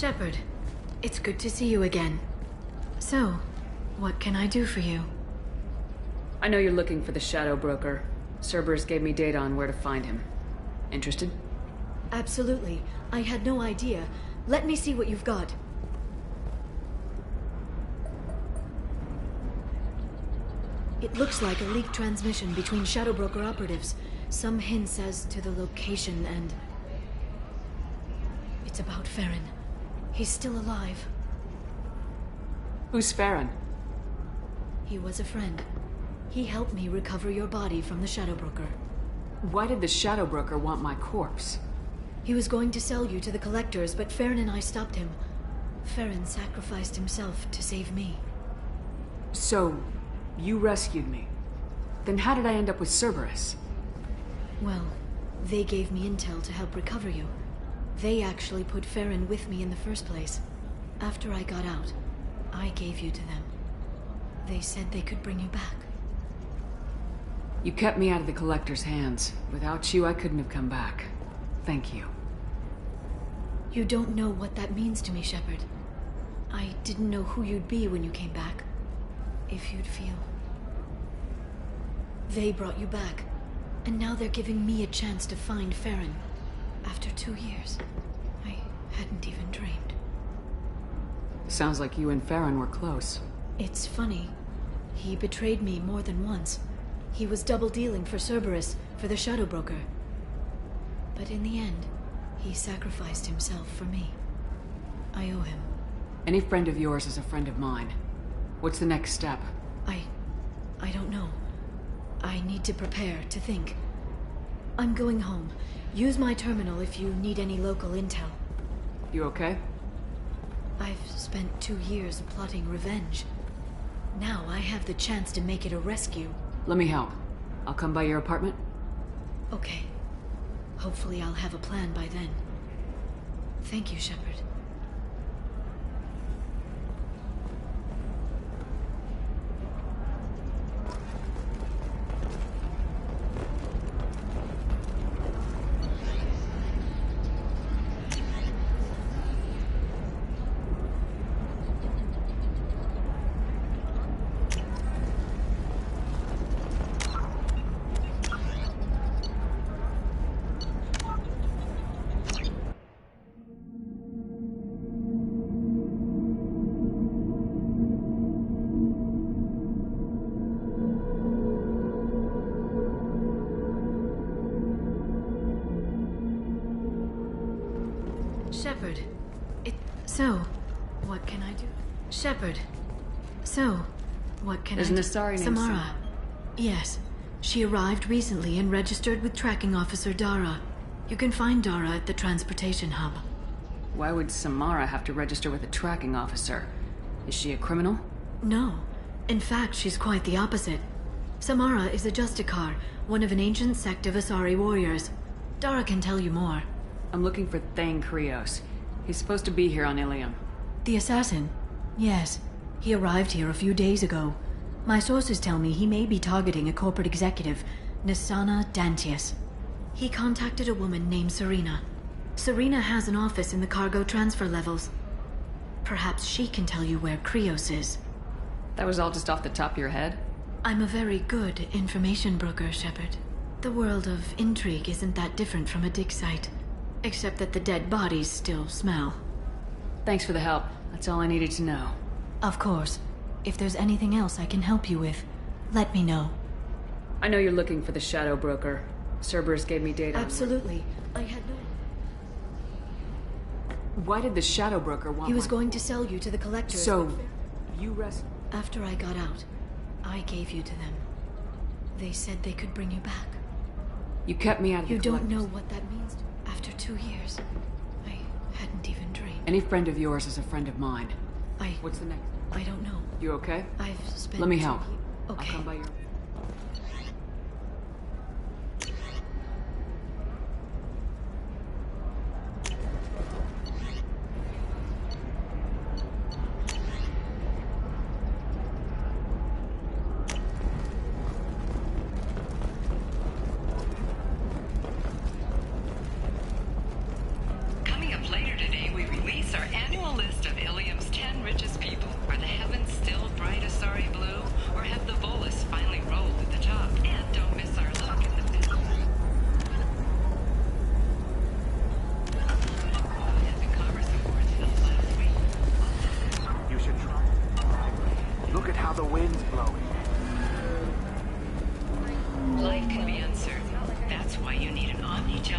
Shepard, it's good to see you again. So, what can I do for you? I know you're looking for the Shadow Broker. Cerberus gave me data on where to find him. Interested? Absolutely. I had no idea. Let me see what you've got. It looks like a leaked transmission between Shadow Broker operatives. Some hints as to the location and... It's about Farron. He's still alive. Who's Farron? He was a friend. He helped me recover your body from the Shadow Broker. Why did the Shadow Broker want my corpse? He was going to sell you to the Collectors, but Farron and I stopped him. Farron sacrificed himself to save me. So, you rescued me. Then how did I end up with Cerberus? Well, they gave me intel to help recover you. They actually put Farron with me in the first place. After I got out, I gave you to them. They said they could bring you back. You kept me out of the Collector's hands. Without you, I couldn't have come back. Thank you. You don't know what that means to me, Shepard. I didn't know who you'd be when you came back. If you'd feel... They brought you back. And now they're giving me a chance to find Farron. After 2 years. I hadn't even dreamed. Sounds like you and Farron were close. It's funny. He betrayed me more than once. He was double-dealing for Cerberus, for the Shadow Broker. But in the end, he sacrificed himself for me. I owe him. Any friend of yours is a friend of mine. What's the next step? I don't know. I need to prepare, to think. I'm going home. Use my terminal if you need any local intel. You okay? I've spent 2 years plotting revenge. Now I have the chance to make it a rescue. Let me help. I'll come by your apartment. Okay. Hopefully I'll have a plan by then. Thank you, Shepard. Shepard. So, what can I do? Shepard. So, what can I do? There's an Asari named Samara. Yes. She arrived recently and registered with Tracking Officer Dara. You can find Dara at the transportation hub. Why would Samara have to register with a tracking officer? Is she a criminal? No. In fact, she's quite the opposite. Samara is a Justicar, one of an ancient sect of Asari warriors. Dara can tell you more. I'm looking for Thane Krios. He's supposed to be here on Ilium. The assassin? Yes. He arrived here a few days ago. My sources tell me he may be targeting a corporate executive, Nisana Dantius. He contacted a woman named Serena. Serena has an office in the cargo transfer levels. Perhaps she can tell you where Krios is. That was all just off the top of your head? I'm a very good information broker, Shepard. The world of intrigue isn't that different from a dig site. Except that the dead bodies still smell. Thanks for the help. That's all I needed to know. Of course. If there's anything else I can help you with, let me know. I know you're looking for the Shadow Broker. Cerberus gave me data. Absolutely. I had no... Why did the Shadow Broker want He was going to sell you to the Collectors. So, you After I got out, I gave you to them. They said they could bring you back. You kept me out of the You don't Collectors. know what that means. After 2 years, I hadn't even dreamed. Any friend of yours is a friend of mine. What's the next? I don't know. You okay? I've spent... Let me help. Okay. I'll come by your... Coming up later today, we release our annual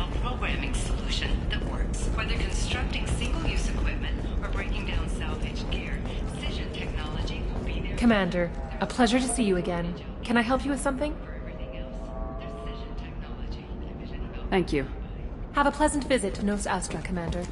off-the-shelf programming solution that works. Whether constructing single-use equipment or breaking down salvaged gear, Cision Technology will be there. Commander, a pleasure to see you again. Can I help you with something? For everything else, there's Cision Technology, division of Thank you. Have a pleasant visit to Nos Astra, Commander.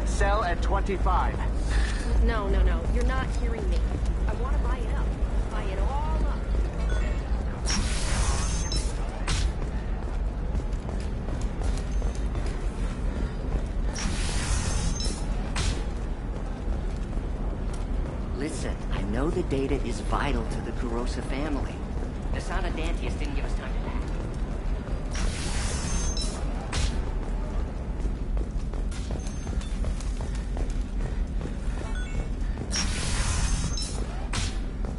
Sell at 25. No. You're not hearing me. I want to buy it up. Buy it all up. Listen, I know the data is vital to the Kurosa family. Nasana Dantius didn't give us time to act.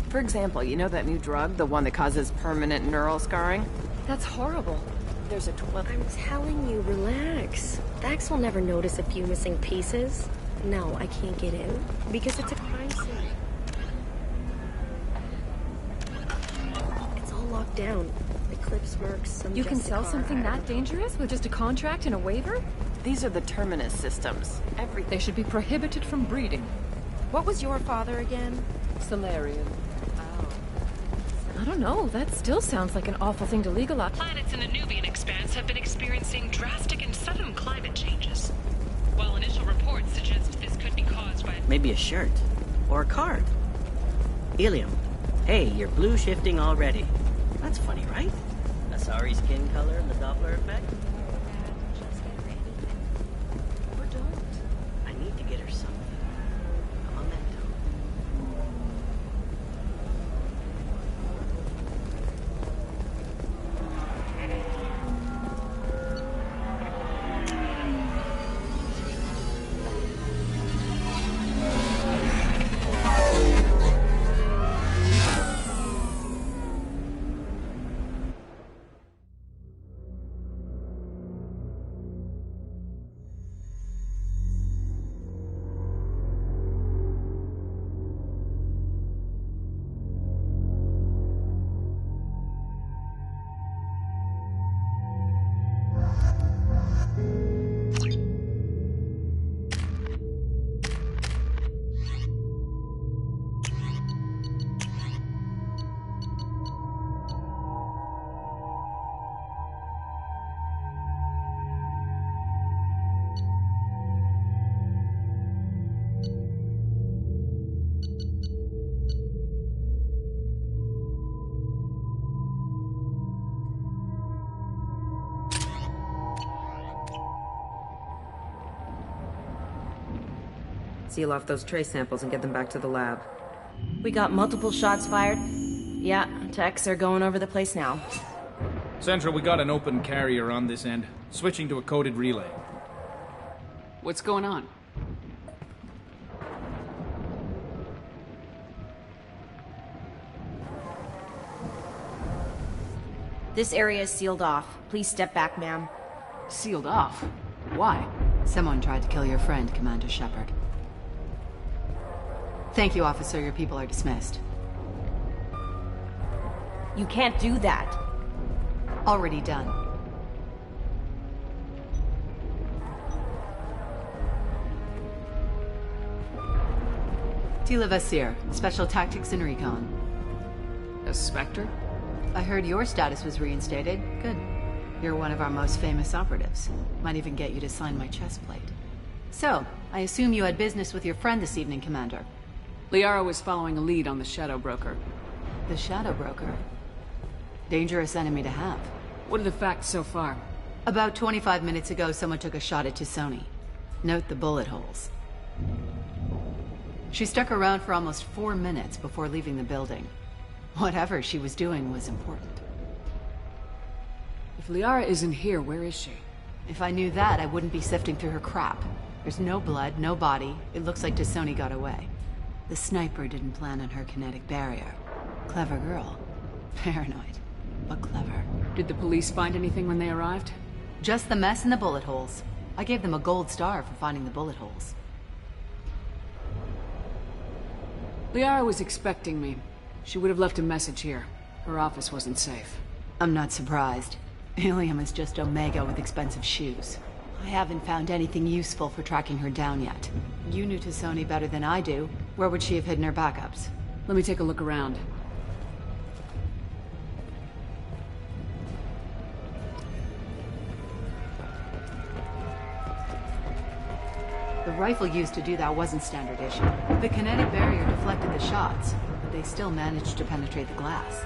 For example, you know that new drug, the one that causes permanent neural scarring? That's horrible. There's a I'm telling you, relax. Vax will never notice a few missing pieces. No, I can't get in because it's a crime scene. It's all locked down. Eclipse mercs, some You can sell Justicar, something I that don't know. dangerous with just a contract and a waiver? These are the Terminus systems. They should be prohibited from breeding. What was your father again? Solarian. I don't know. That still sounds like an awful thing to legalize. Planets in the Nubian expanse have been experiencing drastic and sudden climate changes. While initial reports suggest this could be caused by... Maybe a shirt. Or a card. Helium. Hey, you're blue shifting already. That's funny, right? Asari's skin color and the Doppler effect? Just get her anything. Or don't. I need to get her something. A memento. Seal off those trace samples and get them back to the lab. We got multiple shots fired. Yeah, techs are going over the place now. Central, we got an open carrier on this end. Switching to a coded relay. What's going on? This area is sealed off. Please step back, ma'am. Sealed off? Why? Someone tried to kill your friend, Commander Shepard. Thank you, officer. Your people are dismissed. You can't do that. Already done. Tila Vasir, Special Tactics and Recon. A Spectre? I heard your status was reinstated. Good. You're one of our most famous operatives. Might even get you to sign my chest plate. So, I assume you had business with your friend this evening, Commander. Liara was following a lead on the Shadow Broker. The Shadow Broker? Dangerous enemy to have. What are the facts so far? About 25 minutes ago, someone took a shot at T'Soni. Note the bullet holes. She stuck around for almost 4 minutes before leaving the building. Whatever she was doing was important. If Liara isn't here, where is she? If I knew that, I wouldn't be sifting through her crap. There's no blood, no body. It looks like T'Soni got away. The sniper didn't plan on her kinetic barrier. Clever girl. Paranoid, but clever. Did the police find anything when they arrived? Just the mess and the bullet holes. I gave them a gold star for finding the bullet holes. Liara was expecting me. She would have left a message here. Her office wasn't safe. I'm not surprised. Ilium is just Omega with expensive shoes. I haven't found anything useful for tracking her down yet. You knew T'Soni better than I do. Where would she have hidden her backups? Let me take a look around. The rifle used to do that wasn't standard issue. The kinetic barrier deflected the shots, but they still managed to penetrate the glass.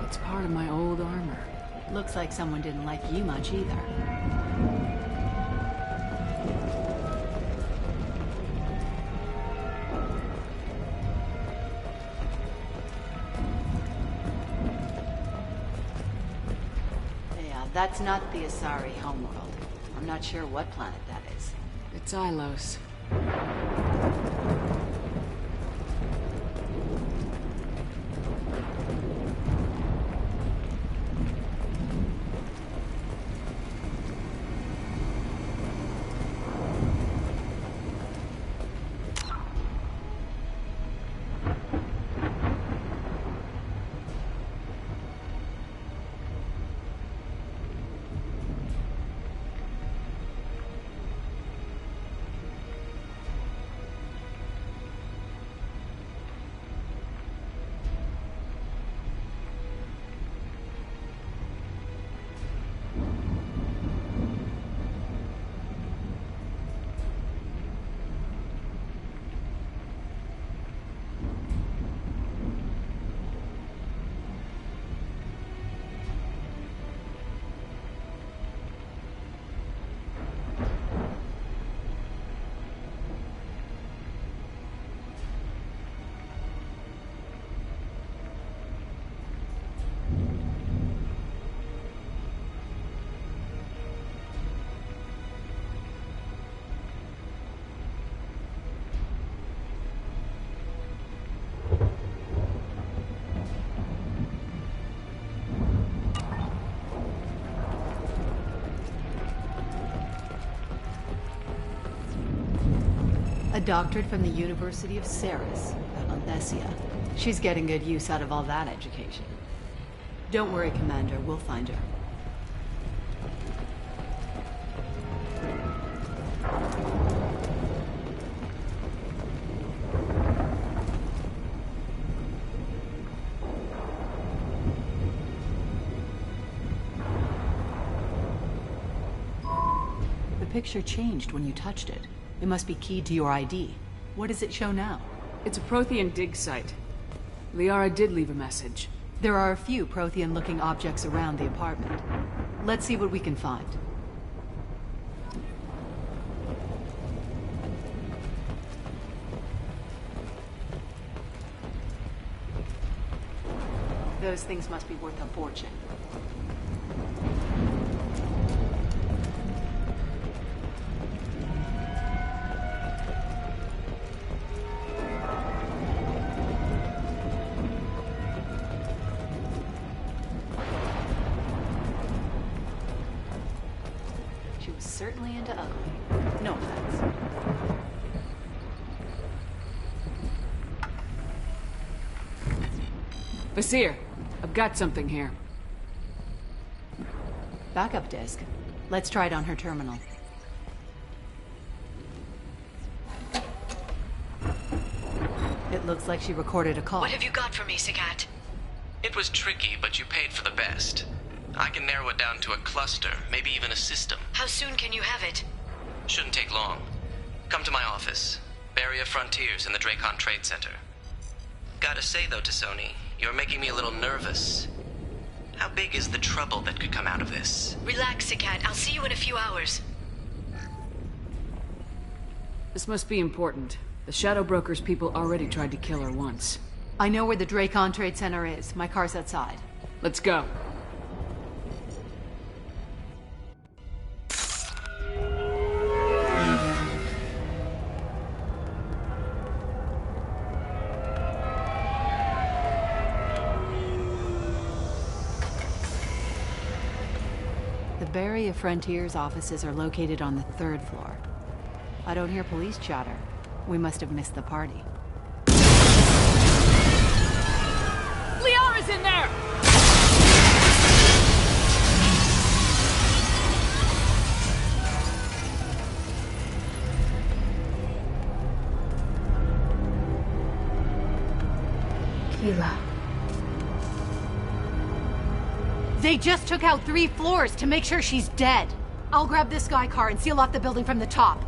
It's part of my old armor. Looks like someone didn't like you much either. That's not the Asari homeworld. I'm not sure what planet that is. It's Ilos. A doctorate from the University of Ceres, Alessia. She's getting good use out of all that education. Don't worry, Commander, we'll find her. The picture changed when you touched it. It must be keyed to your ID. What does it show now? It's a Prothean dig site. Liara did leave a message. There are a few Prothean-looking objects around the apartment. Let's see what we can find. Those things must be worth a fortune. Certainly into ugly. No offense. Vasir, I've got something here. Backup disk. Let's try it on her terminal. It looks like she recorded a call. What have you got for me, Sagat? It was tricky, but you paid for the best. I can narrow it down to a cluster, maybe even a system. How soon can you have it? Shouldn't take long. Come to my office. Barrier Frontiers in the Dracon Trade Center. Gotta say though, T'Soni, you're making me a little nervous. How big is the trouble that could come out of this? Relax, Sagat. I'll see you in a few hours. This must be important. The Shadow Broker's people already tried to kill her once. I know where the Dracon Trade Center is. My car's outside. Let's go. The Barrier Frontiers offices are located on the 3rd floor. I don't hear police chatter. We must have missed the party. Liara's in there! Keela. They just took out 3 floors to make sure she's dead. I'll grab this Sky car and seal off the building from the top.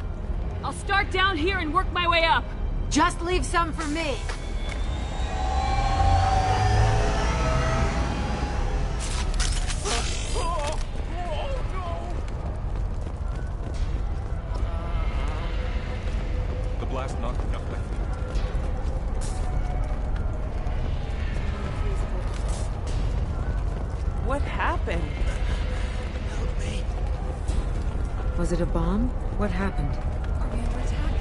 I'll start down here and work my way up. Just leave some for me. The blast knocked me off my feet. What happened? Help me. Was it a bomb? What happened? Are we under attack?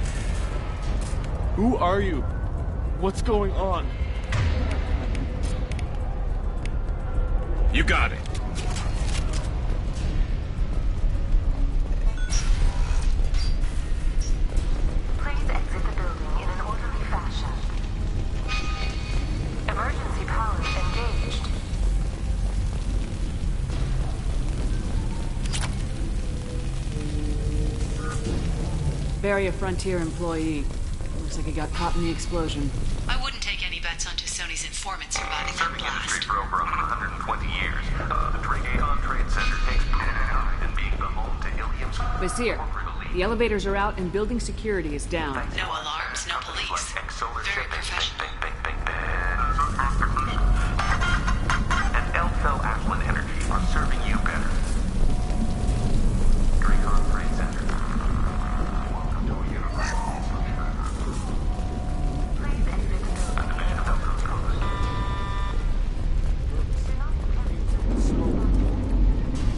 Who are you? What's going on? You got it. Please exit the building in an orderly fashion. Emergency power engaged. Barrier Frontier employee. Looks like he got caught in the explosion. I wouldn't take any bets on Sony's informants surviving that blast. For over 120 years, the Dracon Trade Center takes pride in being the home to Ilium's... Vizier, the elevators are out and building security is down. No alarms, no police. Very professional. And Elfell Ashland Energy are serving you better. Dracon Trade Center. Welcome to a universal Please exit the building.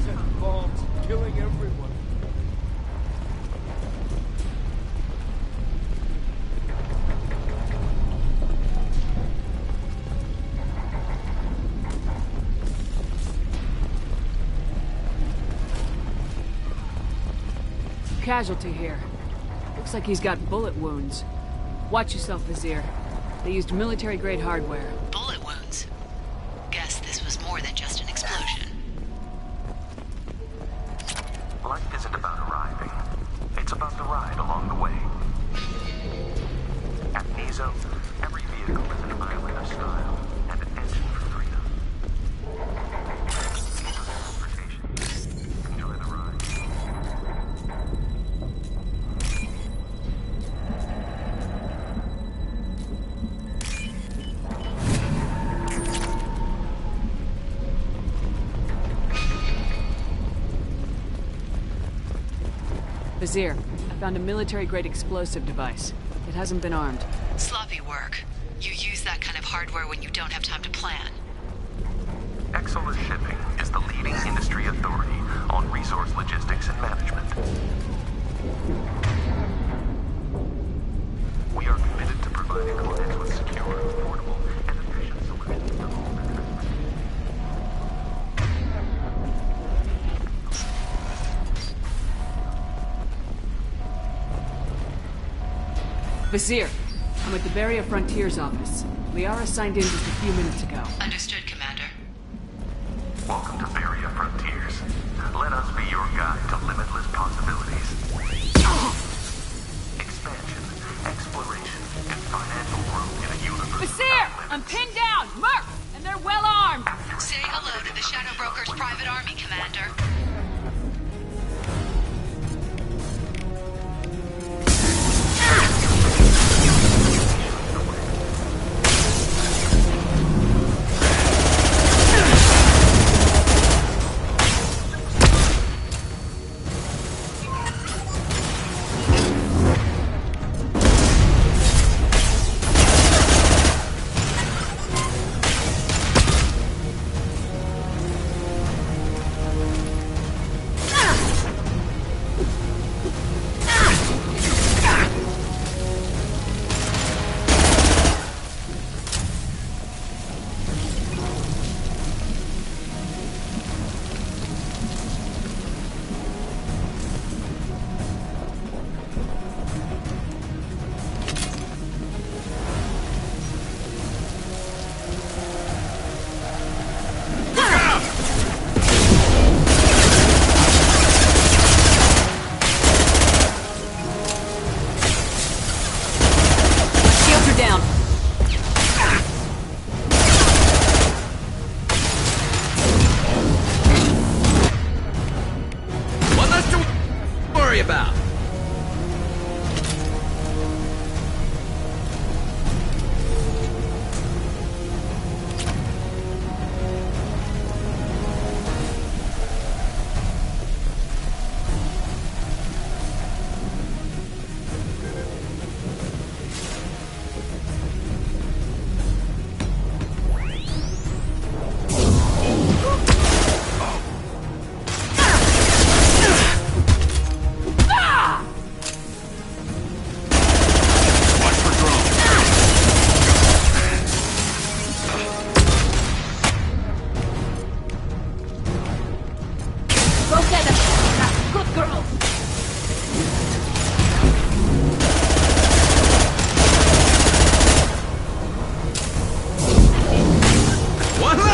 Set bombs, killing everyone. Casualty here. Looks like he's got bullet wounds. Watch yourself, Vizier. They used military-grade hardware. Bullet wounds. Guess this was more than just an explosion. Life isn't about arriving. It's about the ride along the way. At Nizo, every vehicle is an island of style and an engine for freedom. Transportation. Enjoy the ride. Vizier, I found a military-grade explosive device. It hasn't been armed. Sloppy work. You use that kind of hardware when you don't have time to plan. Exolus Shipping is the leading industry authority on resource logistics and management. We are committed to providing clients with secure, affordable, and efficient solutions to all their customers. Vizier, I'm at the Barrier Frontiers office. Liara signed in just a few minutes ago. Understood, Commander. Welcome to Barrier Frontiers. Let us be your guide to limitless possibilities. Expansion, exploration, and financial growth in a universe. Vizier! I'm pinned down! Mercs! And they're well armed! Say hello to the Shadow Broker's private army, Commander.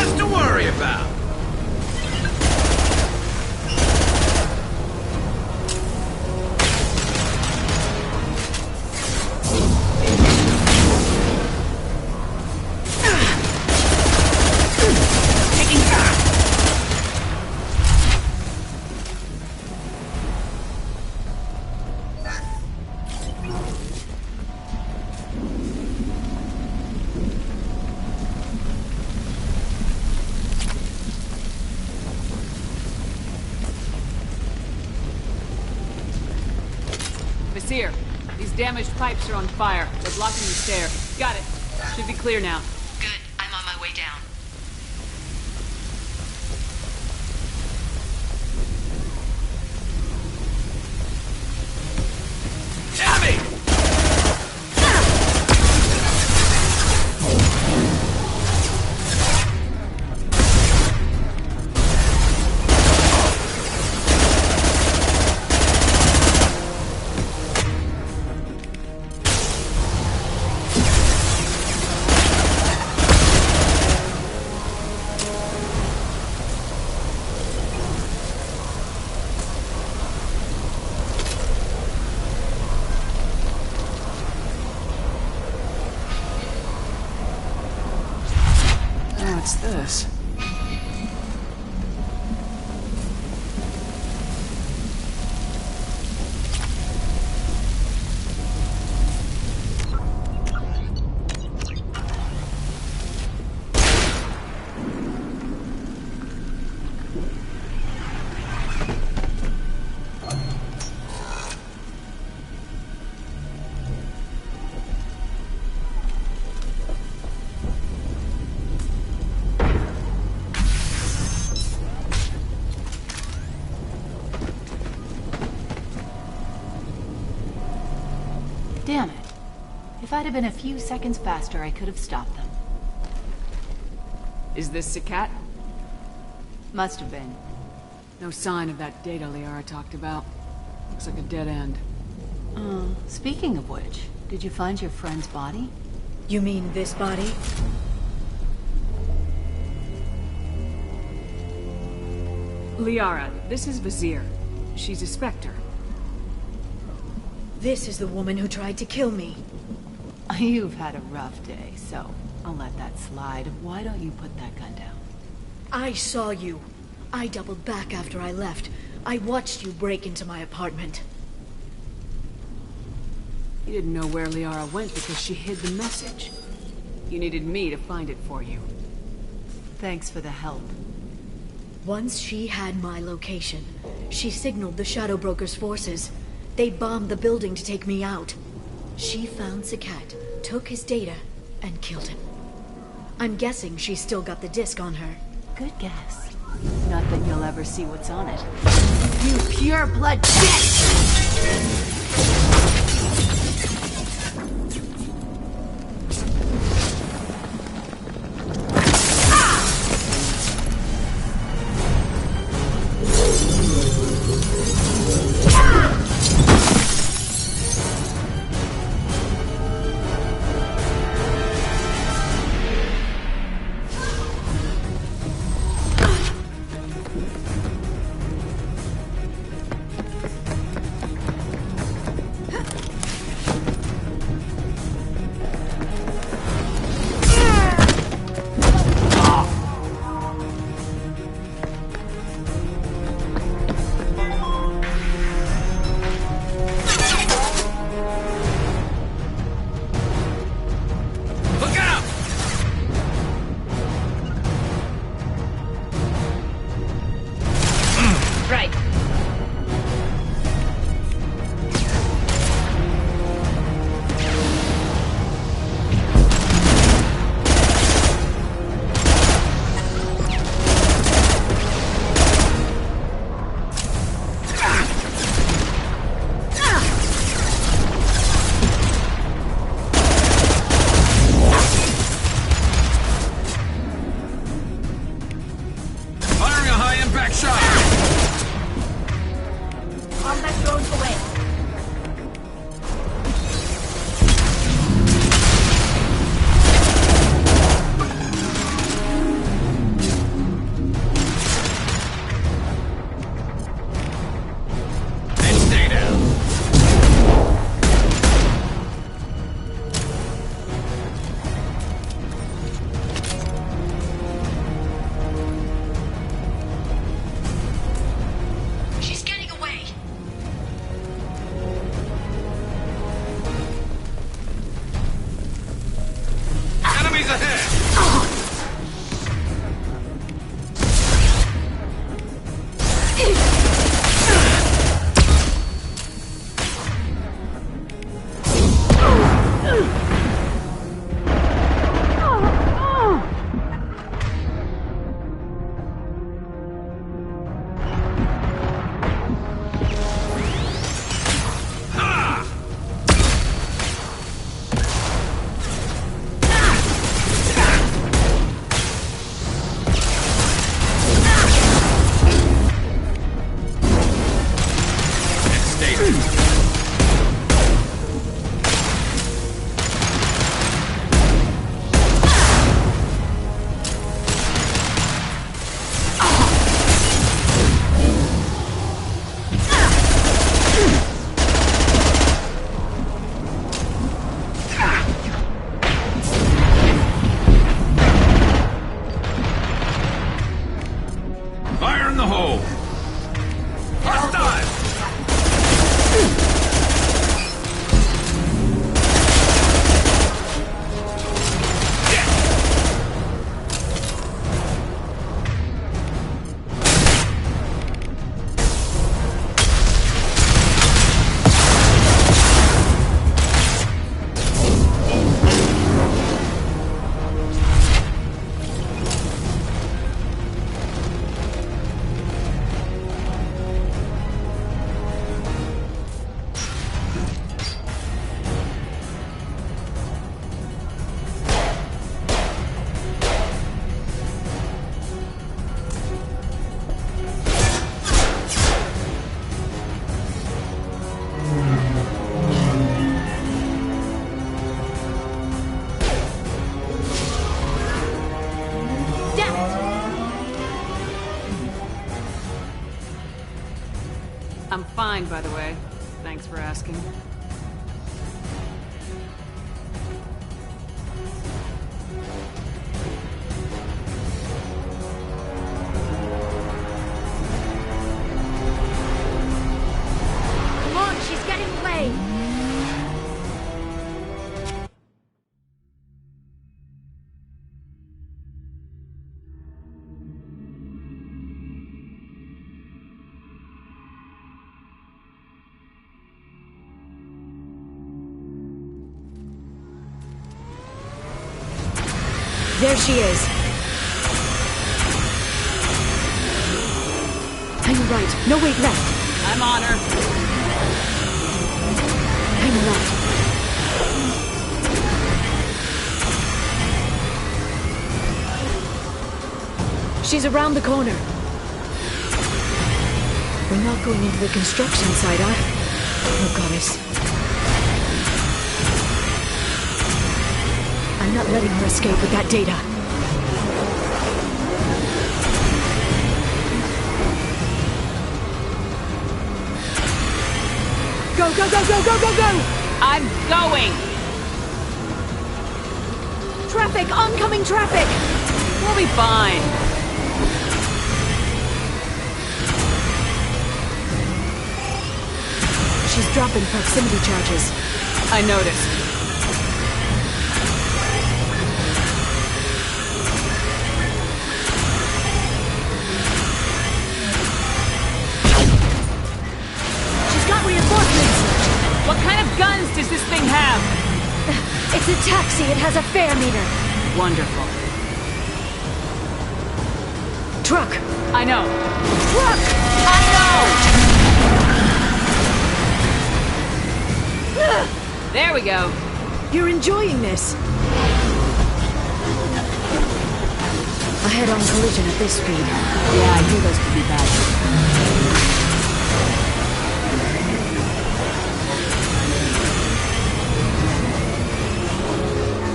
us to worry about. Vasir, these damaged pipes are on fire. They're blocking the stair. Got it. Should be clear now. Good. I'm on my way down. Tammy! What's this? Damn it. If I'd have been a few seconds faster, I could have stopped them. Is this Sakat? Must have been. No sign of that data Liara talked about. Looks like a dead end. Speaking of which, did you find your friend's body? You mean this body? Liara, this is Vasir. She's a Spectre. This is the woman who tried to kill me. You've had a rough day, so I'll let that slide. Why don't you put that gun down? I saw you. I doubled back after I left. I watched you break into my apartment. You didn't know where Liara went because she hid the message. You needed me to find it for you. Thanks for the help. Once she had my location, she signaled the Shadow Broker's forces. They bombed the building to take me out. She found Sakat, took his data, and killed him. I'm guessing she's still got the disc on her. Good guess. Not that you'll ever see what's on it. You pure blood bitch! I'm fine, by the way. Thanks for asking. Come on, she's getting away! There she is. Hang right. No, wait, left. I'm on her. Hang left. She's around the corner. We're not going into the construction site, oh, goddess. I'm not letting her escape with that data. Go, go, go, go, go, go, go! I'm going! Traffic! Oncoming traffic! We'll be fine. She's dropping proximity charges. I noticed. What kind of guns does this thing have? It's a taxi. It has a fare meter. Wonderful. Truck. I know. Truck. I know. There we go. You're enjoying this. A head-on collision at this speed. Yeah, I knew those could be bad.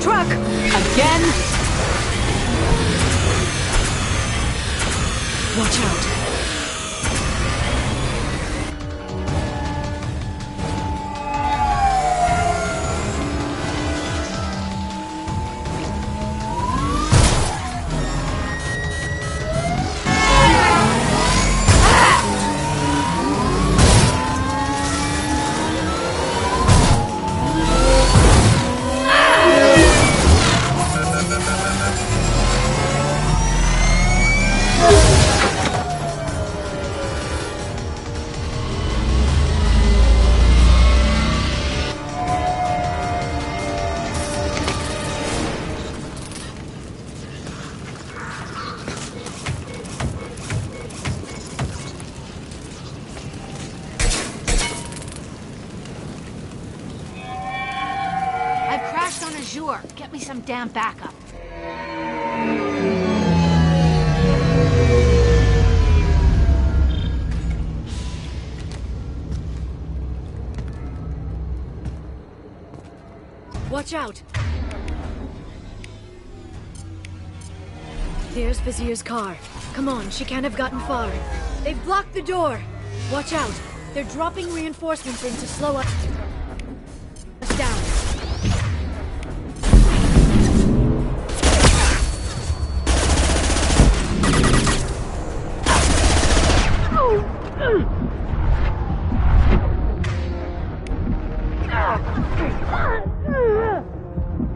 Truck! Again? Watch out. Get me some damn backup. Watch out! There's Vizier's car. Come on, she can't have gotten far. They've blocked the door. Watch out. They're dropping reinforcements in to slow us down.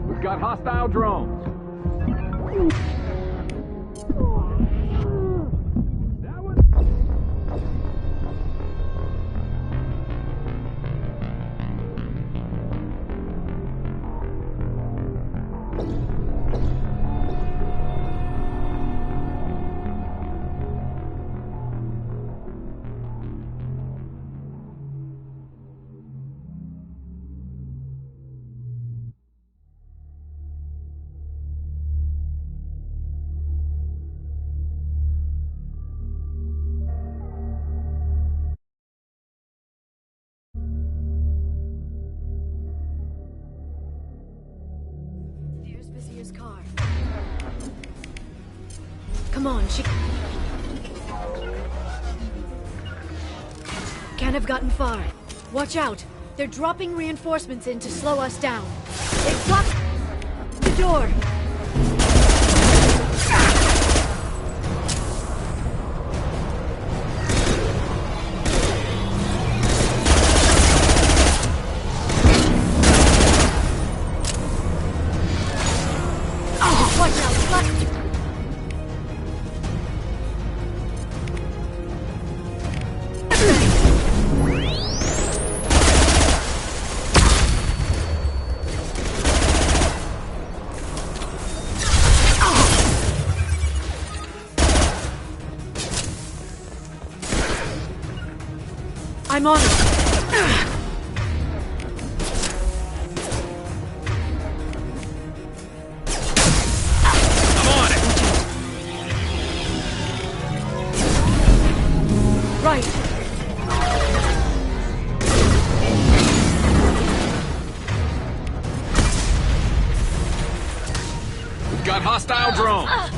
We've got hostile drones. Vizier's car. Come on, she can't can't have gotten far. Watch out. They're dropping reinforcements in to slow us down. They've blocked the door. I'm on it. I'm on it. Right. We've got hostile drones.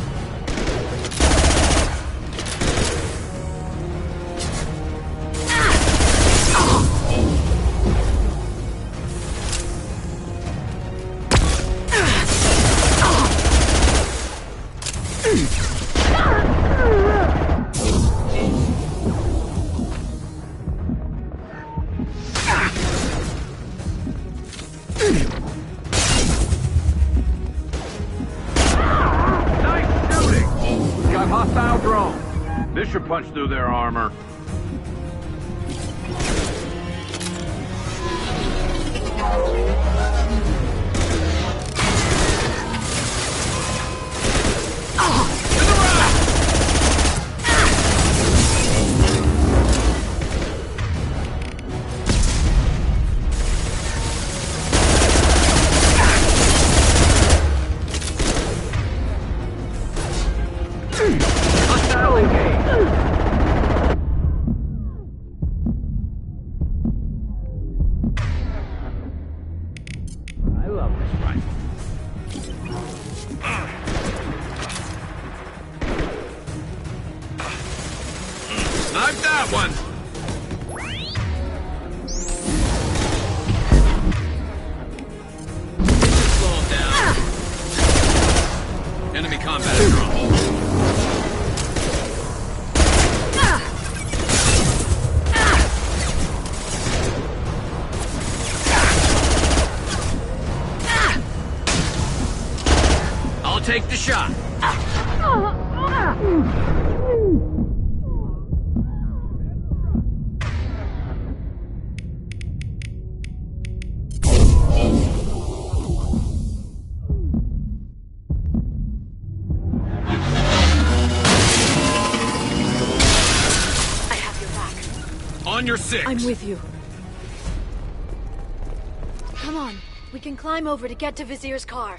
Hostile drone. This should punch through their armor. Snipe that one! Slow him down. Enemy combat drone. I'll take the shot. On your six. I'm with you. Come on. We can climb over to get to Vizier's car.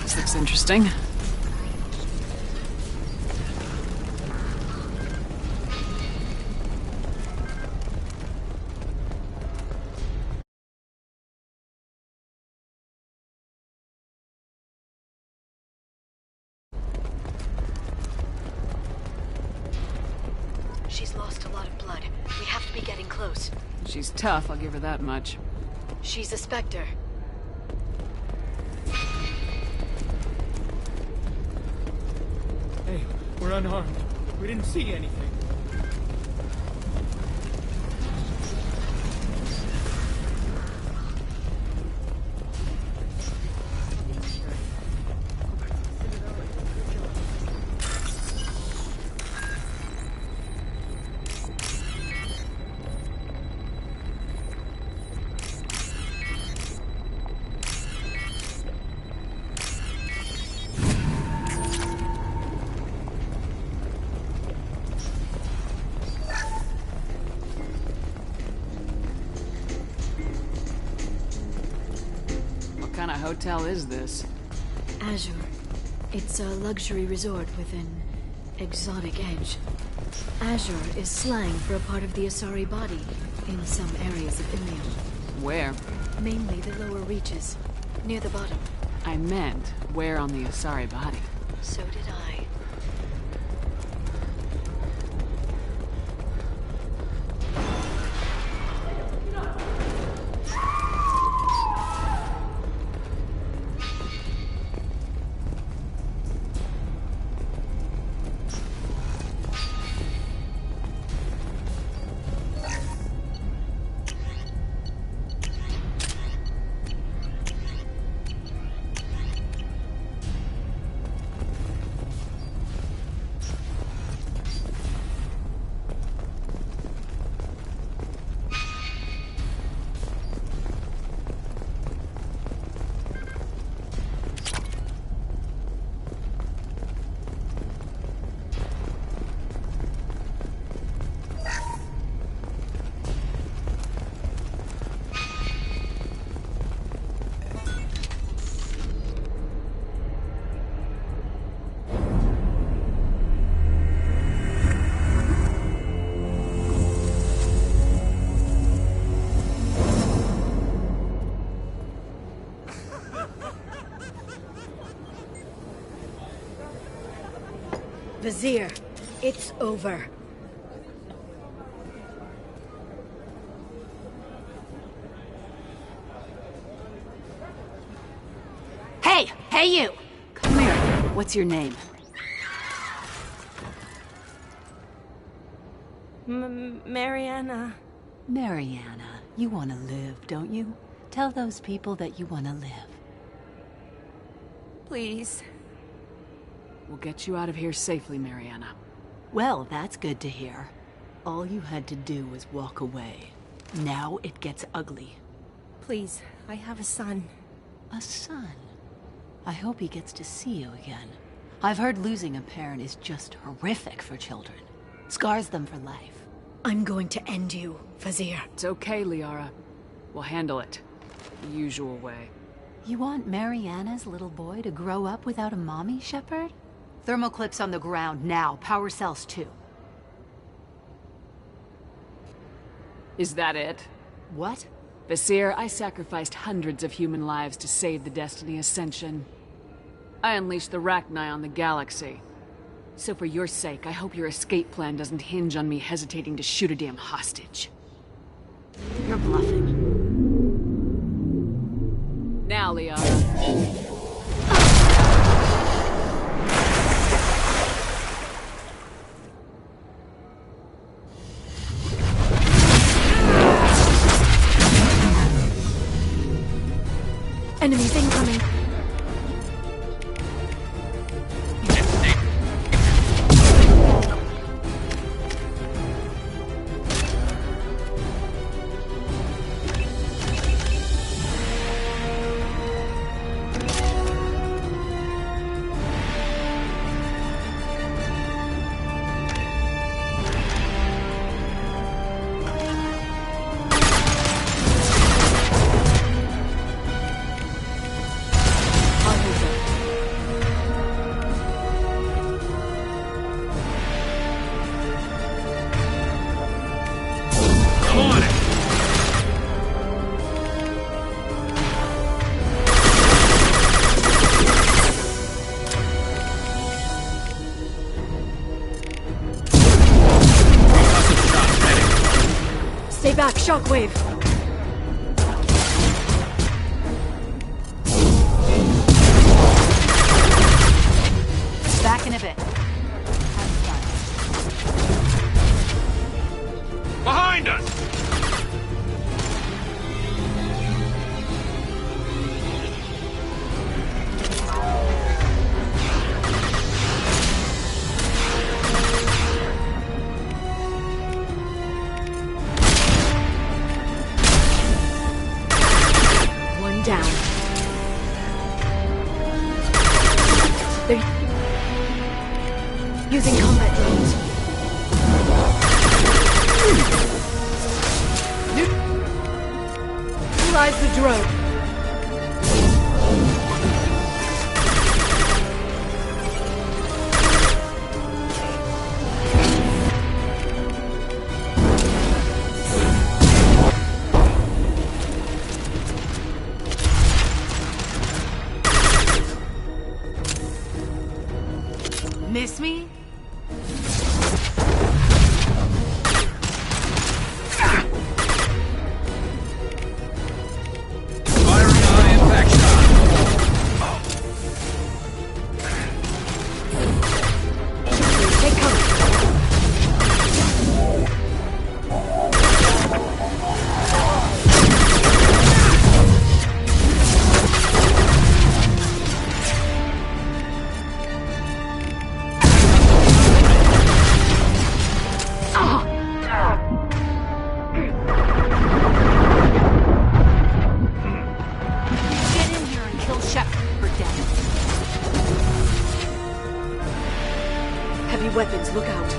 This looks interesting. She's lost a lot of blood. We have to be getting close. She's tough, I'll give her that much. She's a Spectre. Hey, we're unarmed. We didn't see anything. hotel is this? Azure. It's a luxury resort with an exotic edge. Azure is slang for a part of the Asari body in some areas of Ilium. Where? Mainly the lower reaches, near the bottom. I meant, where on the Asari body? So did I. Vizier, it's over. Hey! Hey, you! Come here. What's your name? Mariana. Mariana. You want to live, don't you? Tell those people that you want to live. Please. We'll get you out of here safely, Mariana. Well, that's good to hear. All you had to do was walk away. Now it gets ugly. Please, I have a son. A son? I hope he gets to see you again. I've heard losing a parent is just horrific for children. Scars them for life. I'm going to end you, Vizier. It's okay, Liara. We'll handle it. The usual way. You want Mariana's little boy to grow up without a mommy, Shepard? Thermoclips on the ground now. Power cells too. Is that it? What? Vizier, I sacrificed hundreds of human lives to save the Destiny Ascension. I unleashed the Rachni on the galaxy. So for your sake, I hope your escape plan doesn't hinge on me hesitating to shoot a damn hostage. You're bluffing. Now, Liara. Enemies incoming. Stay back, Shockwave! Back in a bit. Behind us! One down. They're using combat drones. Neutralize the drone. Miss me? Firing on impact shot. Take cover. Weapons, look out.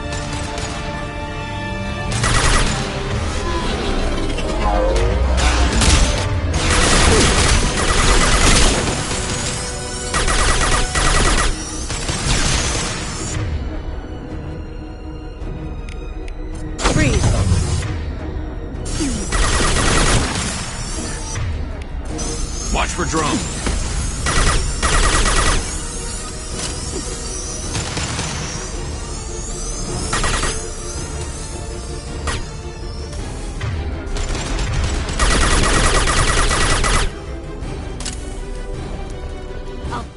Freeze. Watch for drone.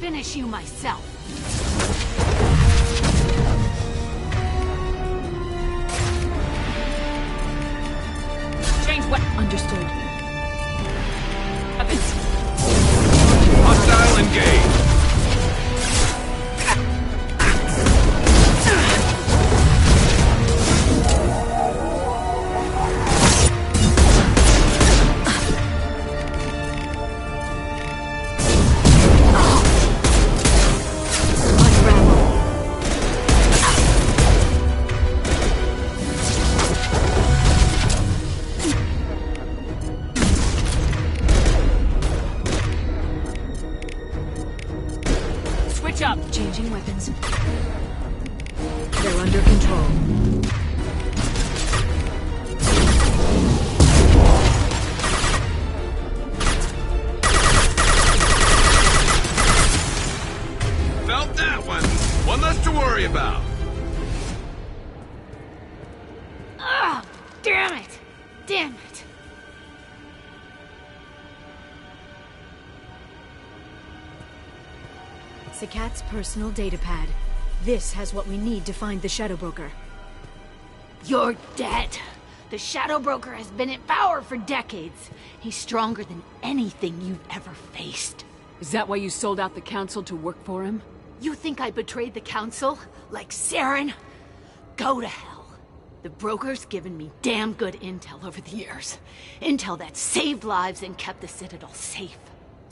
Finish you myself. Change what? Understood. Weapons. Hostile engaged. Changing weapons. They're under control. Felt that one. One less to worry about. Ah, damn it! Damn it! Sakat's personal datapad. This has what we need to find the Shadow Broker. You're dead. The Shadow Broker has been in power for decades. He's stronger than anything you've ever faced. Is that why you sold out the Council to work for him? You think I betrayed the Council? Like Saren? Go to hell. The Broker's given me damn good intel over the years. Intel that saved lives and kept the Citadel safe.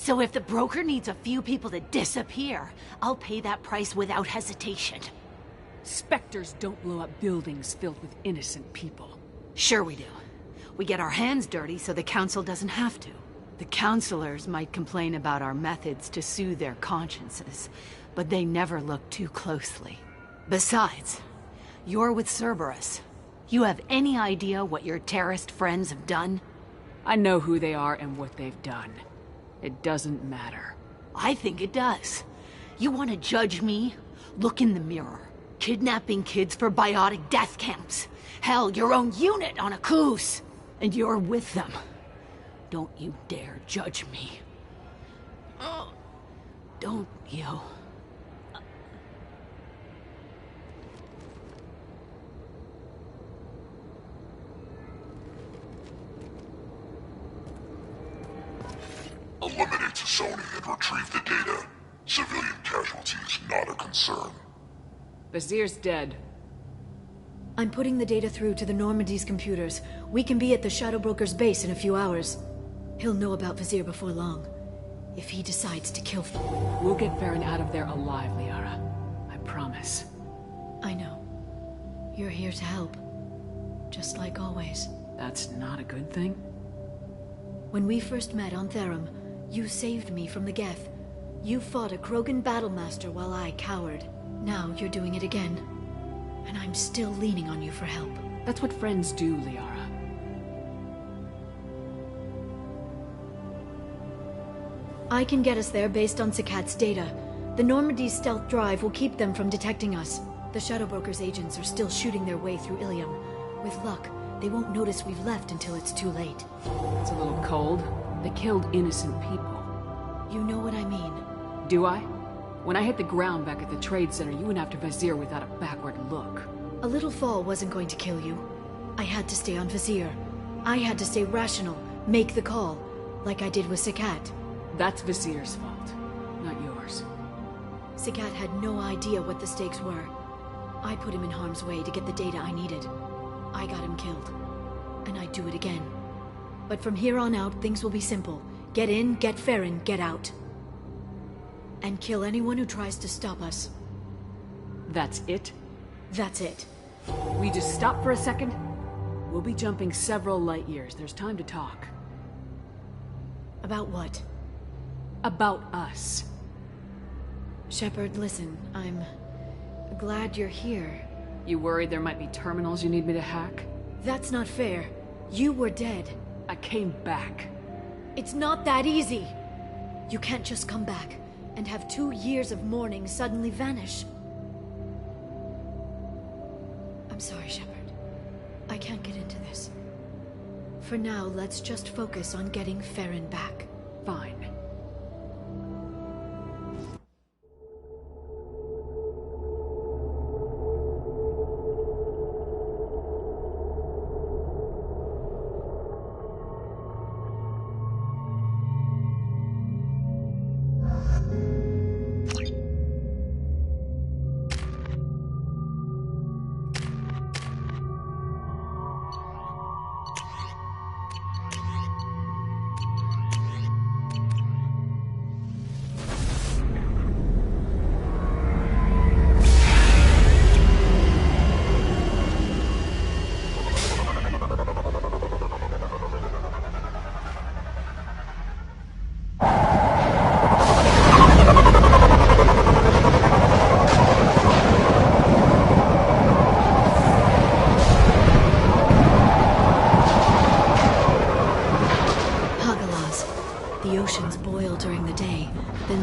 So if the Broker needs a few people to disappear, I'll pay that price without hesitation. Spectres don't blow up buildings filled with innocent people. Sure we do. We get our hands dirty so the Council doesn't have to. The Councilors might complain about our methods to soothe their consciences, but they never look too closely. Besides, you're with Cerberus. You have any idea what your terrorist friends have done? I know who they are and what they've done. It doesn't matter. I think it does. You want to judge me? Look in the mirror. Kidnapping kids for biotic death camps. Hell, your own unit on a cruise. And you're with them. Don't you dare judge me. Don't you? Eliminate Sony and retrieve the data. Civilian casualties not a concern. Vazir's dead. I'm putting the data through to the Normandy's computers. We can be at the Shadow Broker's base in a few hours. He'll know about Vazir before long. If he decides to kill... We'll get Farron out of there alive, Liara. I promise. I know. You're here to help. Just like always. That's not a good thing? When we first met on Therum, you saved me from the Geth. You fought a Krogan battlemaster while I cowered. Now you're doing it again. And I'm still leaning on you for help. That's what friends do, Liara. I can get us there based on Sakat's data. The Normandy's stealth drive will keep them from detecting us. The Shadow Broker's agents are still shooting their way through Ilium. With luck, they won't notice we've left until it's too late. It's a little cold. They killed innocent people. You know what I mean. Do I? When I hit the ground back at the trade center, you went after Vizier without a backward look. A little fall wasn't going to kill you. I had to stay on Vizier. I had to stay rational, make the call, like I did with Sakat. That's Vizier's fault, not yours. Sakat had no idea what the stakes were. I put him in harm's way to get the data I needed. I got him killed. And I'd do it again. But from here on out, things will be simple. Get in, get Farron, get out. And kill anyone who tries to stop us. That's it? That's it. We just stop for a second? We'll be jumping several light years. There's time to talk. About what? About us. Shepard, listen, I'm glad you're here. You worried there might be terminals you need me to hack? That's not fair. You were dead. I came back. It's not that easy. You can't just come back and have 2 years of mourning suddenly vanish. I'm sorry, Shepard. I can't get into this. For now, let's just focus on getting Farron back. Fine.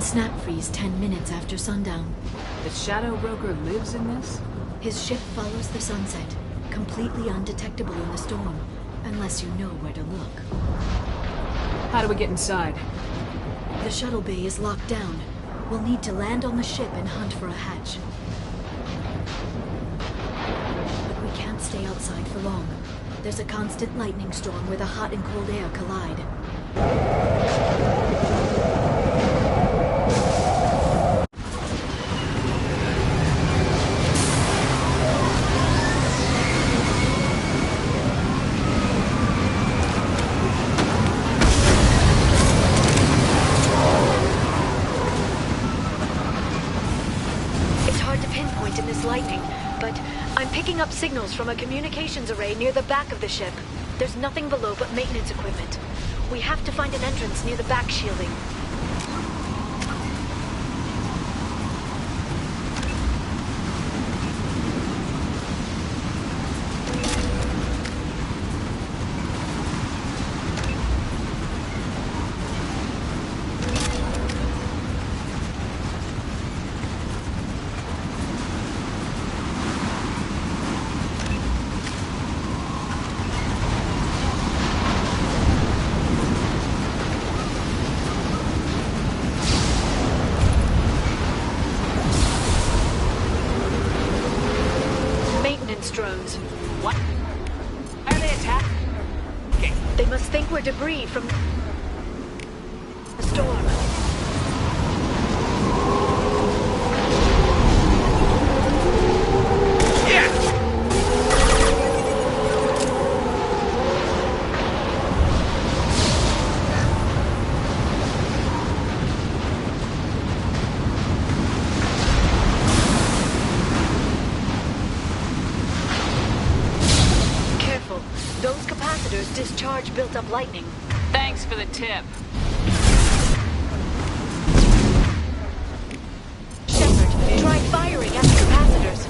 Snap freeze 10 minutes after sundown. The Shadow Broker lives in this? His ship follows the sunset, completely undetectable in the storm, unless you know where to look. How do we get inside? The shuttle bay is locked down. We'll need to land on the ship and hunt for a hatch. But we can't stay outside for long. There's a constant lightning storm where the hot and cold air collide. Up signals from a communications array near the back of the ship. There's nothing below but maintenance equipment. We have to find an entrance near the back shielding. Drones. What? Are they attacked? Okay. They must think we're debris from the storm. Discharge built up lightning. Thanks for the tip. Shepard, try firing at the capacitors.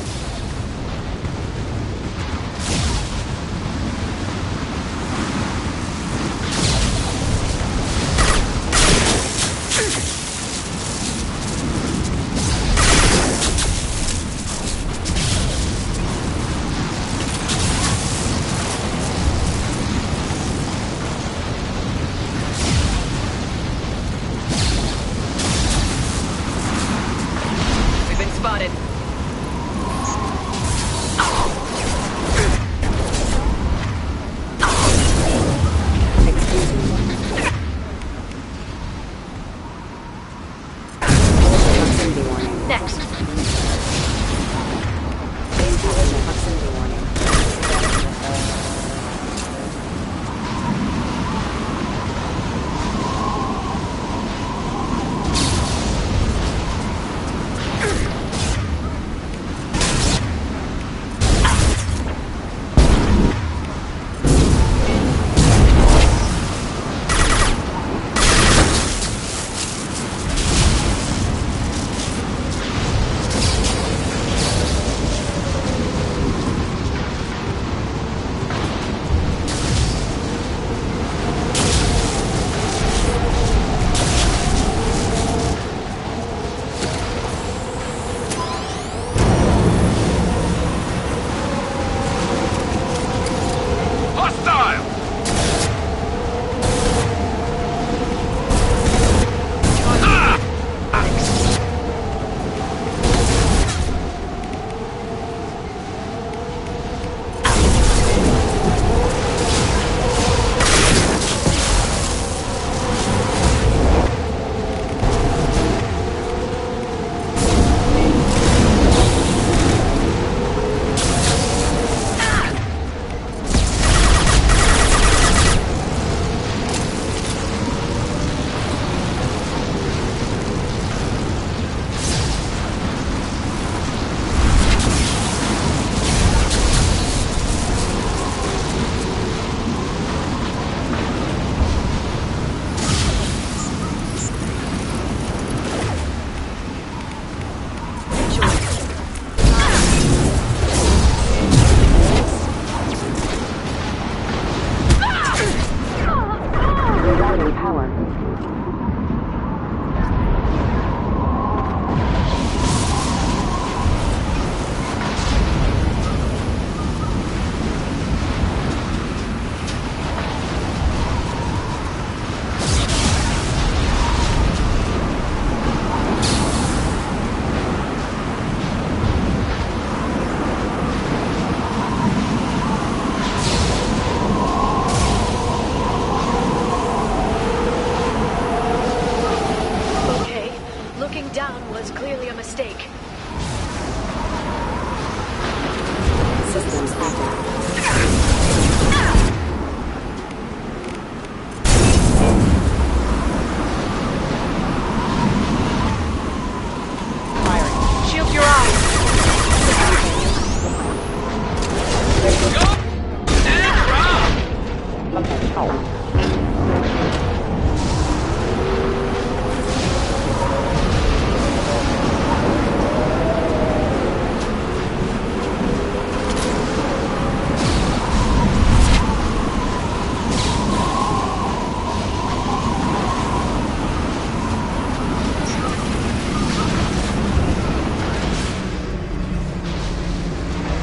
Shield your eyes.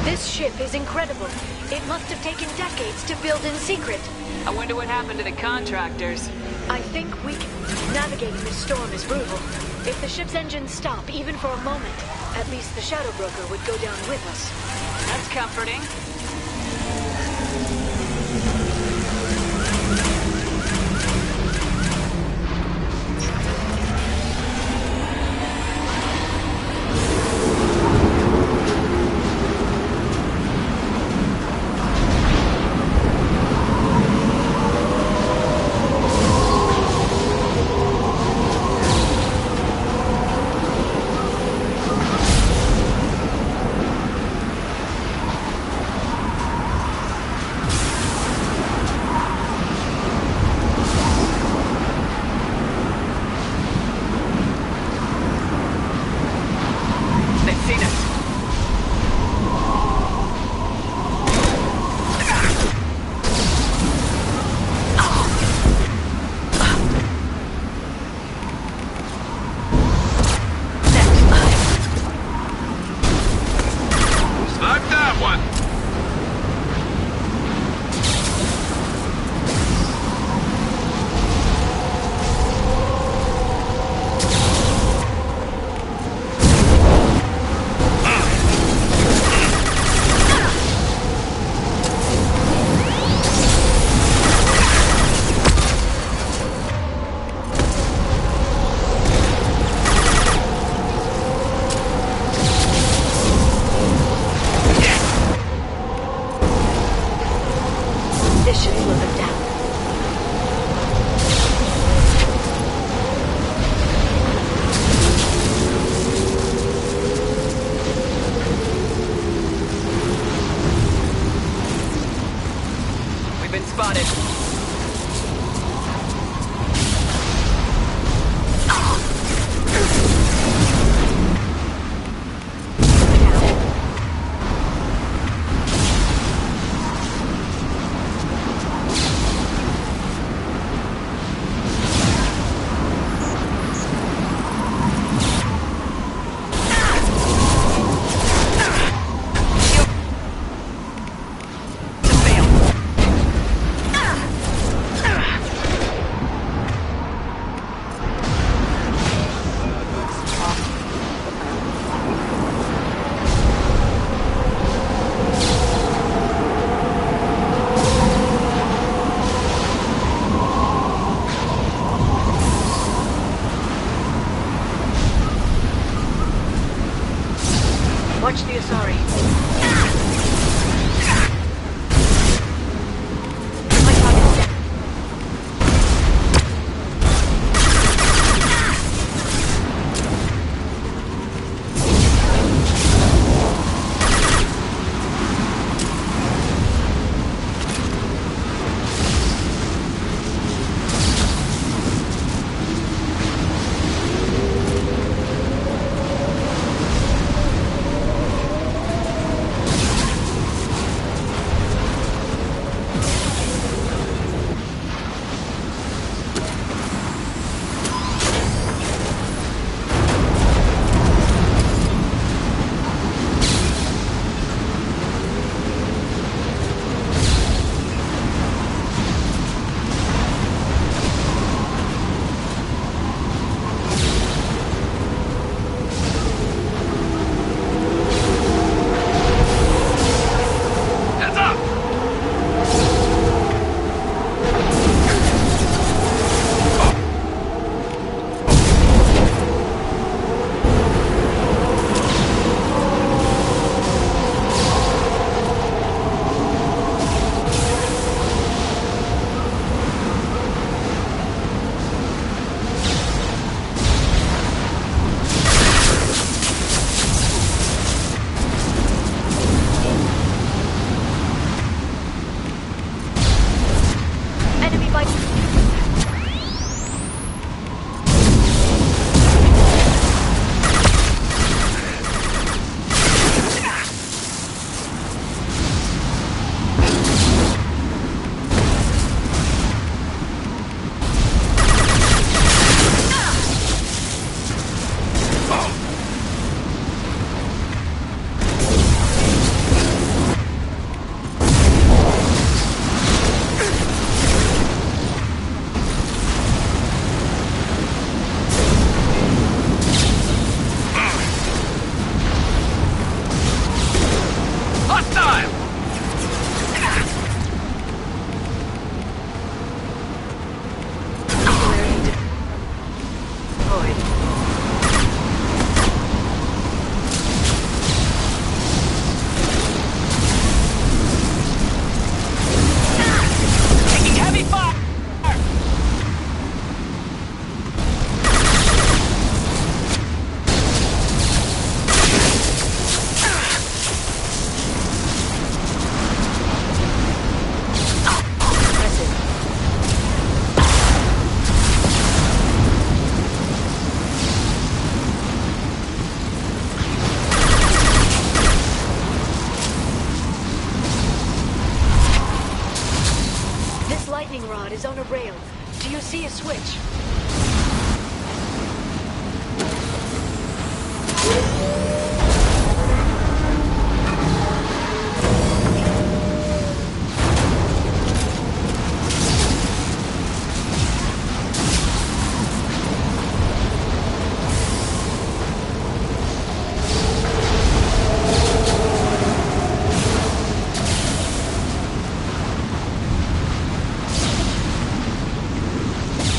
This ship is incredible. It must have taken decades to build in secret. I wonder what happened to the contractors. I think we can... Navigating this storm is brutal. If the ship's engines stop, even for a moment, at least the Shadow Broker would go down with us. That's comforting. Watch the Asari. My target's dead. time! Taking heavy fire! This lightning rod is on a rail. Do you see a switch?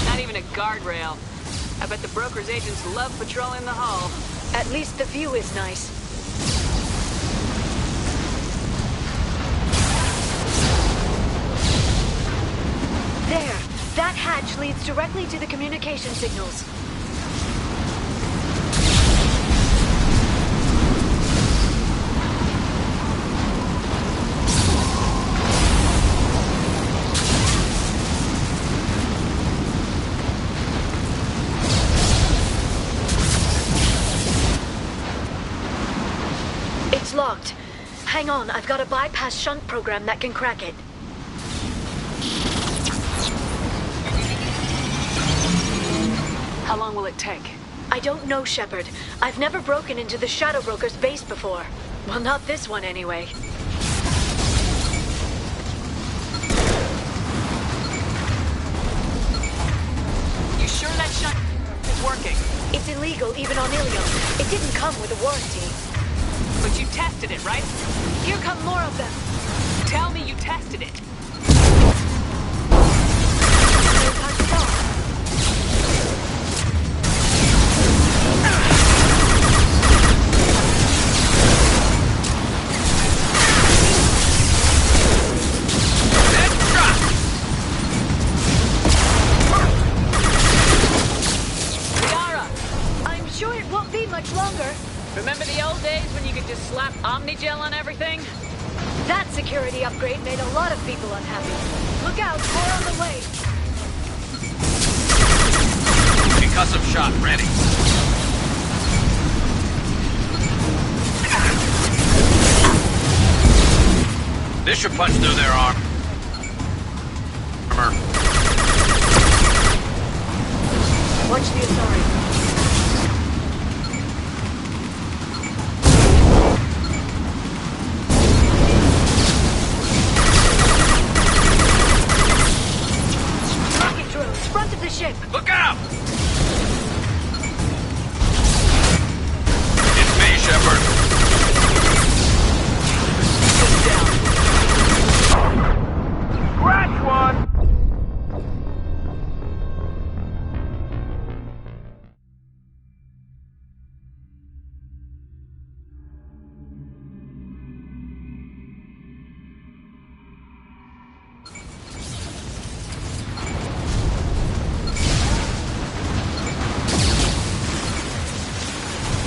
Not even a guardrail. I bet the broker's agents love patrolling the hull. At least the view is nice. There! That hatch leads directly to the communication signals. It's locked. Hang on, I've got a bypass shunt program that can crack it. How long will it take? I don't know, Shepard. I've never broken into the Shadow Broker's base before. Well, not this one anyway. You sure that shunt is working? It's illegal even on Ilium. It didn't come with a warranty. But you tested it, right? Here come more of them. Tell me you tested it. No time to stop. Liara! I'm sure it won't be much longer. Remember the old days when you could just slap Omnigel on everything? That security upgrade made a lot of people unhappy. Look out, more on the way. Concussive shot ready. This should punch through their armor. Watch the Asari. Rocket drones, front of the ship. Look out! It's me, Shepard. Scratch one!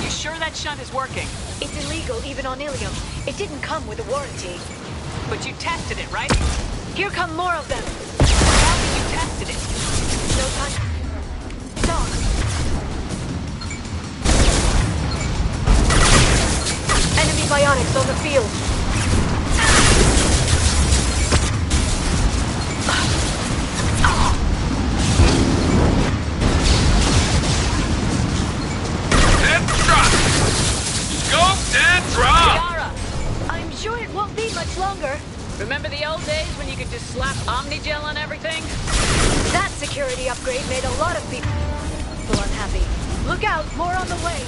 You sure that shunt is working? It's illegal even on Ilium. It didn't come with a warranty. But you tested it, right? Here come more of them. Tell me you tested it. No time. Stop. Enemy bionics on the field. Headshot! Scoped and dropped! Liara! I'm sure it won't be much longer. Remember the old days when you could just slap Omnigel on everything? That security upgrade made a lot of people unhappy. Look out, more on the way.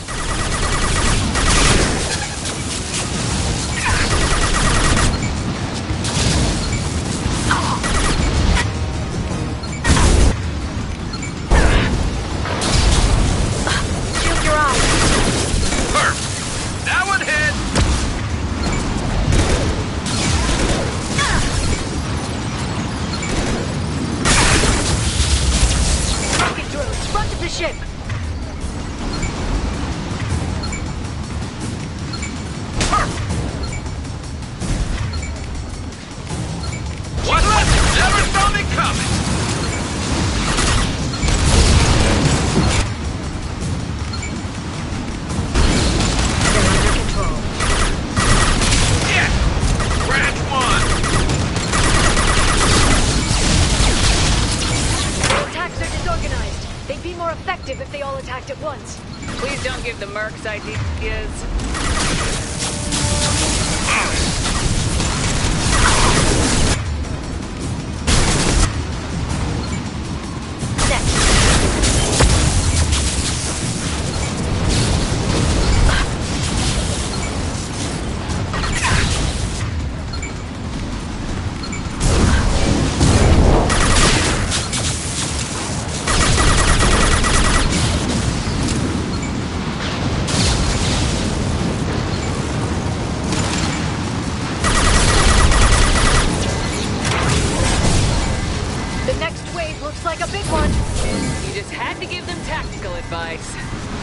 the Mercs' ideas.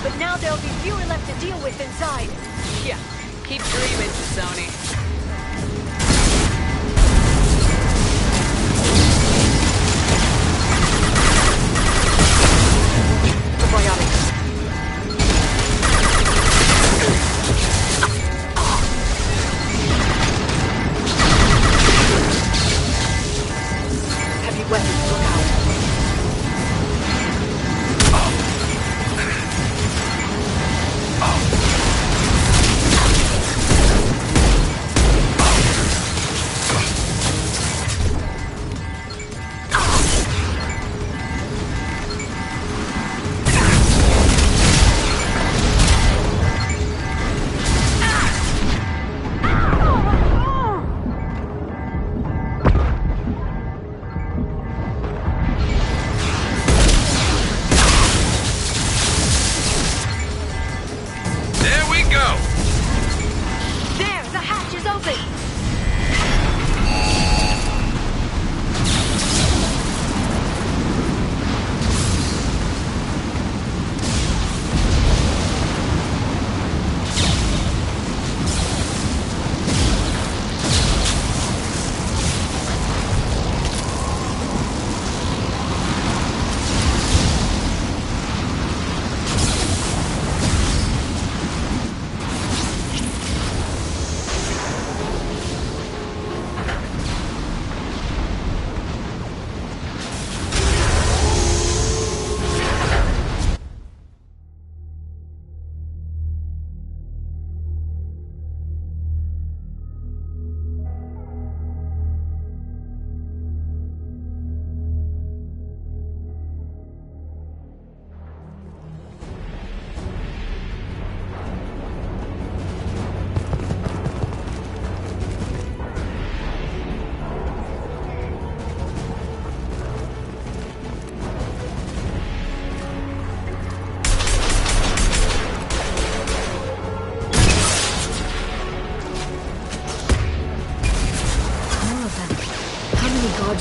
But now there'll be fewer left to deal with inside. Yeah, keep dreaming, Sony. Probiotics. Heavy weapons, look out.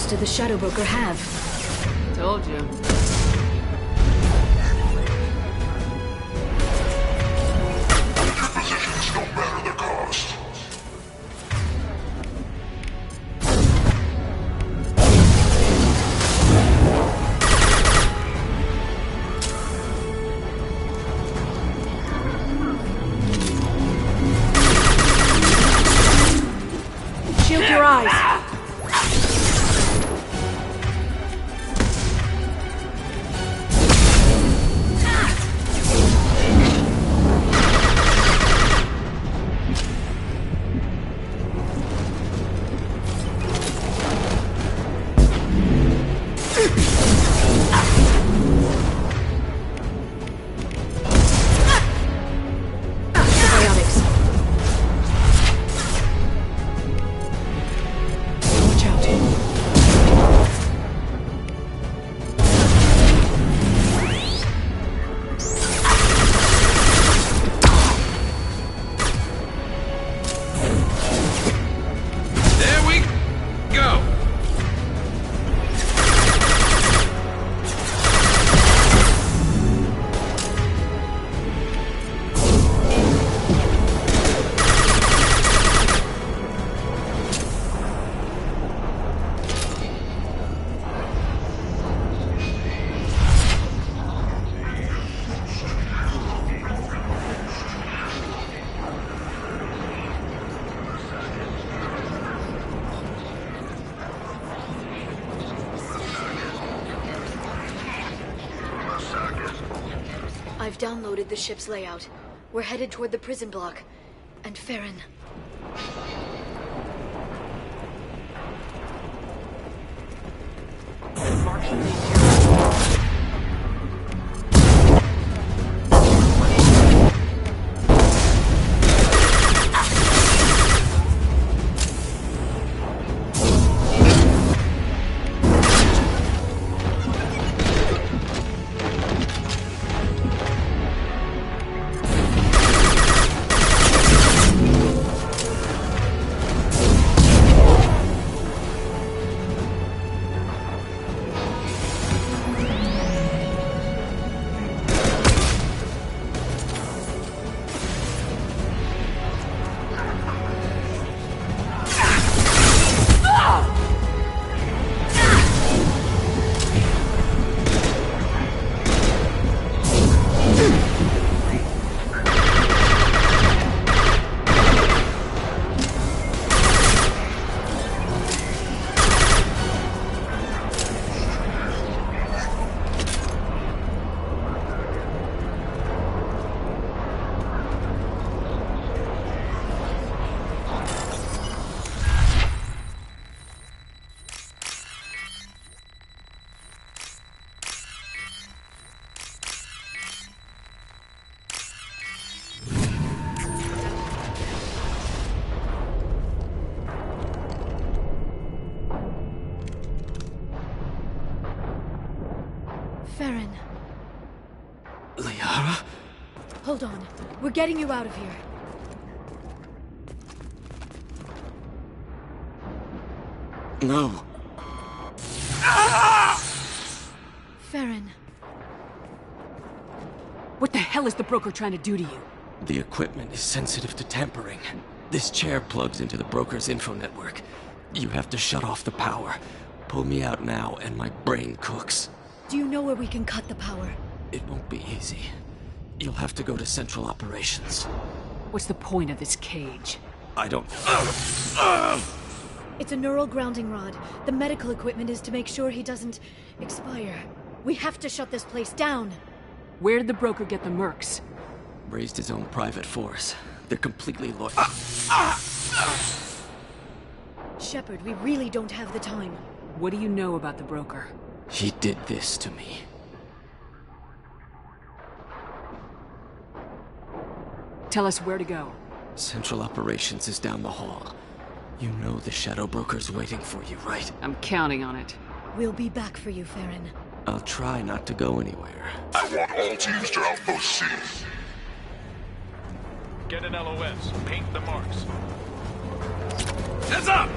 Did the Shadow Broker have? Told you. Positions no matter the cost. Shield your eyes. I've downloaded the ship's layout. We're headed toward the prison block. And Farron. Farron. Liara? Hold on. We're getting you out of here. No. Farron. What the hell is the broker trying to do to you? The equipment is sensitive to tampering. This chair plugs into the broker's info network. You have to shut off the power. Pull me out now and my brain cooks. Do you know where we can cut the power? It won't be easy. You'll have to go to Central Operations. What's the point of this cage? I don't... It's a neural grounding rod. The medical equipment is to make sure he doesn't expire. We have to shut this place down. Where did the broker get the mercs? Raised his own private force. They're completely loyal. Shepard, we really don't have the time. What do you know about the broker? He did this to me. Tell us where to go. Central Operations is down the hall. You know the Shadow Broker's waiting for you, right? I'm counting on it. We'll be back for you, Farron. I'll try not to go anywhere. I want all teams to Outpost C. Get an LOS. Paint the marks. Heads up!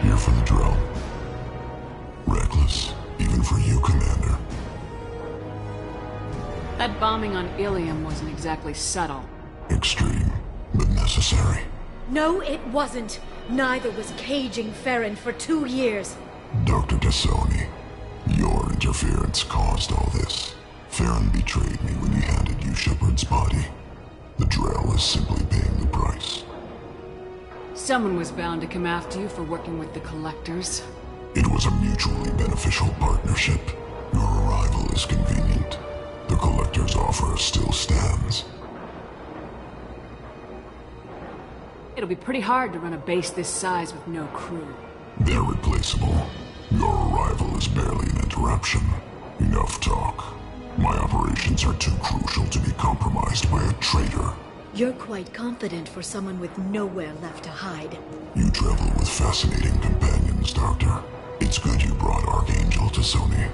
Here for the drill. Reckless, even for you, Commander. That bombing on Ilium wasn't exactly subtle. Extreme, but necessary. No, it wasn't. Neither was caging Farron for 2 years. Dr. Tassoni, your interference caused all this. Farron betrayed me when he handed you Shepard's body. The Drell is simply paying the price. Someone was bound to come after you for working with the Collectors. It was a mutually beneficial partnership. Your arrival is convenient. The Collector's offer still stands. It'll be pretty hard to run a base this size with no crew. They're replaceable. Your arrival is barely an interruption. Enough talk. My operations are too crucial to be compromised by a traitor. You're quite confident for someone with nowhere left to hide. You travel with fascinating companions, Doctor. It's good you brought Archangel to Sony.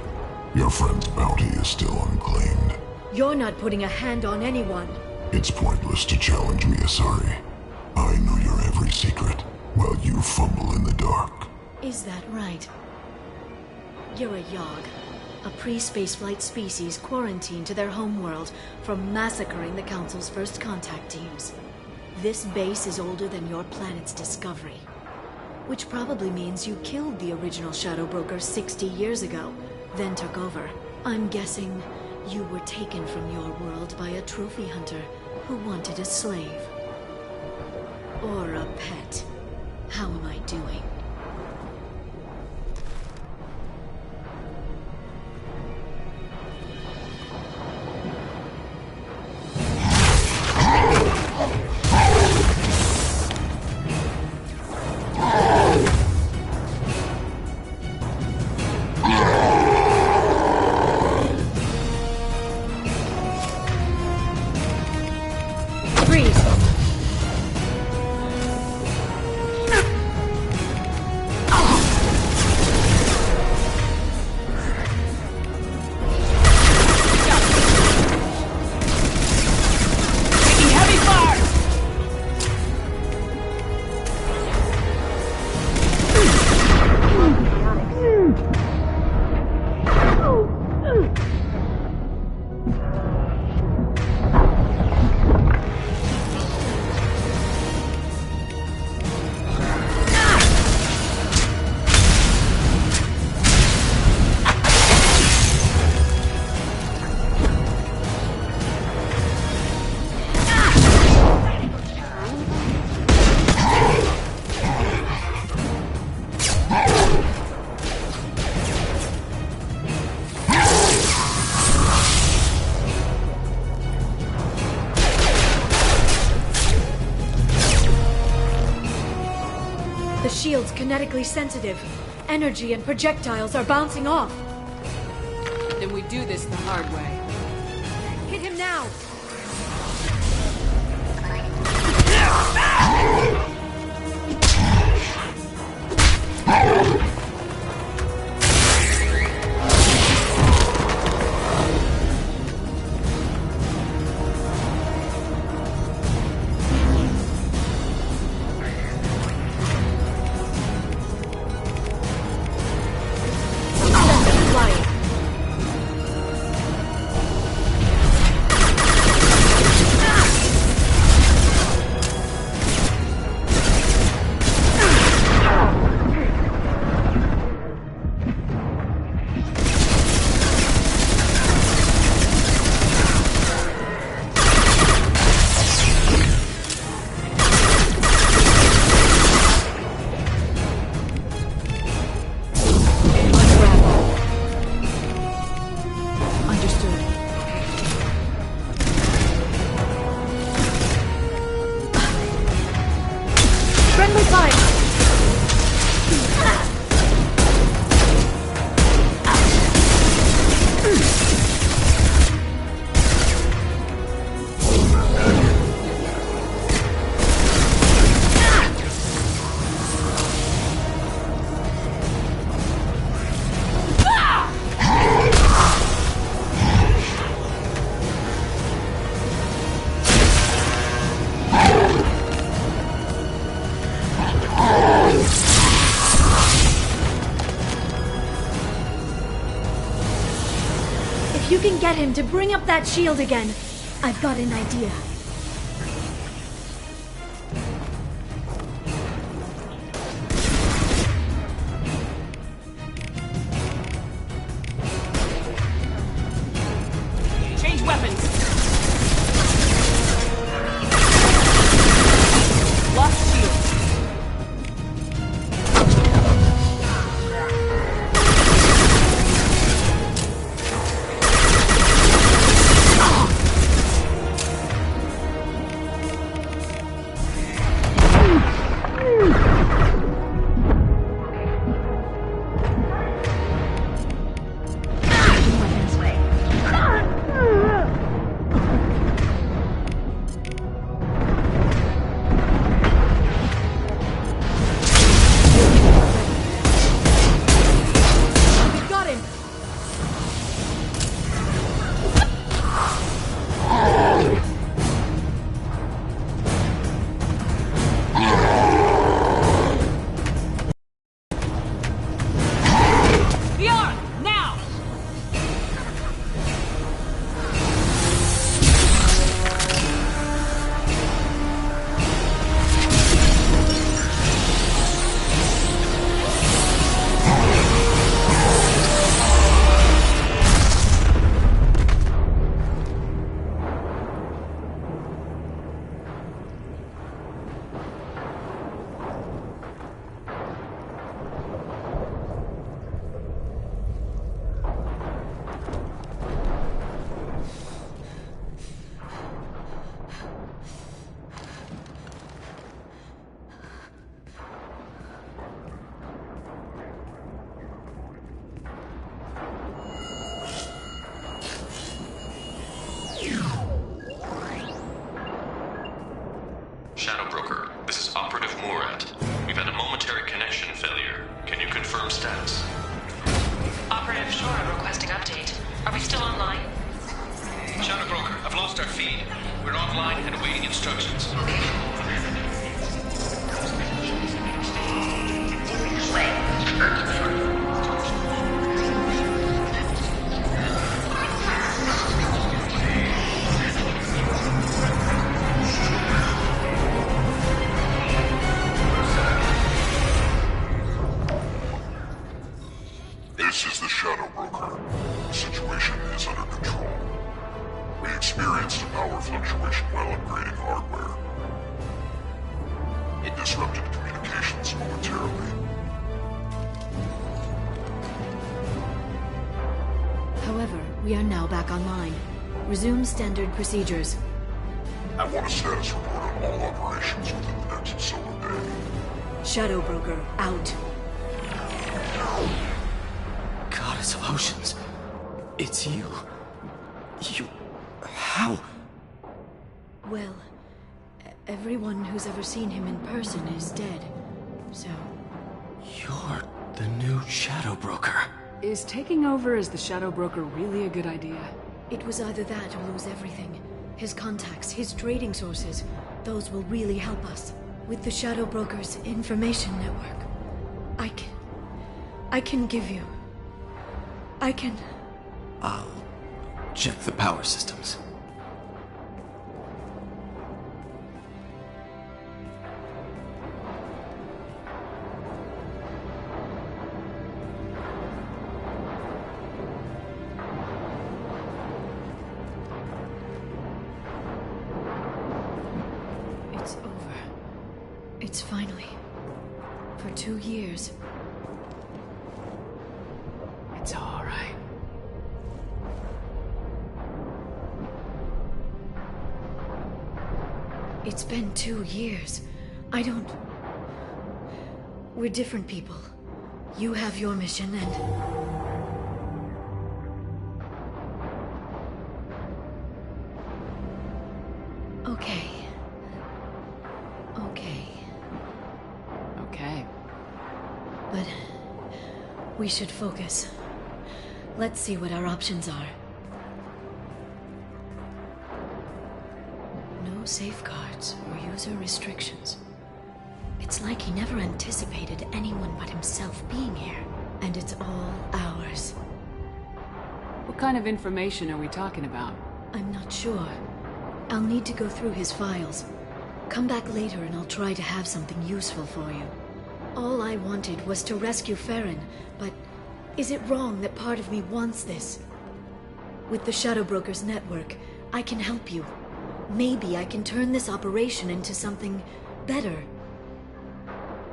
Your friend's bounty is still unclaimed. You're not putting a hand on anyone. It's pointless to challenge me, Asari. I know your every secret, while you fumble in the dark. Is that right? You're a Yogg, a pre-spaceflight species quarantined to their homeworld from massacring the Council's first contact teams. This base is older than your planet's discovery, which probably means you killed the original Shadow Broker 60 years ago, then took over. I'm guessing you were taken from your world by a trophy hunter who wanted a slave. Or a pet. How am I doing? The shield's kinetically sensitive. Energy and projectiles are bouncing off. Then we do this the hard way. Hit him now! can get him to bring up that shield again, I've got an idea. Change weapons! Lost shield. Shadow Broker, this is Operative Murat. We've had a momentary connection failure. Can you confirm status? Operative Shora requesting update. Are we still online? Shadow Broker, I've lost our feed. We're offline and awaiting instructions. This is the Shadow Broker. The situation is under control. We experienced a power fluctuation while upgrading hardware. It disrupted communications momentarily. However, we are now back online. Resume standard procedures. I want a status report on all operations within the next solar day. Shadow Broker, out. Goddess of Oceans. It's you. You... How? Well, everyone who's ever seen him in person is dead, so... You're the new Shadow Broker. Is taking over as the Shadow Broker really a good idea? It was either that or lose everything. His contacts, his trading sources, those will really help us. With the Shadow Broker's information network, I can give you... I can... I'll check the power systems. It's over. It's finally... For 2 years. It's all right. It's been 2 years. I don't... We're different people. You have your mission and... Okay. Okay. Okay. But... we should focus. Let's see what our options are. No safeguards or user restrictions. It's like he never anticipated anyone but himself being here. And it's all ours. What kind of information are we talking about? I'm not sure. I'll need to go through his files. Come back later and I'll try to have something useful for you. All I wanted was to rescue Farron, but is it wrong that part of me wants this? With the Shadow Brokers network, I can help you. Maybe I can turn this operation into something better.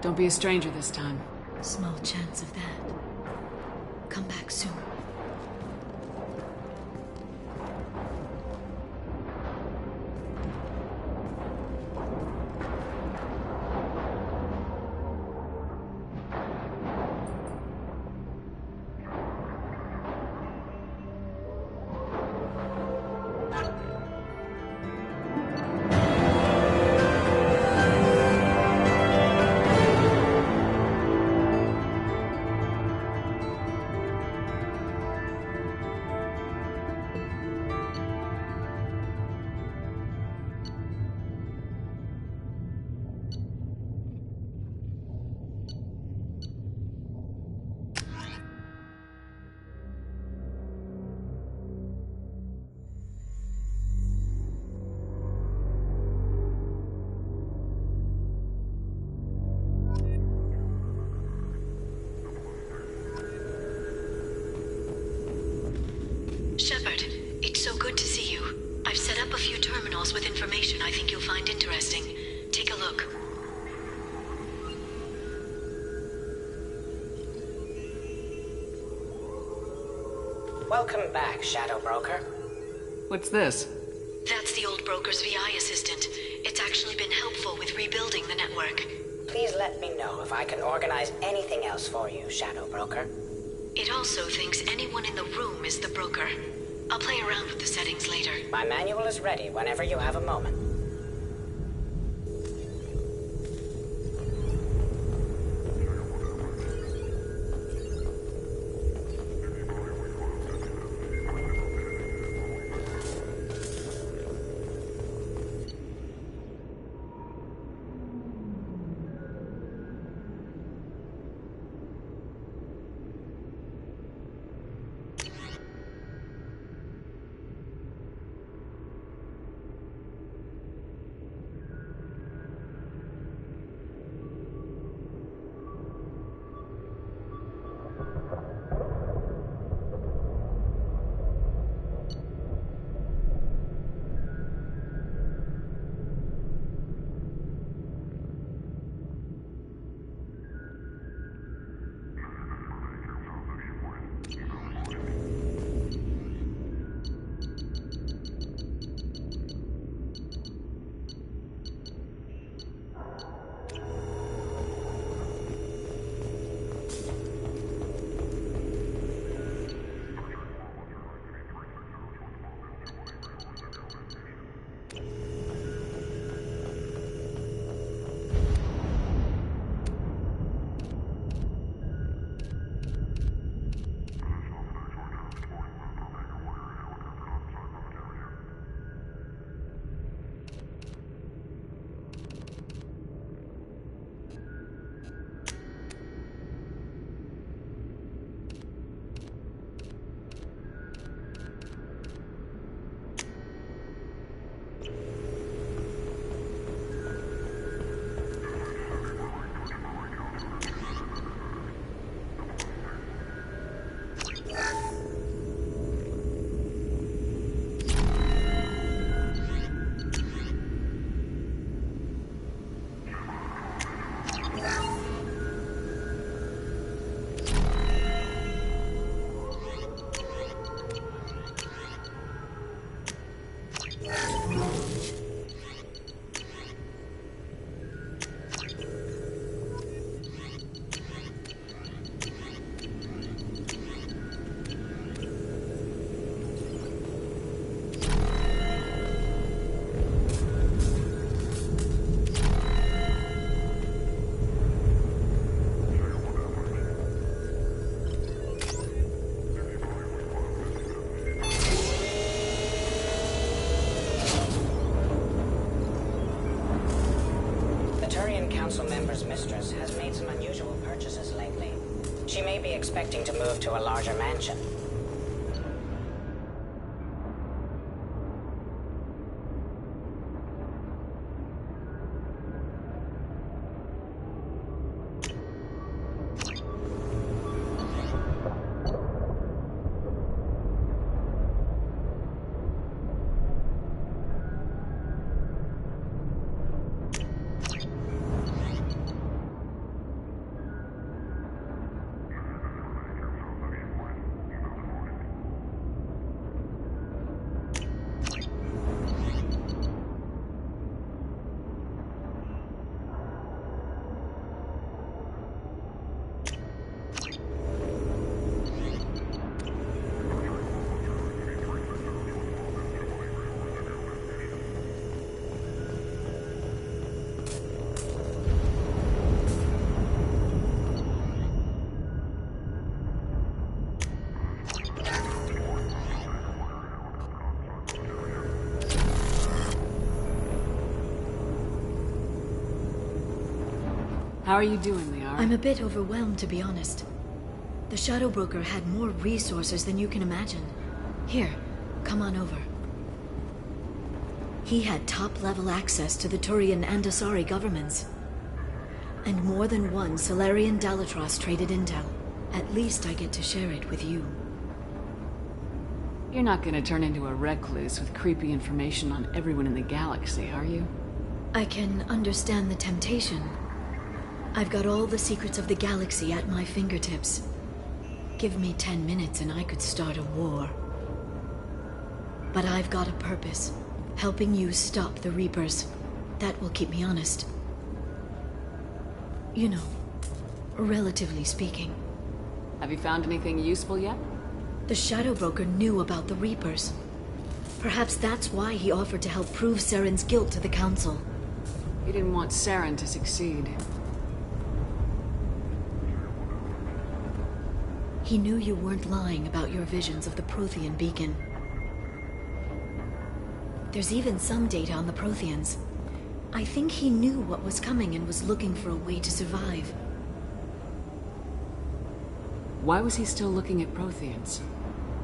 Don't be a stranger this time. Small chance of that. Come back soon. Shepard, it's so good to see you. I've set up a few terminals with information I think you'll find interesting. Take a look. Welcome back, Shadow Broker. What's this? That's the old broker's VI assistant. It's actually been helpful with rebuilding the network. Please let me know if I can organize anything else for you, Shadow Broker. It also thinks anyone in the room is the broker. I'll play around with the settings later. My manual is ready whenever you have a moment. Council member's mistress has made some unusual purchases lately. She may be expecting to move to a larger mansion. How are you doing, Liara? I'm a bit overwhelmed, to be honest. The Shadow Broker had more resources than you can imagine. Here, come on over. He had top-level access to the Turian and Asari governments. And more than one Salarian Dalatrass traded intel. At least I get to share it with you. You're not gonna turn into a recluse with creepy information on everyone in the galaxy, are you? I can understand the temptation. I've got all the secrets of the galaxy at my fingertips. Give me 10 minutes and I could start a war. But I've got a purpose. Helping you stop the Reapers. That will keep me honest. You know, relatively speaking. Have you found anything useful yet? The Shadow Broker knew about the Reapers. Perhaps that's why he offered to help prove Saren's guilt to the Council. He didn't want Saren to succeed. He knew you weren't lying about your visions of the Prothean beacon. There's even some data on the Protheans. I think he knew what was coming and was looking for a way to survive. Why was he still looking at Protheans?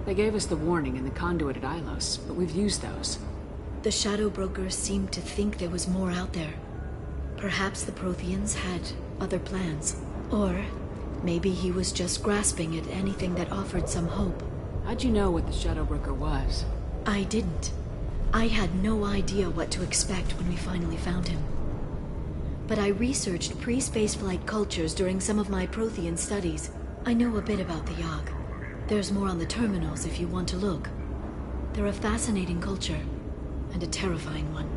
They gave us the warning in the conduit at Ilos, but we've used those. The Shadow Broker seemed to think there was more out there. Perhaps the Protheans had other plans. Or maybe he was just grasping at anything that offered some hope. How'd you know what the Shadow Broker was? I didn't. I had no idea what to expect when we finally found him. But I researched pre-spaceflight cultures during some of my Prothean studies. I know a bit about the Yag. There's more on the terminals if you want to look. They're a fascinating culture, and a terrifying one.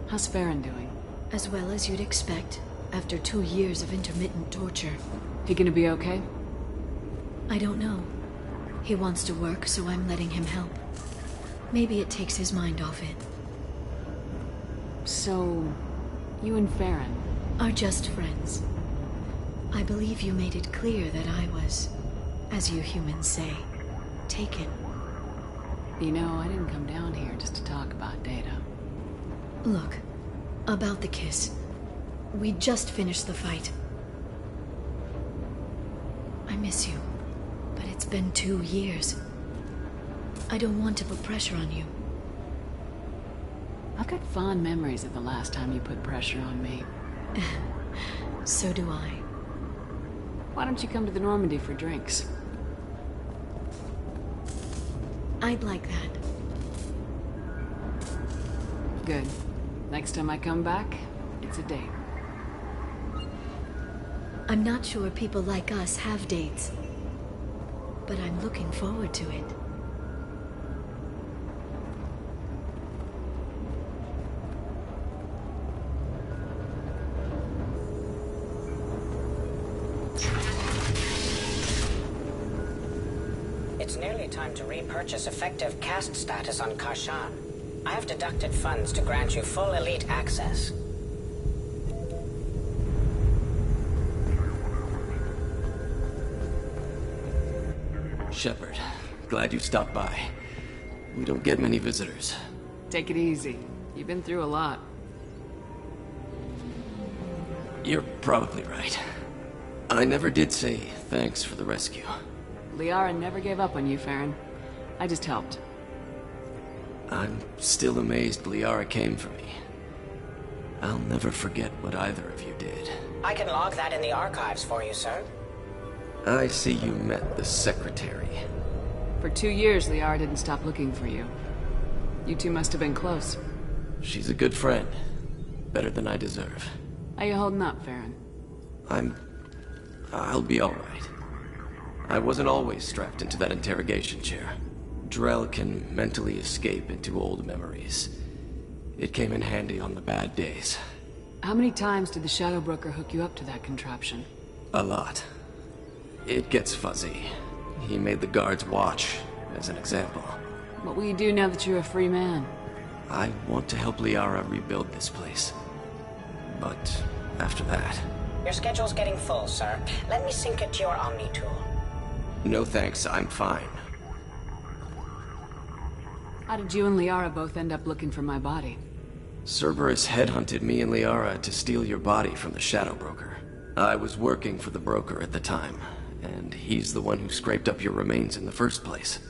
How's Farron doing? As well as you'd expect, after 2 years of intermittent torture. He gonna be okay? I don't know. He wants to work, so I'm letting him help. Maybe it takes his mind off it. So, you and Farron are just friends. I believe you made it clear that I was, as you humans say, taken. You know, I didn't come down here just to talk about Data. Look, about the kiss. We just finished the fight. I miss you, but it's been 2 years. I don't want to put pressure on you. I've got fond memories of the last time you put pressure on me. So do I. Why don't you come to the Normandy for drinks? I'd like that. Good. Next time I come back, it's a date. I'm not sure people like us have dates, but I'm looking forward to it. It's nearly time to repurchase effective caste status on Karshan. I have deducted funds to grant you full elite access. Shepard, glad you stopped by. We don't get many visitors. Take it easy. You've been through a lot. You're probably right. I never did say thanks for the rescue. Liara never gave up on you, Farron. I just helped. I'm still amazed Liara came for me. I'll never forget what either of you did. I can log that in the archives for you, sir. I see you met the Secretary. For 2 years, Liara didn't stop looking for you. You two must have been close. She's a good friend. Better than I deserve. How you holding up, Farron? I'll be alright. I wasn't always strapped into that interrogation chair. Drell can mentally escape into old memories. It came in handy on the bad days. How many times did the Shadow Broker hook you up to that contraption? A lot. It gets fuzzy. He made the guards watch, as an example. What will you do now that you're a free man? I want to help Liara rebuild this place. But after that... Your schedule's getting full, sir. Let me sync it to your Omni tool. No thanks, I'm fine. How did you and Liara both end up looking for my body? Cerberus headhunted me and Liara to steal your body from the Shadow Broker. I was working for the broker at the time, and he's the one who scraped up your remains in the first place.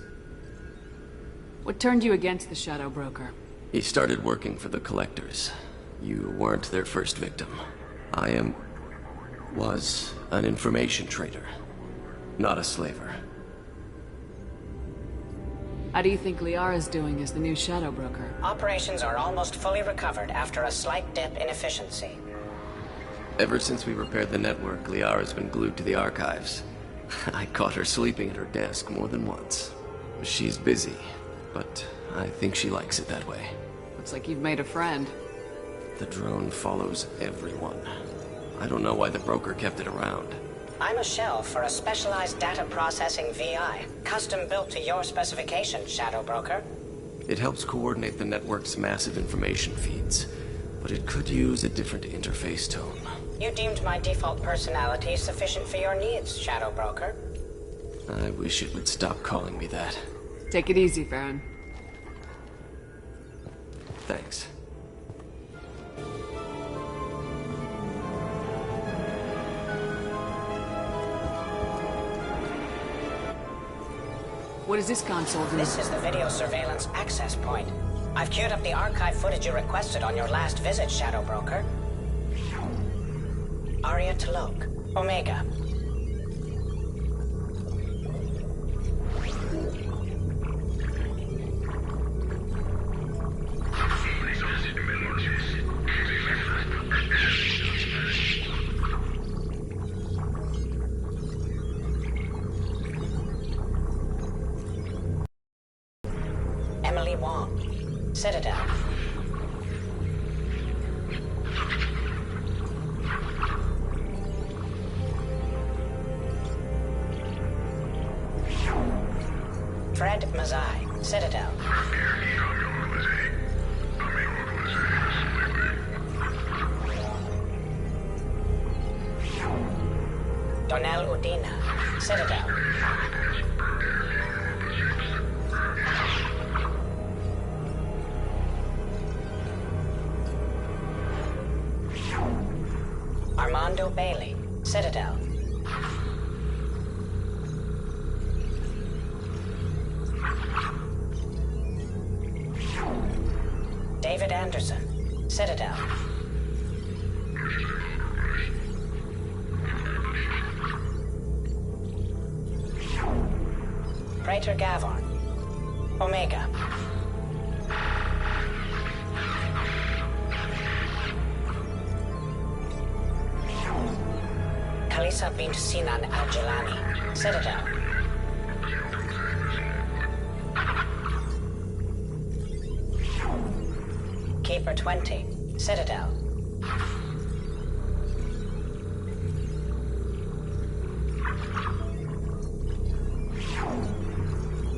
What turned you against the Shadow Broker? He started working for the Collectors. You weren't their first victim. I was an information trader, not a slaver. How do you think Liara's doing as the new Shadow Broker? Operations are almost fully recovered after a slight dip in efficiency. Ever since we repaired the network, Liara's been glued to the archives. I caught her sleeping at her desk more than once. She's busy, but I think she likes it that way. Looks like you've made a friend. The drone follows everyone. I don't know why the broker kept it around. I'm a shell for a specialized data processing VI, custom built to your specifications, Shadow Broker. It helps coordinate the network's massive information feeds, but it could use a different interface tone. You deemed my default personality sufficient for your needs, Shadow Broker. I wish it would stop calling me that. Take it easy, Farron. Thanks. What does this console do? This is the video surveillance access point. I've queued up the archive footage you requested on your last visit, Shadow Broker. Aria T'Loak, Omega. Emily Wong, Citadel. Fred Mazai, Citadel. Donnell Udina, Citadel. Armando Bailey, Citadel. David Anderson, Citadel. Praetor Gavorn, Omega. Khalisa bint Sinan Al-Jilani, Citadel. Keeper 20, Citadel.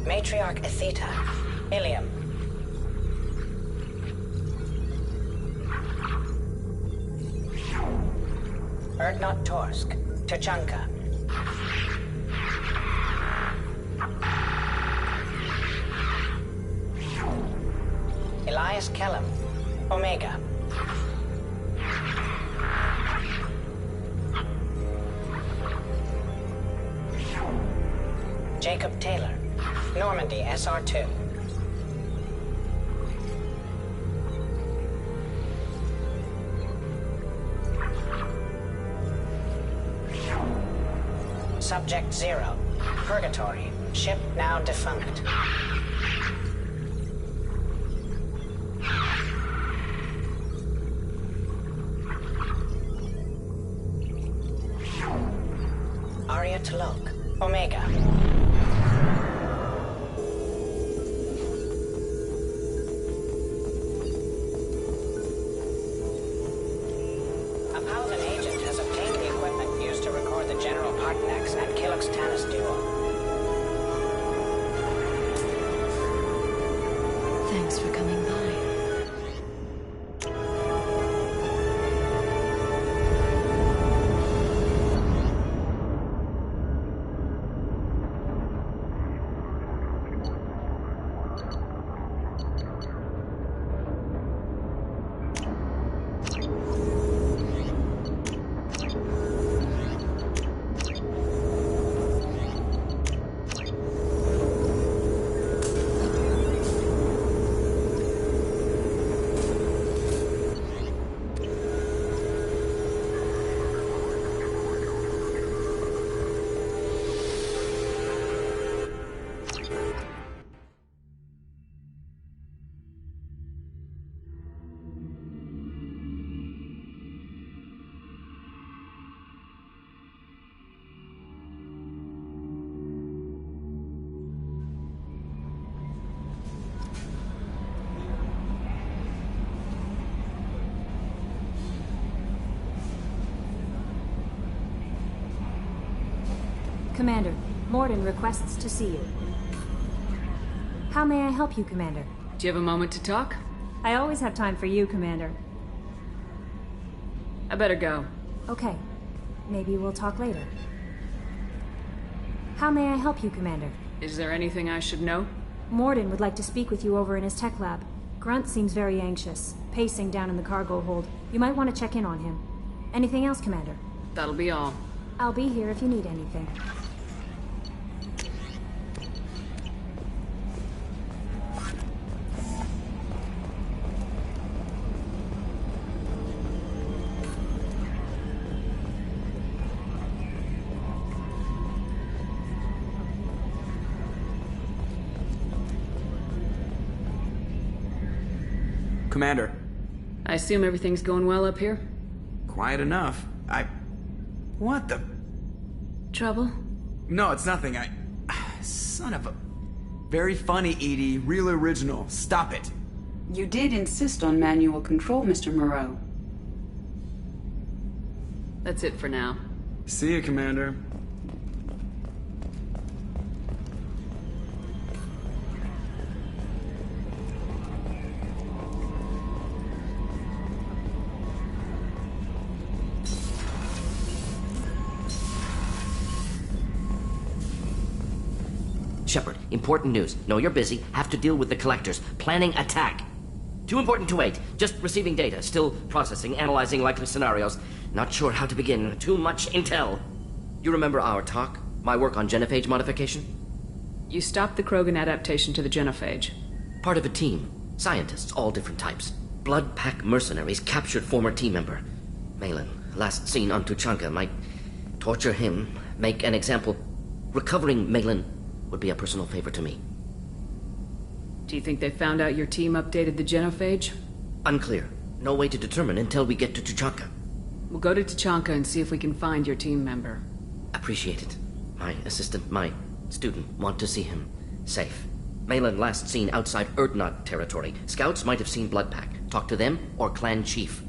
Matriarch Atheta, Ilium. Erdnot Torsk, Tuchanka. Elias Kellum, Omega. Jacob Taylor, Normandy SR2. Subject 0, Purgatory, ship now defunct. Aria T'Loak, Omega. A Paladin agent has obtained the equipment used to record the General Partnex and Killux Tanis duel. Thanks for coming by. Commander, Mordin requests to see you. How may I help you, Commander? Do you have a moment to talk? I always have time for you, Commander. I better go. Okay. Maybe we'll talk later. How may I help you, Commander? Is there anything I should know? Mordin would like to speak with you over in his tech lab. Grunt seems very anxious, pacing down in the cargo hold. You might want to check in on him. Anything else, Commander? That'll be all. I'll be here if you need anything. Commander. I assume everything's going well up here? Quiet enough. What the... Trouble? No, it's nothing. Son of a... Very funny, Edie. Real original. Stop it. You did insist on manual control, Mr. Moreau. That's it for now. See you, Commander. Shepard, important news. Know you're busy. Have to deal with the collectors. Planning attack. Too important to wait. Just receiving data. Still processing, analyzing likely scenarios. Not sure how to begin. Too much intel. You remember our talk? My work on genophage modification? You stopped the Krogan adaptation to the genophage. Part of a team. Scientists, all different types. Blood Pack mercenaries captured former team member. Malin, last seen on Tuchanka. Might torture him. Make an example. Recovering Malin would be a personal favor to me. Do you think they found out your team updated the genophage? Unclear. No way to determine until we get to Tuchanka. We'll go to Tuchanka and see if we can find your team member. Appreciate it. My assistant, my student, want to see him safe. Malin last seen outside Urdnot territory. Scouts might have seen Blood Pack. Talk to them or clan chief.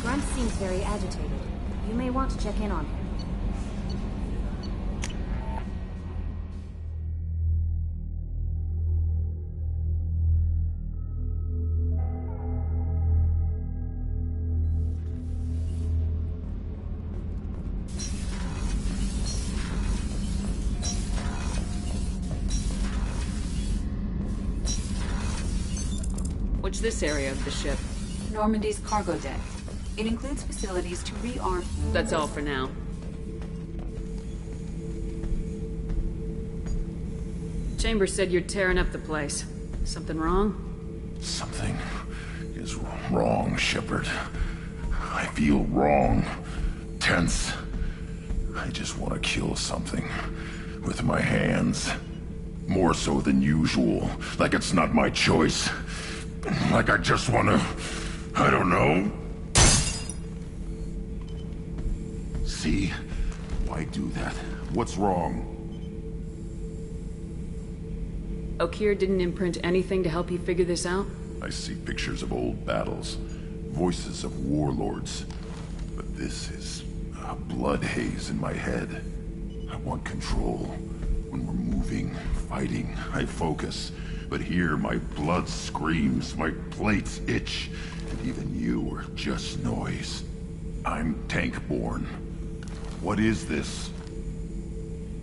Grunt seems very agitated. You may want to check in on him. What's this area of the ship? Normandy's cargo deck. It includes facilities to rearm... That's all for now. Chambers said you're tearing up the place. Something wrong? Something is wrong, Shepard. I feel wrong. Tense. I just want to kill something. With my hands. More so than usual. Like it's not my choice. Like I just want to... I don't know. See? Why do that? What's wrong? Okeer didn't imprint anything to help you figure this out? I see pictures of old battles. Voices of warlords. But this is a blood haze in my head. I want control. When we're moving, fighting, I focus. But here my blood screams, my plates itch, and even you are just noise. I'm tank-born. What is this?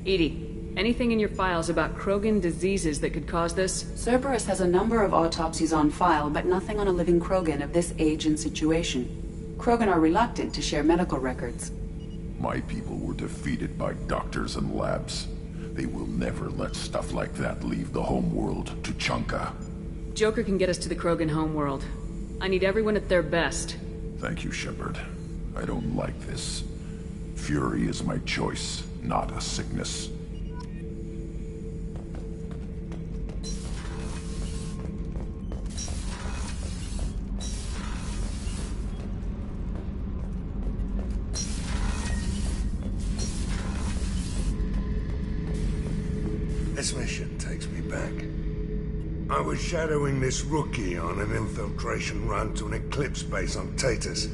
Edie, anything in your files about Krogan diseases that could cause this? Cerberus has a number of autopsies on file, but nothing on a living Krogan of this age and situation. Krogan are reluctant to share medical records. My people were defeated by doctors and labs. They will never let stuff like that leave the homeworld, Tuchanka. Joker can get us to the Krogan homeworld. I need everyone at their best. Thank you, Shepard. I don't like this. Fury is my choice, not a sickness. This mission takes me back. I was shadowing this rookie on an infiltration run to an Eclipse base on Tatus.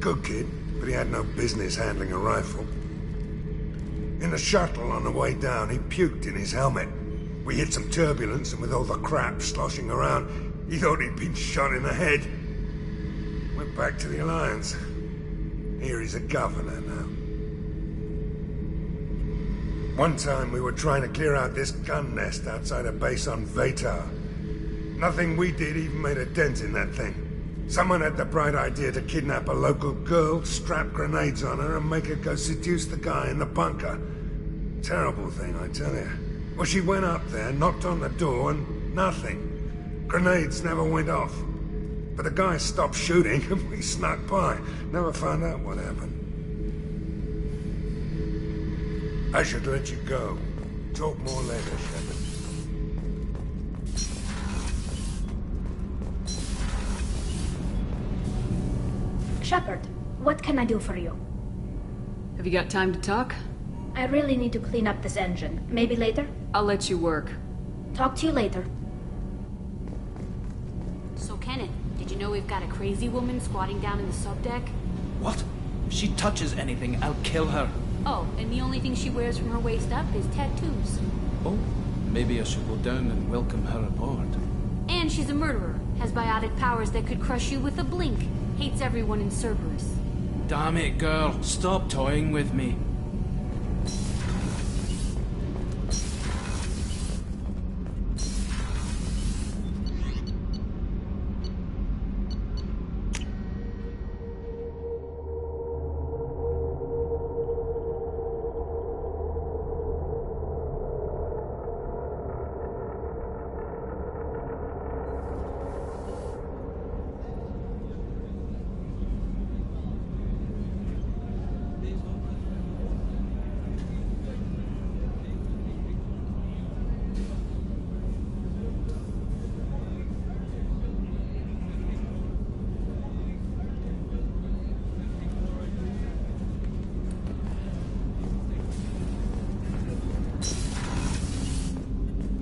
Good kid, but he had no business handling a rifle. In the shuttle on the way down, he puked in his helmet. We hit some turbulence, and with all the crap sloshing around, he thought he'd been shot in the head. Went back to the Alliance. Here he's a governor now. One time we were trying to clear out this gun nest outside a base on Vatar. Nothing we did even made a dent in that thing. Someone had the bright idea to kidnap a local girl, strap grenades on her, and make her go seduce the guy in the bunker. Terrible thing, I tell you. Well, she went up there, knocked on the door, and nothing. Grenades never went off. But the guy stopped shooting, and we snuck by. Never found out what happened. I should let you go. Talk more later, Shepard. Shepard, what can I do for you? Have you got time to talk? I really need to clean up this engine. Maybe later? I'll let you work. Talk to you later. So, Kenneth, did you know we've got a crazy woman squatting down in the subdeck? What? If she touches anything, I'll kill her. Oh, and the only thing she wears from her waist up is tattoos. Oh, maybe I should go down and welcome her aboard. And she's a murderer, has biotic powers that could crush you with a blink, hates everyone in Cerberus. Damn it, girl. Stop toying with me.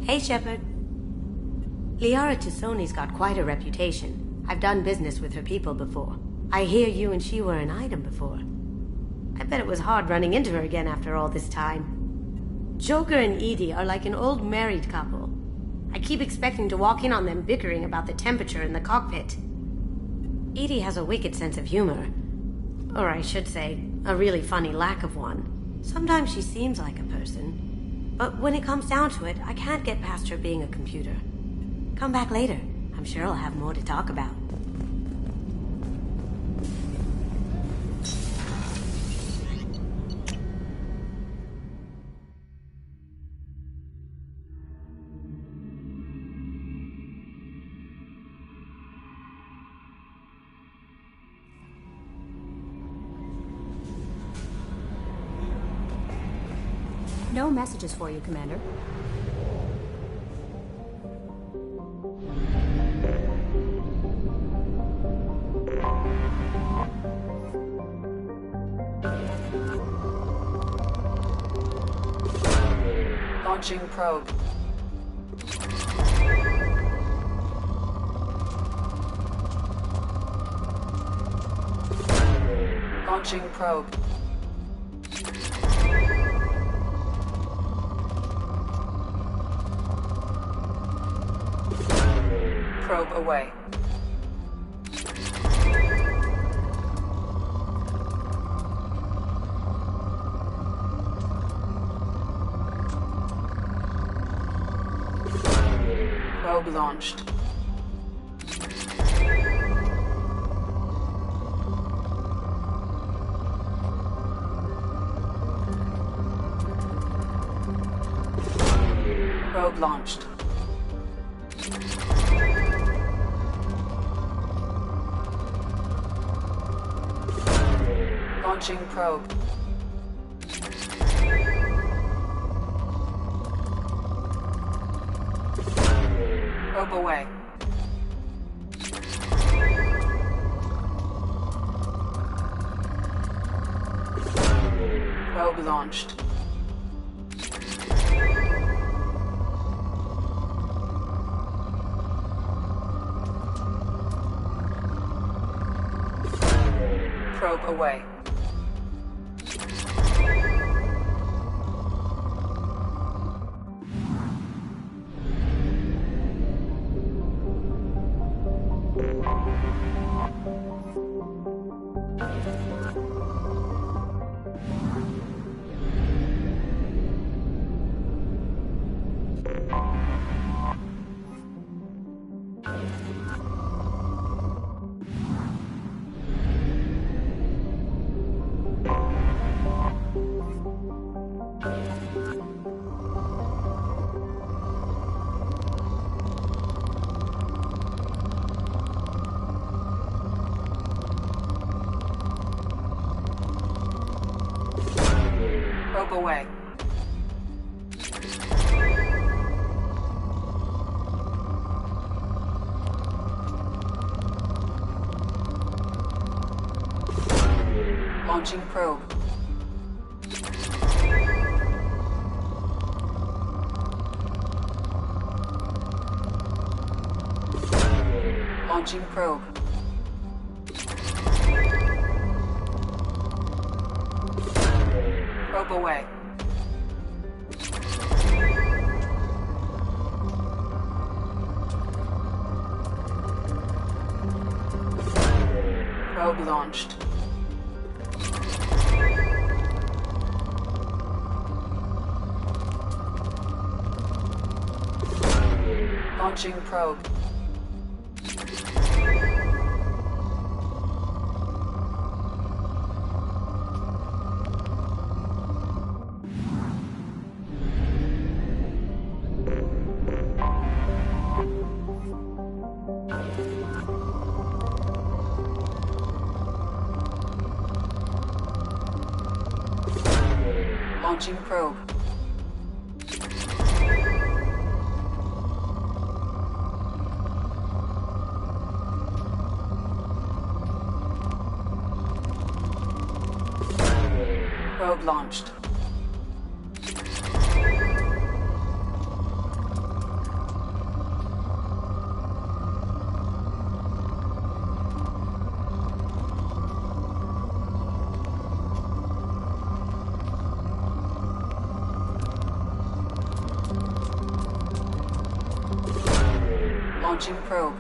Hey, Shepard. Liara T'Soni's got quite a reputation. I've done business with her people before. I hear you and she were an item before. I bet it was hard running into her again after all this time. Joker and EDI are like an old married couple. I keep expecting to walk in on them bickering about the temperature in the cockpit. EDI has a wicked sense of humor. Or I should say, a really funny lack of one. Sometimes she seems like a person. But when it comes down to it, I can't get past her being a computer. Come back later. I'm sure I'll have more to talk about. No messages for you, Commander. Launching probe. Launching probe. Probe away. Probe launched. Probe launched. Launching probe. Probe away. Probe launched. probe away. Probe away. Launching probe. Launching probe. Probe away. Probe launched. Launching probe. Launching probe. Probe launched. Launching probe.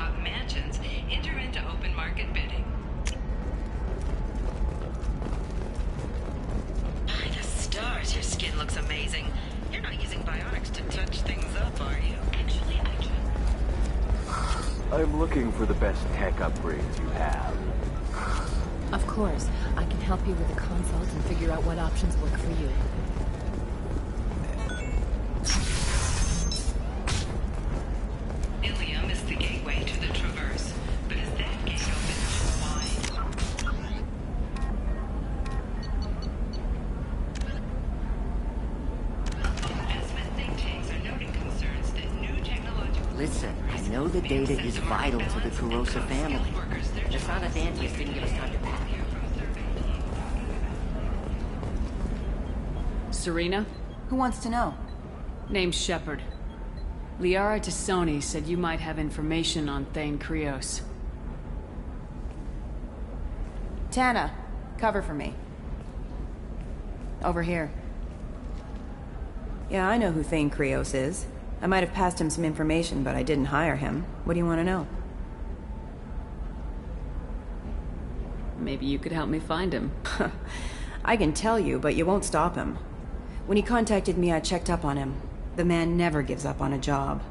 rooftop mansions enter into open market bidding. By the stars, your skin looks amazing. You're not using bionics to touch things up, are you? Actually, I can. I'm looking for the best tech upgrades you have. Of course. I can help you with the consult and figure out what options work for you. Ilium is the gateway to the Traverse, but as that gate opens wide... Investment think tanks are noting concerns that new technological... Listen, I know the data is vital to the Kurosa family. Nassana Dantius didn't give us time to pack. Serena? Who wants to know? Name's Shepard. Liara Tassoni said you might have information on Thane Krios. Tana, cover for me. Over here. Yeah, I know who Thane Krios is. I might have passed him some information, but I didn't hire him. What do you want to know? Maybe you could help me find him. I can tell you, but you won't stop him. When he contacted me, I checked up on him. The man never gives up on a job.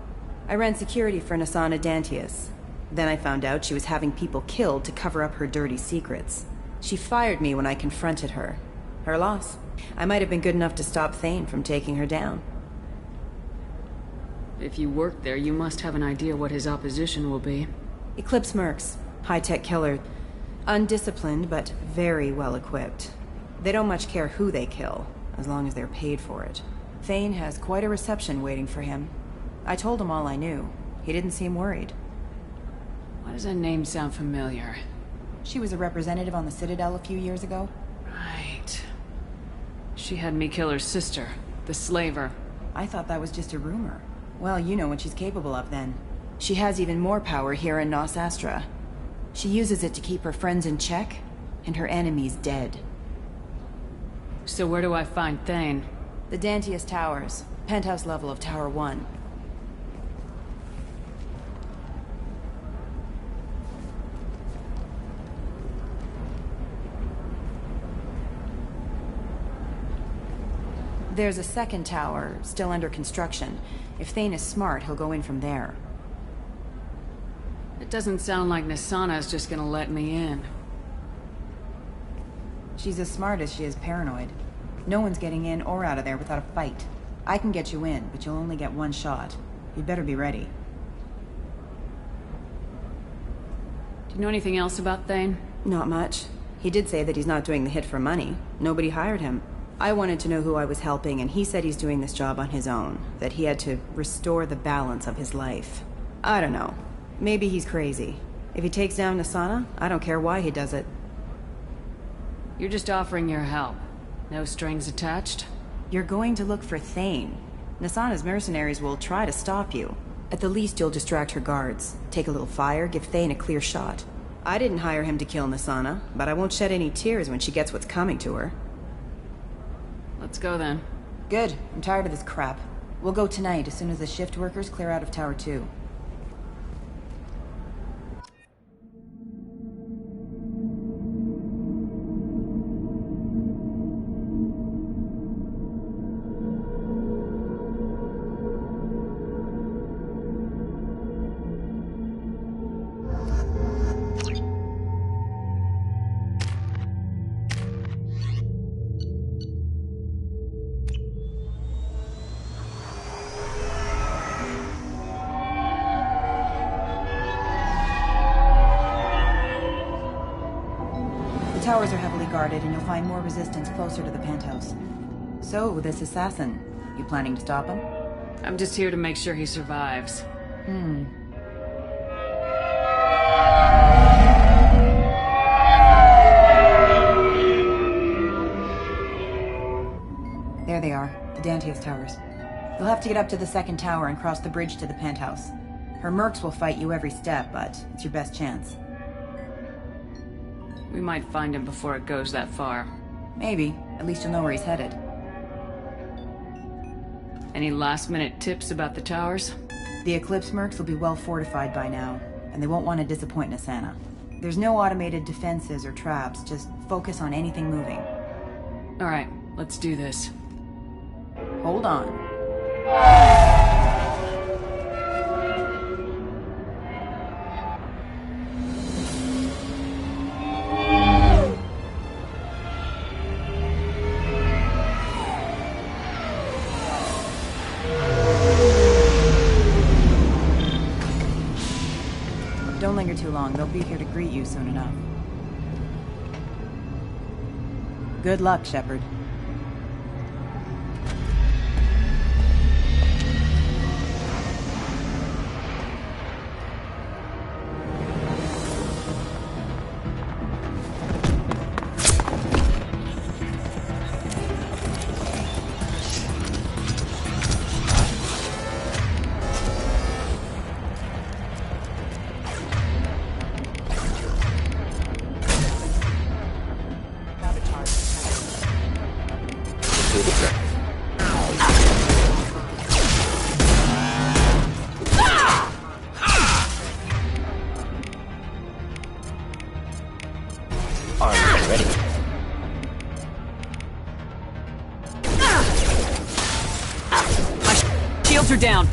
I ran security for Nassana Dantius. Then I found out she was having people killed to cover up her dirty secrets. She fired me when I confronted her. Her loss. I might have been good enough to stop Thane from taking her down. If you work there, you must have an idea what his opposition will be. Eclipse mercs. High-tech killer. Undisciplined, but very well-equipped. They don't much care who they kill, as long as they're paid for it. Thane has quite a reception waiting for him. I told him all I knew. He didn't seem worried. Why does that name sound familiar? She was a representative on the Citadel a few years ago. Right. She had me kill her sister, the Slaver. I thought that was just a rumor. Well, you know what she's capable of then. She has even more power here in Nos Astra. She uses it to keep her friends in check, and her enemies dead. So where do I find Thane? The Dantius Towers. Penthouse level of Tower 1. There's a second tower, still under construction. If Thane is smart, he'll go in from there. It doesn't sound like Nassana's just gonna let me in. She's as smart as she is paranoid. No one's getting in or out of there without a fight. I can get you in, but you'll only get one shot. You'd better be ready. Do you know anything else about Thane? Not much. He did say that he's not doing the hit for money. Nobody hired him. I wanted to know who I was helping, and he said he's doing this job on his own. That he had to restore the balance of his life. I don't know. Maybe he's crazy. If he takes down Nassana, I don't care why he does it. You're just offering your help. No strings attached? You're going to look for Thane. Nassana's mercenaries will try to stop you. At the least, you'll distract her guards. Take a little fire, give Thane a clear shot. I didn't hire him to kill Nassana, but I won't shed any tears when she gets what's coming to her. Let's go then. Good. I'm tired of this crap. We'll go tonight as soon as the shift workers clear out of Tower 2. The towers are heavily guarded, and you'll find more resistance closer to the penthouse. So, this assassin, you planning to stop him? I'm just here to make sure he survives. There they are, the Dantius Towers. You'll have to get up to the second tower and cross the bridge to the penthouse. Her mercs will fight you every step, but it's your best chance. We might find him before it goes that far. Maybe. At least you'll know where he's headed. Any last-minute tips about the towers? The Eclipse mercs will be well fortified by now. and they won't want to disappoint Nassana. There's no automated defenses or traps, just focus on anything moving. Alright, let's do this. Hold on. Don't linger too long. They'll be here to greet you soon enough. Good luck, Shepard. Shields are down.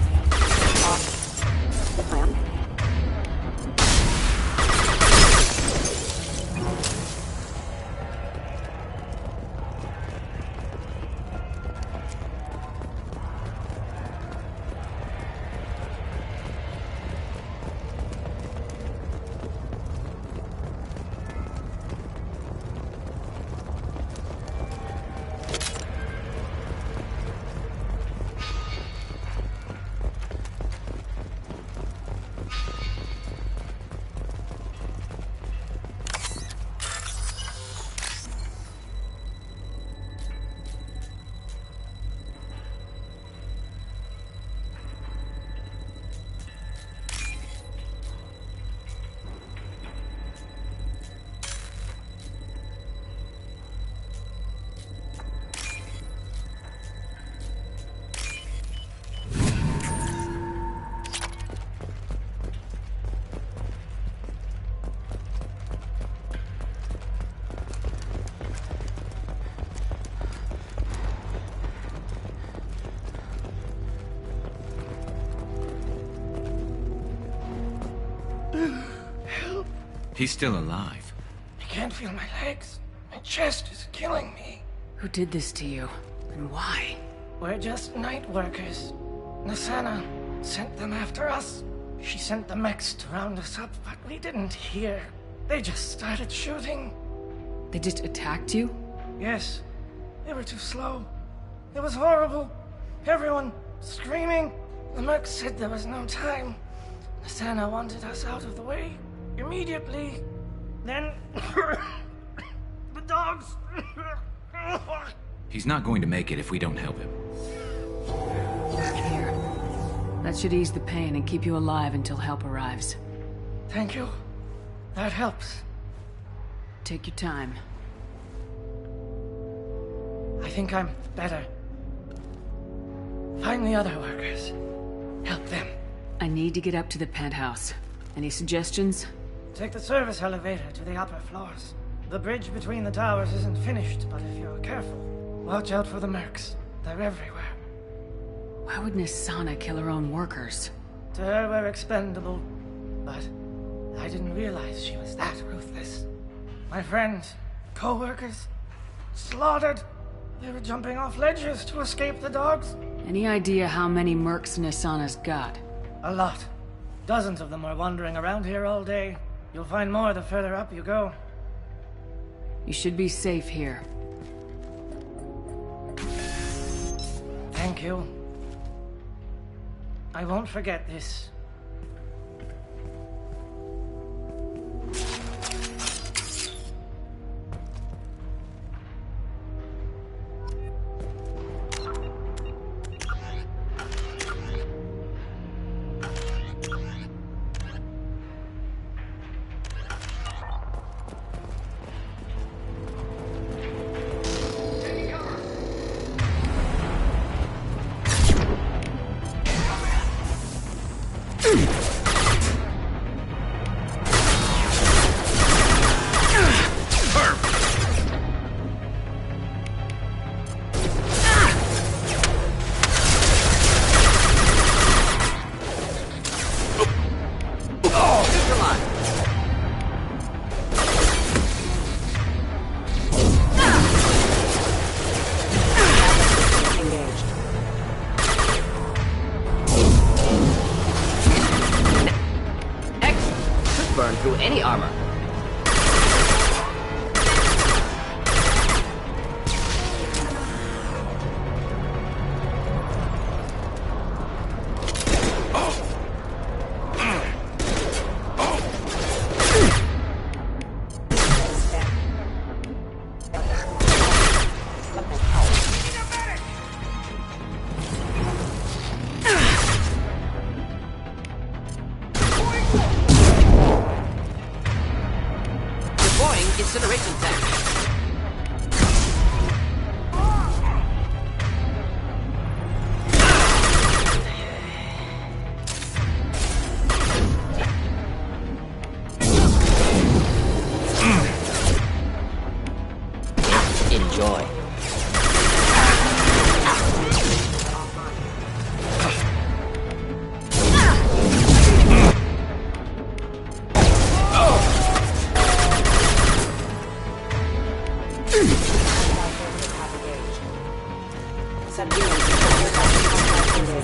He's still alive. I can't feel my legs. My chest is killing me. Who did this to you? And why? We're just night workers. Nassana sent them after us. She sent the mechs to round us up, but we didn't hear. They just started shooting. They just attacked you? Yes. They were too slow. It was horrible. Everyone screaming. The mechs said there was no time. Nassana wanted us out of the way. Immediately. Then the dogs. He's not going to make it if we don't help him. Here. That should ease the pain and keep you alive until help arrives. Thank you. That helps. Take your time. I think I'm better. Find the other workers. Help them. I need to get up to the penthouse. Any suggestions? Take the service elevator to the upper floors. The bridge between the towers isn't finished, but if you're careful, watch out for the mercs. They're everywhere. Why would Nassana kill her own workers? To her, we're expendable. But I didn't realize she was that ruthless. My friends, co-workers, slaughtered. They were jumping off ledges to escape the dogs. Any idea how many mercs Nassana's got? A lot. Dozens of them are wandering around here all day. You'll find more the further up you go. You should be safe here. Thank you. I won't forget this. burn through any armor. Incineration tank. Enjoy.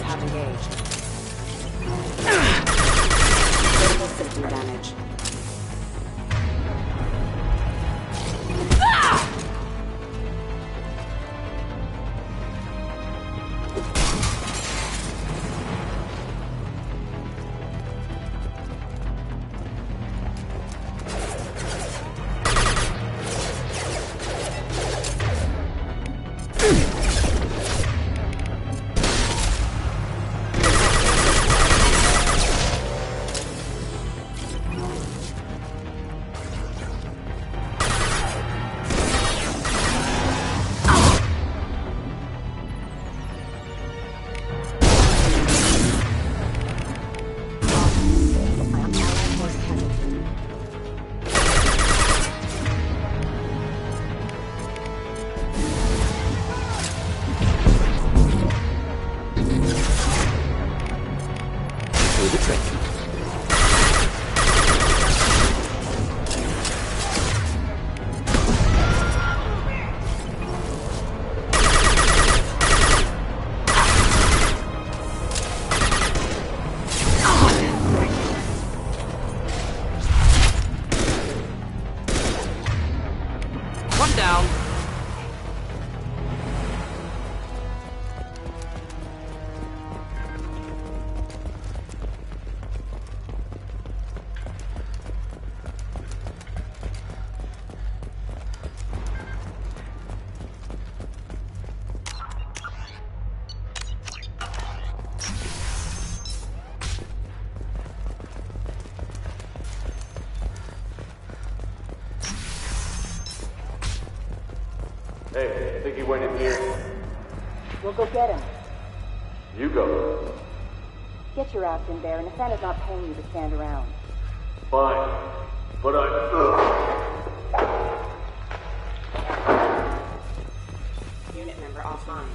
Have engaged. Critical system damage. Hey, I think he went in here. We'll go get him. You go. Get your ass in there, and Nathana's not paying you to stand around. Fine. But Unit member offline.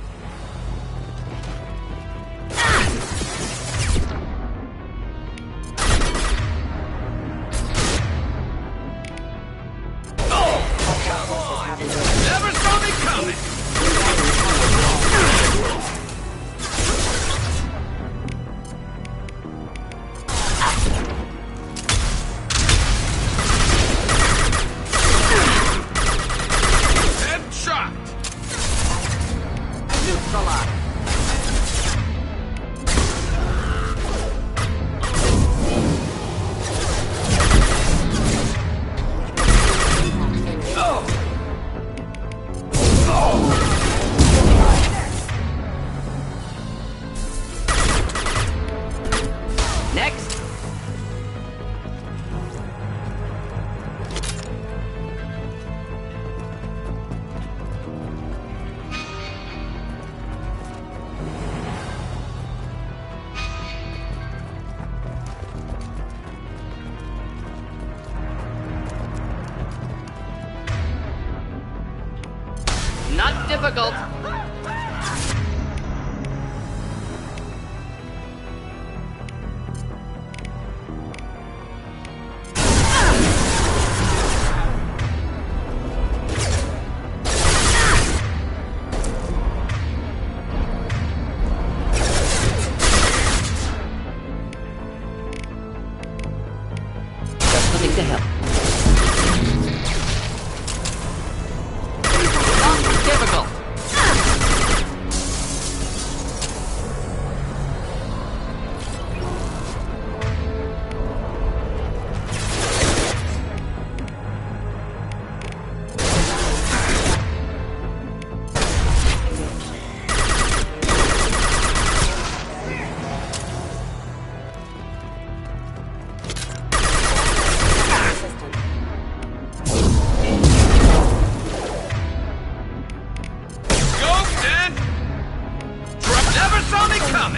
Never saw me coming! Headshot! Neutralized. Next. Not difficult. something to help. Difficult.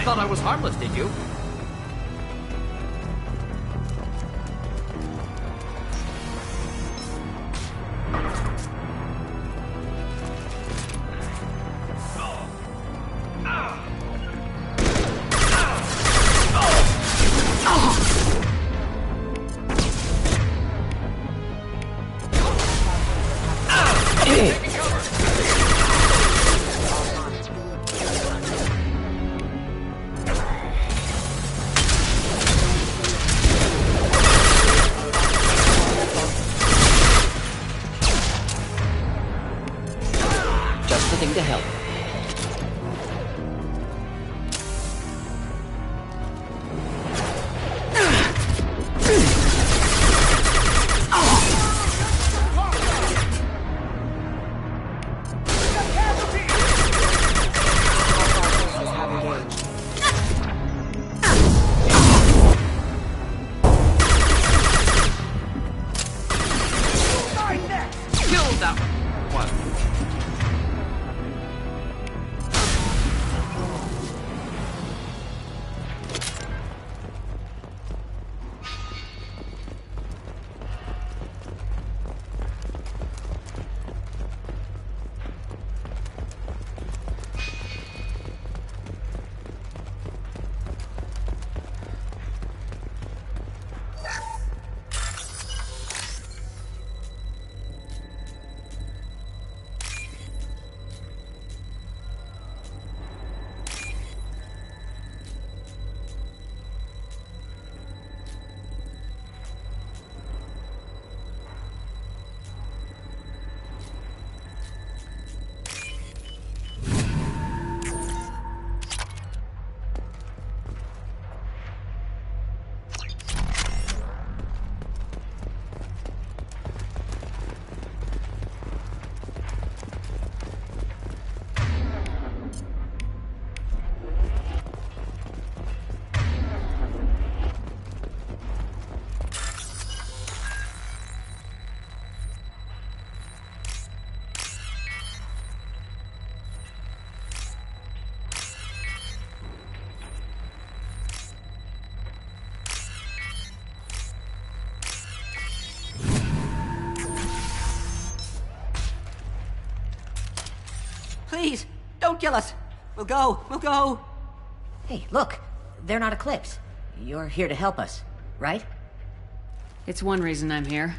Thought I was harmless, did you? Something to help. Kill that one. Please, don't kill us. We'll go. Hey, look. They're not Eclipse. You're here to help us, right? It's one reason I'm here.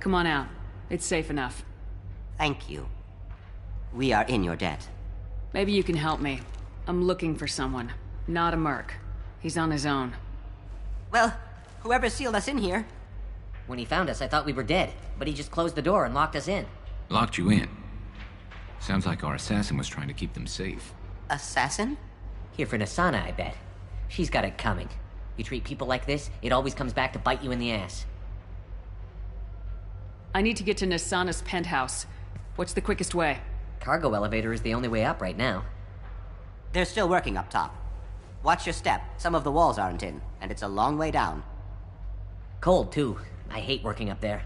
Come on out. It's safe enough. Thank you. We are in your debt. Maybe you can help me. I'm looking for someone. Not a merc. He's on his own. Well, whoever sealed us in here. When he found us, I thought we were dead, but he just closed the door and locked us in. Locked you in? Sounds like our assassin was trying to keep them safe. Assassin? Here for Nassana, I bet. She's got it coming. You treat people like this, it always comes back to bite you in the ass. I need to get to Nassana's penthouse. What's the quickest way? Cargo elevator is the only way up right now. They're still working up top. Watch your step. Some of the walls aren't in, and it's a long way down. Cold, too. I hate working up there.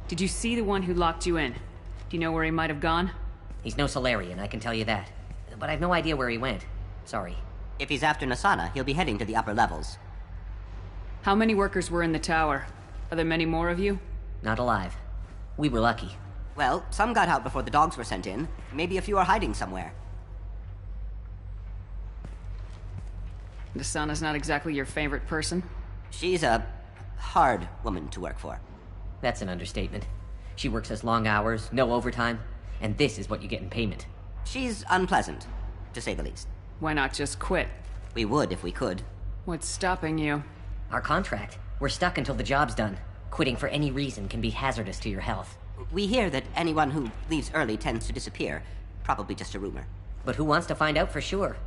Did you see the one who locked you in? Do you know where he might have gone? He's no Solarian, I can tell you that. But I've no idea where he went. Sorry. If he's after Nassana, he'll be heading to the upper levels. How many workers were in the tower? Are there many more of you? Not alive. We were lucky. Well, some got out before the dogs were sent in. Maybe a few are hiding somewhere. Nassana's not exactly your favorite person? She's a hard woman to work for. That's an understatement. She works us long hours, no overtime, and this is what you get in payment. She's unpleasant, to say the least. Why not just quit? We would if we could. What's stopping you? Our contract. We're stuck until the job's done. Quitting for any reason can be hazardous to your health. We hear that anyone who leaves early tends to disappear. Probably just a rumor. But who wants to find out for sure?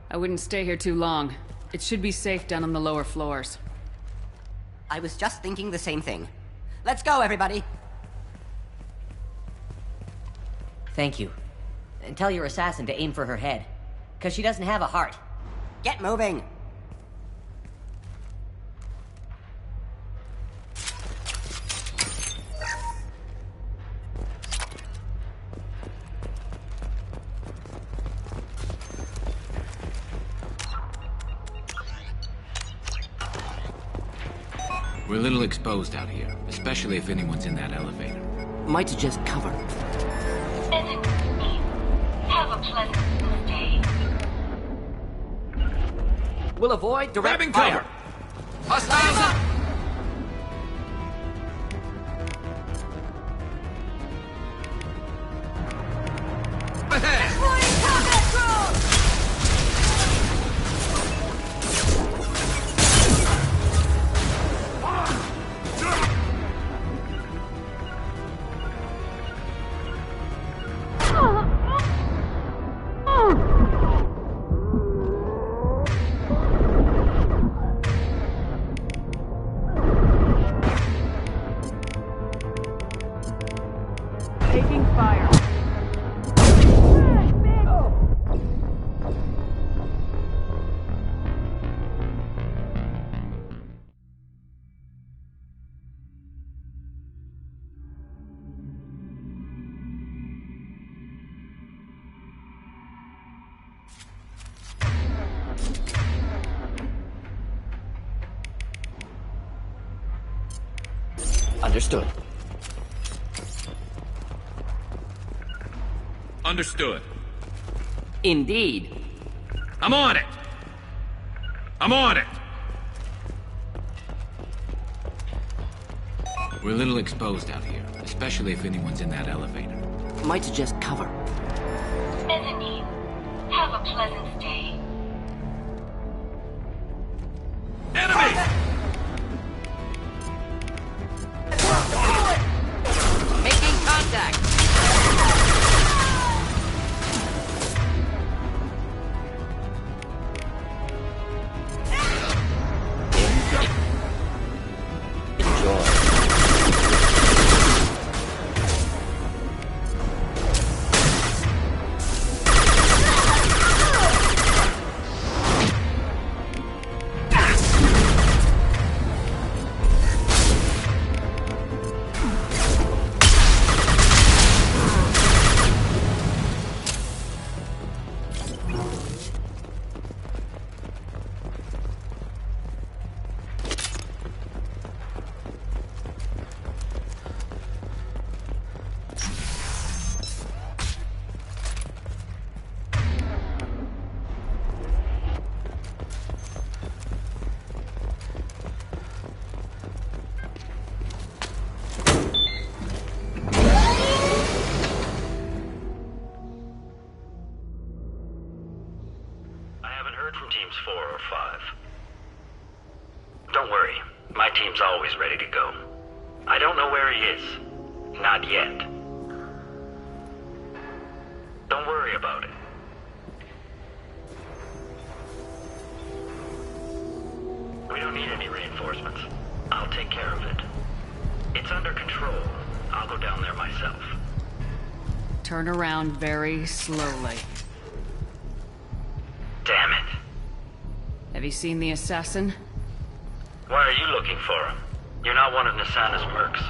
I wouldn't stay here too long. It should be safe down on the lower floors. I was just thinking the same thing. Let's go, everybody! Thank you. And tell your assassin to aim for her head. 'Cause she doesn't have a heart. Get moving! We're a little exposed out here, especially if anyone's in that elevator. Might suggest cover. Have a pleasant day. We'll avoid direct Grabbing fire. cover. Hostiles up! Taking fire. Understood. Understood. Indeed. I'm on it. I'm on it. We're a little exposed out here, especially if anyone's in that elevator. Might suggest cover. Mezzanine. Have a pleasant day. Enemy! Making contact! From teams 4 or 5. Don't worry, my team's always ready to go. I don't know where he is. Not yet. Don't worry about it. We don't need any reinforcements. I'll take care of it. It's under control. I'll go down there myself. Turn around very slowly. Damn it. Have you seen the assassin? Why are you looking for him? You're not one of Nisana's mercs.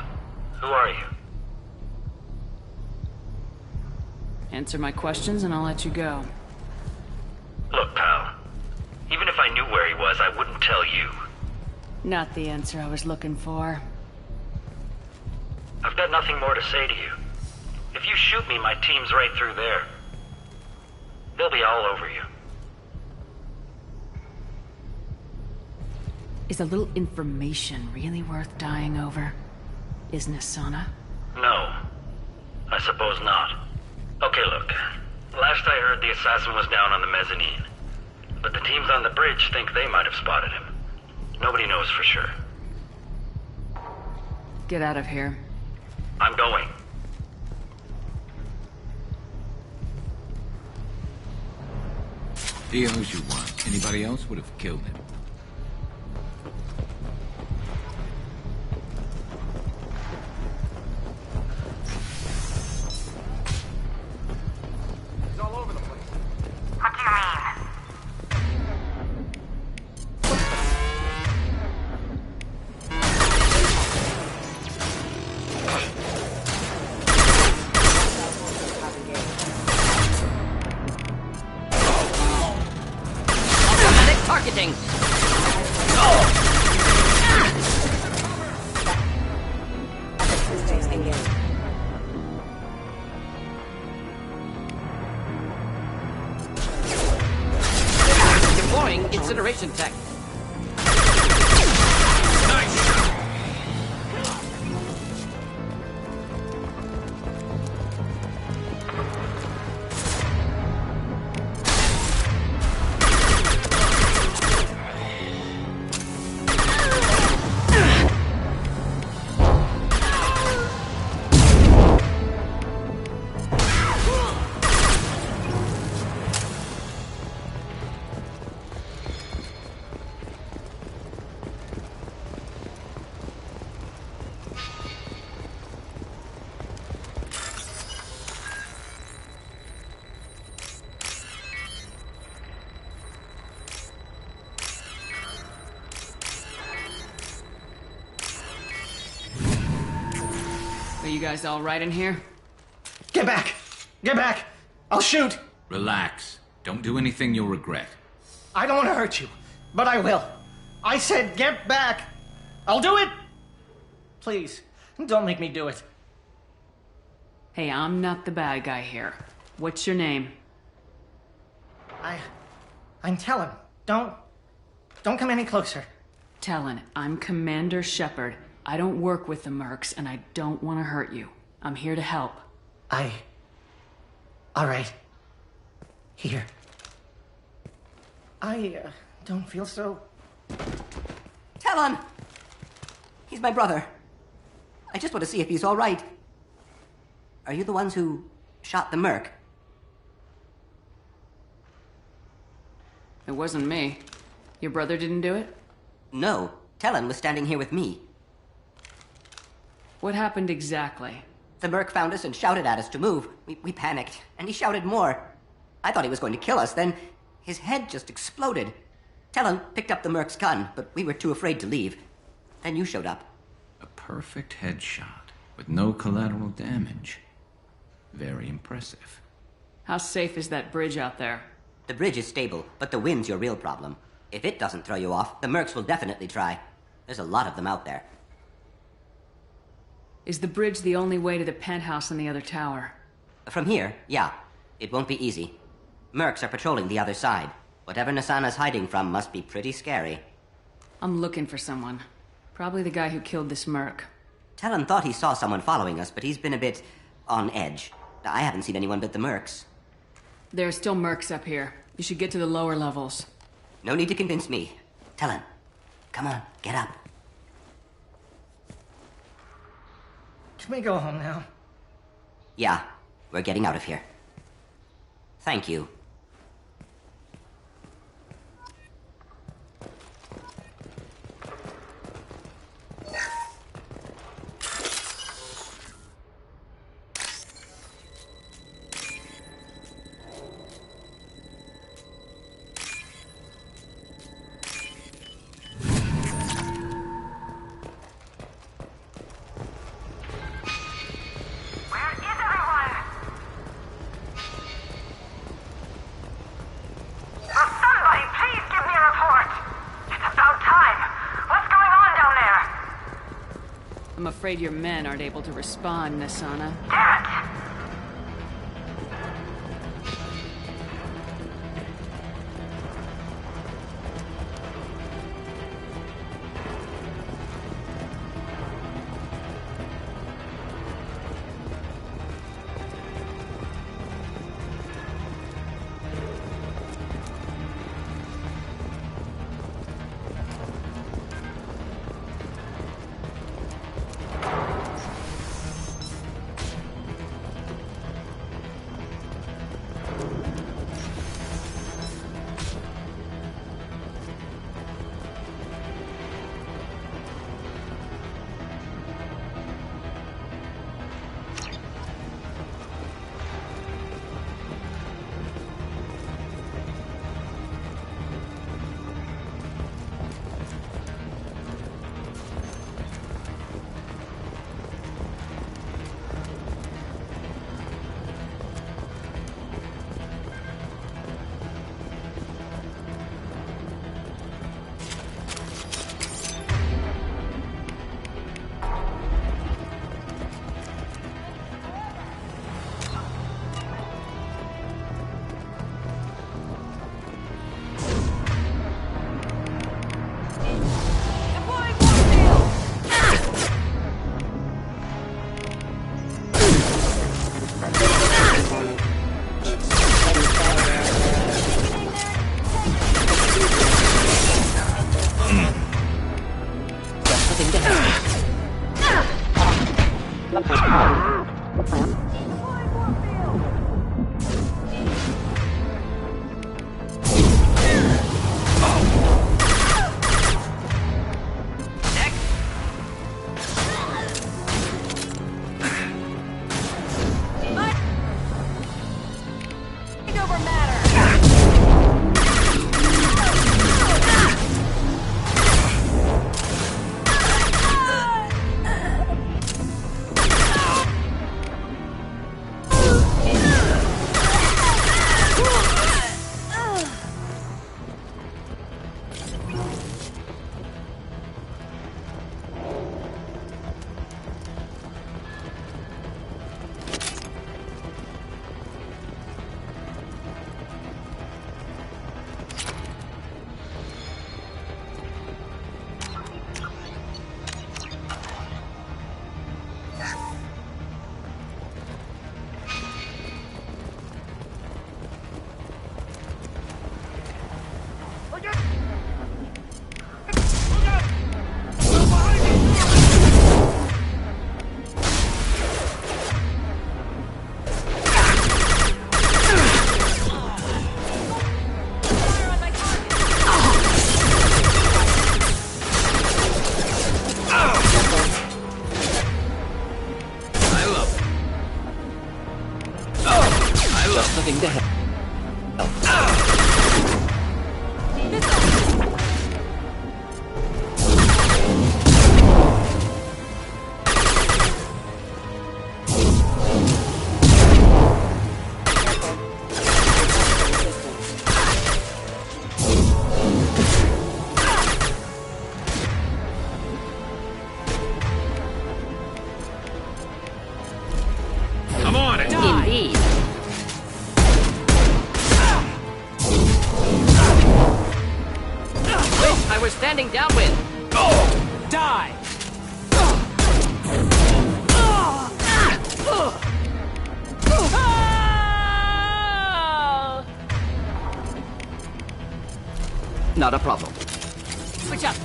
Who are you? Answer my questions and I'll let you go. Look, pal. Even if I knew where he was, I wouldn't tell you. Not the answer I was looking for. I've got nothing more to say to you. If you shoot me, my team's right through there. They'll be all over you. Is a little information really worth dying over? Is Nisana? No. I suppose not. Okay, look. Last I heard, the assassin was down on the mezzanine. But the teams on the bridge think they might have spotted him. Nobody knows for sure. Get out of here. I'm going. He owes you one. Anybody else would have killed him. He's all over the place. What do you mean? Automatic targeting! Deploying incineration tech. Are you guys all right in here? Get back! Get back! I'll shoot! Relax. Don't do anything you'll regret. I don't want to hurt you, but I will. I said get back! I'll do it! Please, don't make me do it. Hey, I'm not the bad guy here. What's your name? I'm Talon. Don't come any closer. Talon, I'm Commander Shepard. I don't work with the Mercs, and I don't want to hurt you. I'm here to help. All right. Here. I don't feel so... Talon! He's my brother. I just want to see if he's all right. Are you the ones who shot the Merc? It wasn't me. Your brother didn't do it? No. Talon was standing here with me. What happened exactly? The Merc found us and shouted at us to move. We panicked, and he shouted more. I thought he was going to kill us, then his head just exploded. Talon picked up the Merc's gun, but we were too afraid to leave. Then you showed up. A perfect headshot with no collateral damage. Very impressive. How safe is that bridge out there? The bridge is stable, but the wind's your real problem. If it doesn't throw you off, the Mercs will definitely try. There's a lot of them out there. Is the bridge the only way to the penthouse in the other tower? From here, yeah. It won't be easy. Mercs are patrolling the other side. Whatever Nassana's hiding from must be pretty scary. I'm looking for someone. Probably the guy who killed this Merc. Talon thought he saw someone following us, but he's been a bit on edge. I haven't seen anyone but the Mercs. There are still Mercs up here. You should get to the lower levels. No need to convince me. Talon, come on, get up. Can we go home now? Yeah, we're getting out of here. Thank you. I'm afraid your men aren't able to respond, Nassana. Damn it! we're standing downwind. Die! Not a problem. Switch up.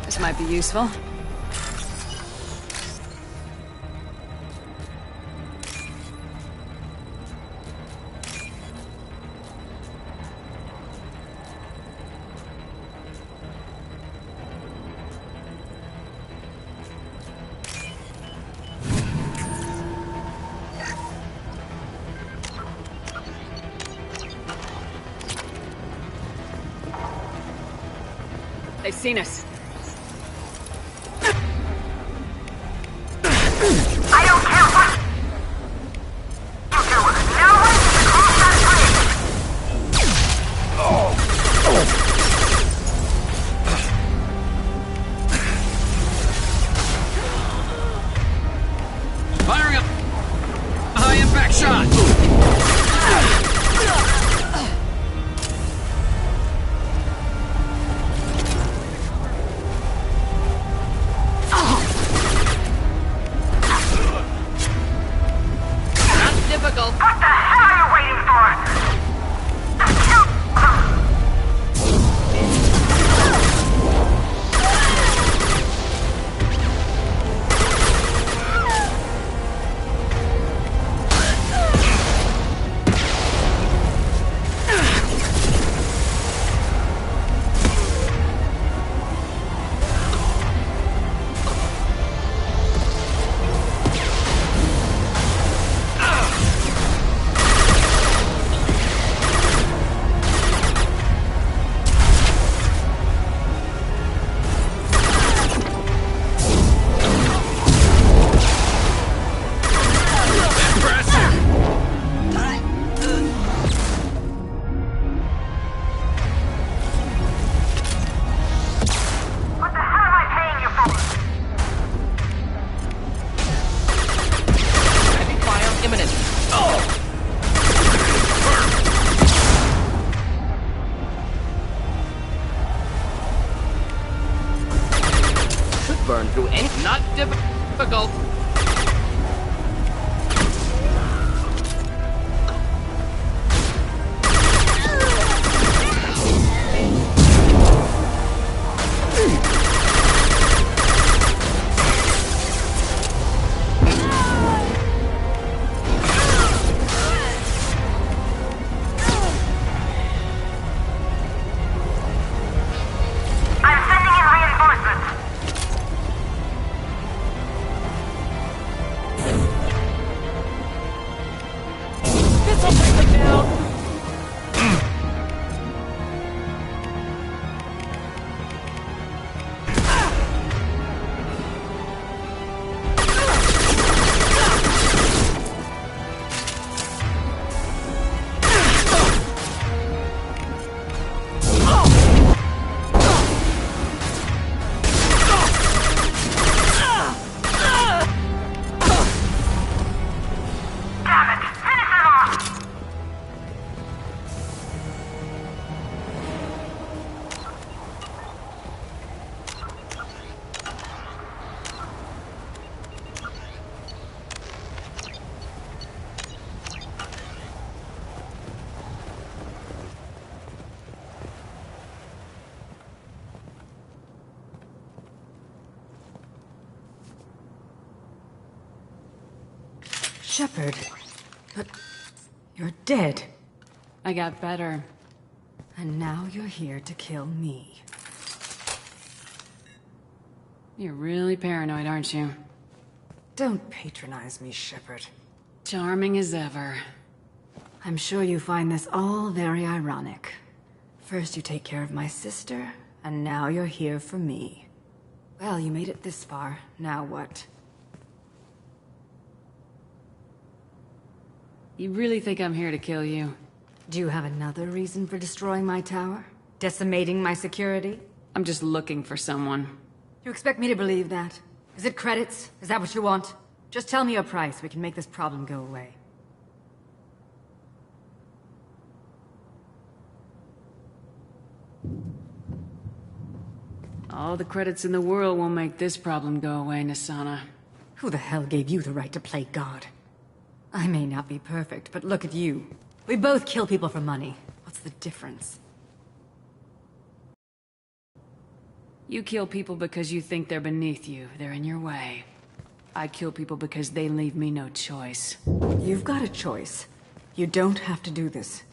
This might be useful. They've seen us. I don't care what you do. No one can cross that bridge. Firing up. High impact shot. What the hell are you waiting for? Burn through any... Not difficult. I'm sending in reinforcements. This'll bring them down. Shepard, but you're dead. I got better. And now you're here to kill me. You're really paranoid, aren't you? Don't patronize me, Shepard. Charming as ever. I'm sure you find this all very ironic. First you take care of my sister, and now you're here for me. Well, you made it this far. Now what? You really think I'm here to kill you? Do you have another reason for destroying my tower? Decimating my security? I'm just looking for someone. You expect me to believe that? Is it credits? Is that what you want? Just tell me a price. We can make this problem go away. All the credits in the world won't make this problem go away, Nasana. Who the hell gave you the right to play God? I may not be perfect, but look at you. We both kill people for money. What's the difference? You kill people because you think they're beneath you. They're in your way. I kill people because they leave me no choice. You've got a choice. You don't have to do this.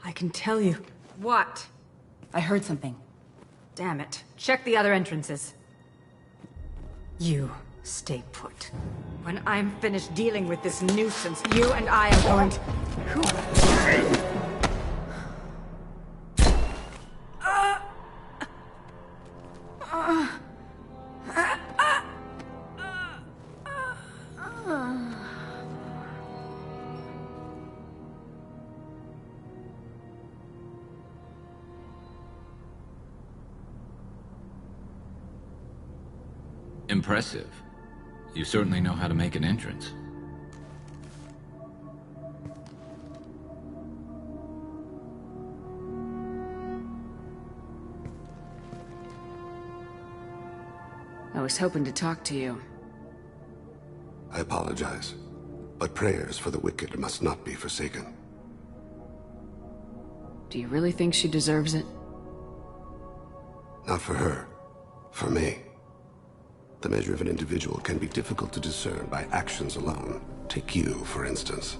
I can tell you... What? I heard something. Damn it. Check the other entrances. You stay put. When I'm finished dealing with this nuisance, you and I are going to... Who... Impressive. You certainly know how to make an entrance. I was hoping to talk to you. I apologize, but prayers for the wicked must not be forsaken. Do you really think she deserves it? Not for her. For me. The measure of an individual can be difficult to discern by actions alone. Take you, for instance.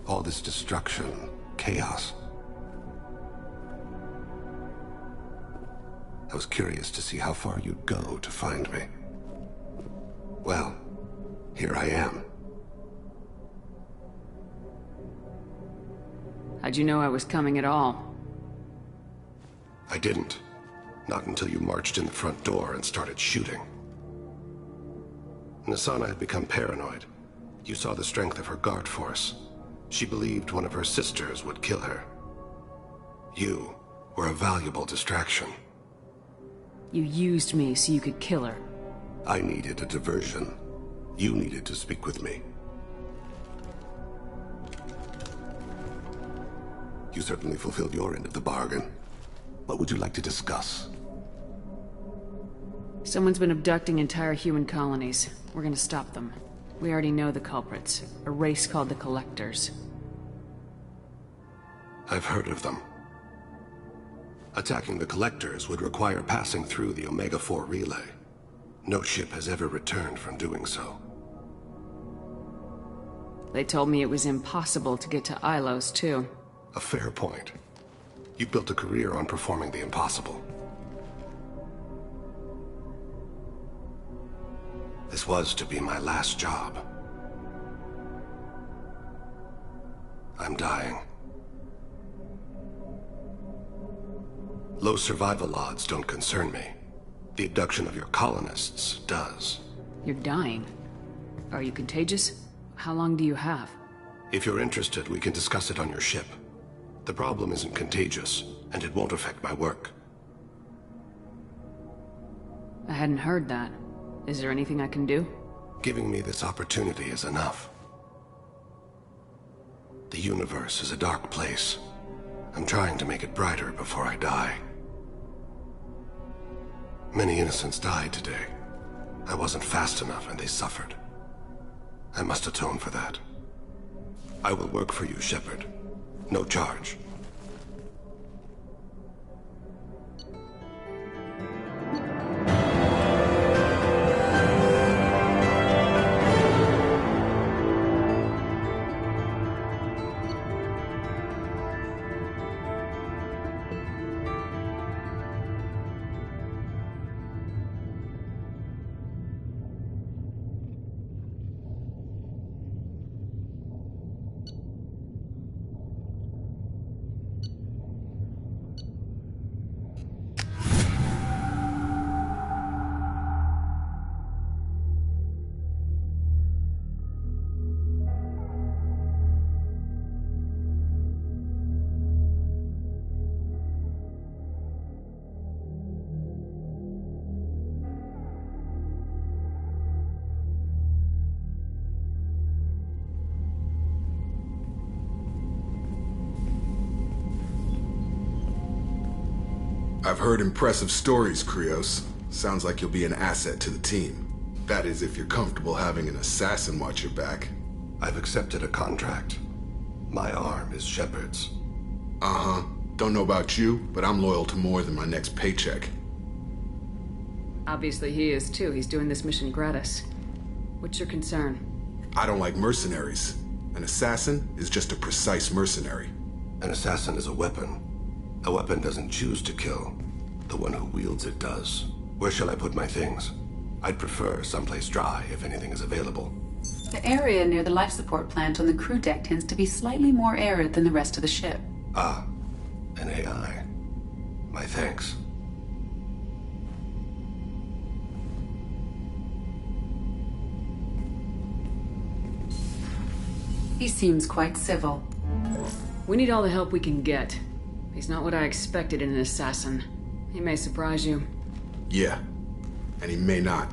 All this destruction, chaos. I was curious to see how far you'd go to find me. Well, here I am. How'd you know I was coming at all? I didn't. Not until you marched in the front door and started shooting. Nasana had become paranoid. You saw the strength of her guard force. She believed one of her sisters would kill her. You were a valuable distraction. You used me so you could kill her. I needed a diversion. You needed to speak with me. You certainly fulfilled your end of the bargain. What would you like to discuss? Someone's been abducting entire human colonies. We're gonna stop them. We already know the culprits. A race called the Collectors. I've heard of them. Attacking the Collectors would require passing through the Omega-4 relay. No ship has ever returned from doing so. They told me it was impossible to get to Ilos, too. A fair point. You built a career on performing the impossible. This was to be my last job. I'm dying. Low survival odds don't concern me. The abduction of your colonists does. You're dying. Are you contagious? How long do you have? If you're interested, we can discuss it on your ship. The problem isn't contagious, and it won't affect my work. I hadn't heard that. Is there anything I can do? Giving me this opportunity is enough. The universe is a dark place. I'm trying to make it brighter before I die. Many innocents died today. I wasn't fast enough and they suffered. I must atone for that. I will work for you, Shepard. No charge. I've heard impressive stories, Krios. Sounds like you'll be an asset to the team. That is, if you're comfortable having an assassin watch your back. I've accepted a contract. My arm is Shepard's. Uh-huh. Don't know about you, but I'm loyal to more than my next paycheck. Obviously he is too. He's doing this mission gratis. What's your concern? I don't like mercenaries. An assassin is just a precise mercenary. An assassin is a weapon. A weapon doesn't choose to kill. The one who wields it does. Where shall I put my things? I'd prefer someplace dry if anything is available. The area near the life support plant on the crew deck tends to be slightly more arid than the rest of the ship. Ah, an AI. My thanks. He seems quite civil. We need all the help we can get. He's not what I expected in an assassin. He may surprise you. Yeah, and he may not.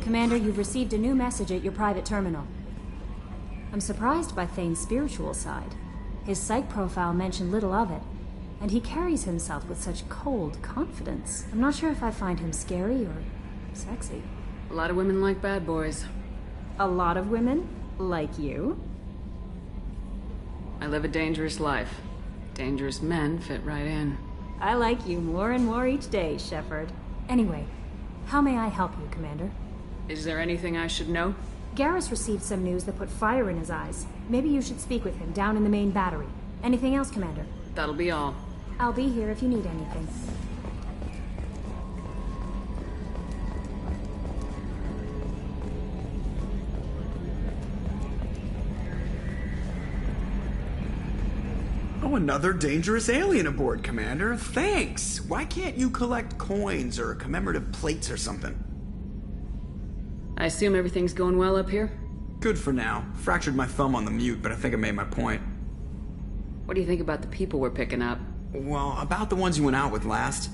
Commander, you've received a new message at your private terminal. I'm surprised by Thane's spiritual side. His psych profile mentioned little of it, and he carries himself with such cold confidence. I'm not sure if I find him scary or sexy. A lot of women like bad boys. A lot of women? Like you? I live a dangerous life. Dangerous men fit right in. I like you more and more each day, Shepard. Anyway, how may I help you, Commander? Is there anything I should know? Garrus received some news that put fire in his eyes. Maybe you should speak with him down in the main battery. Anything else, Commander? That'll be all. I'll be here if you need anything. Oh, another dangerous alien aboard, Commander. Thanks. Why can't you collect coins or commemorative plates or something? I assume everything's going well up here? Good for now. Fractured my thumb on the mute, but I think I made my point. What do you think about the people we're picking up? Well, about the ones you went out with last.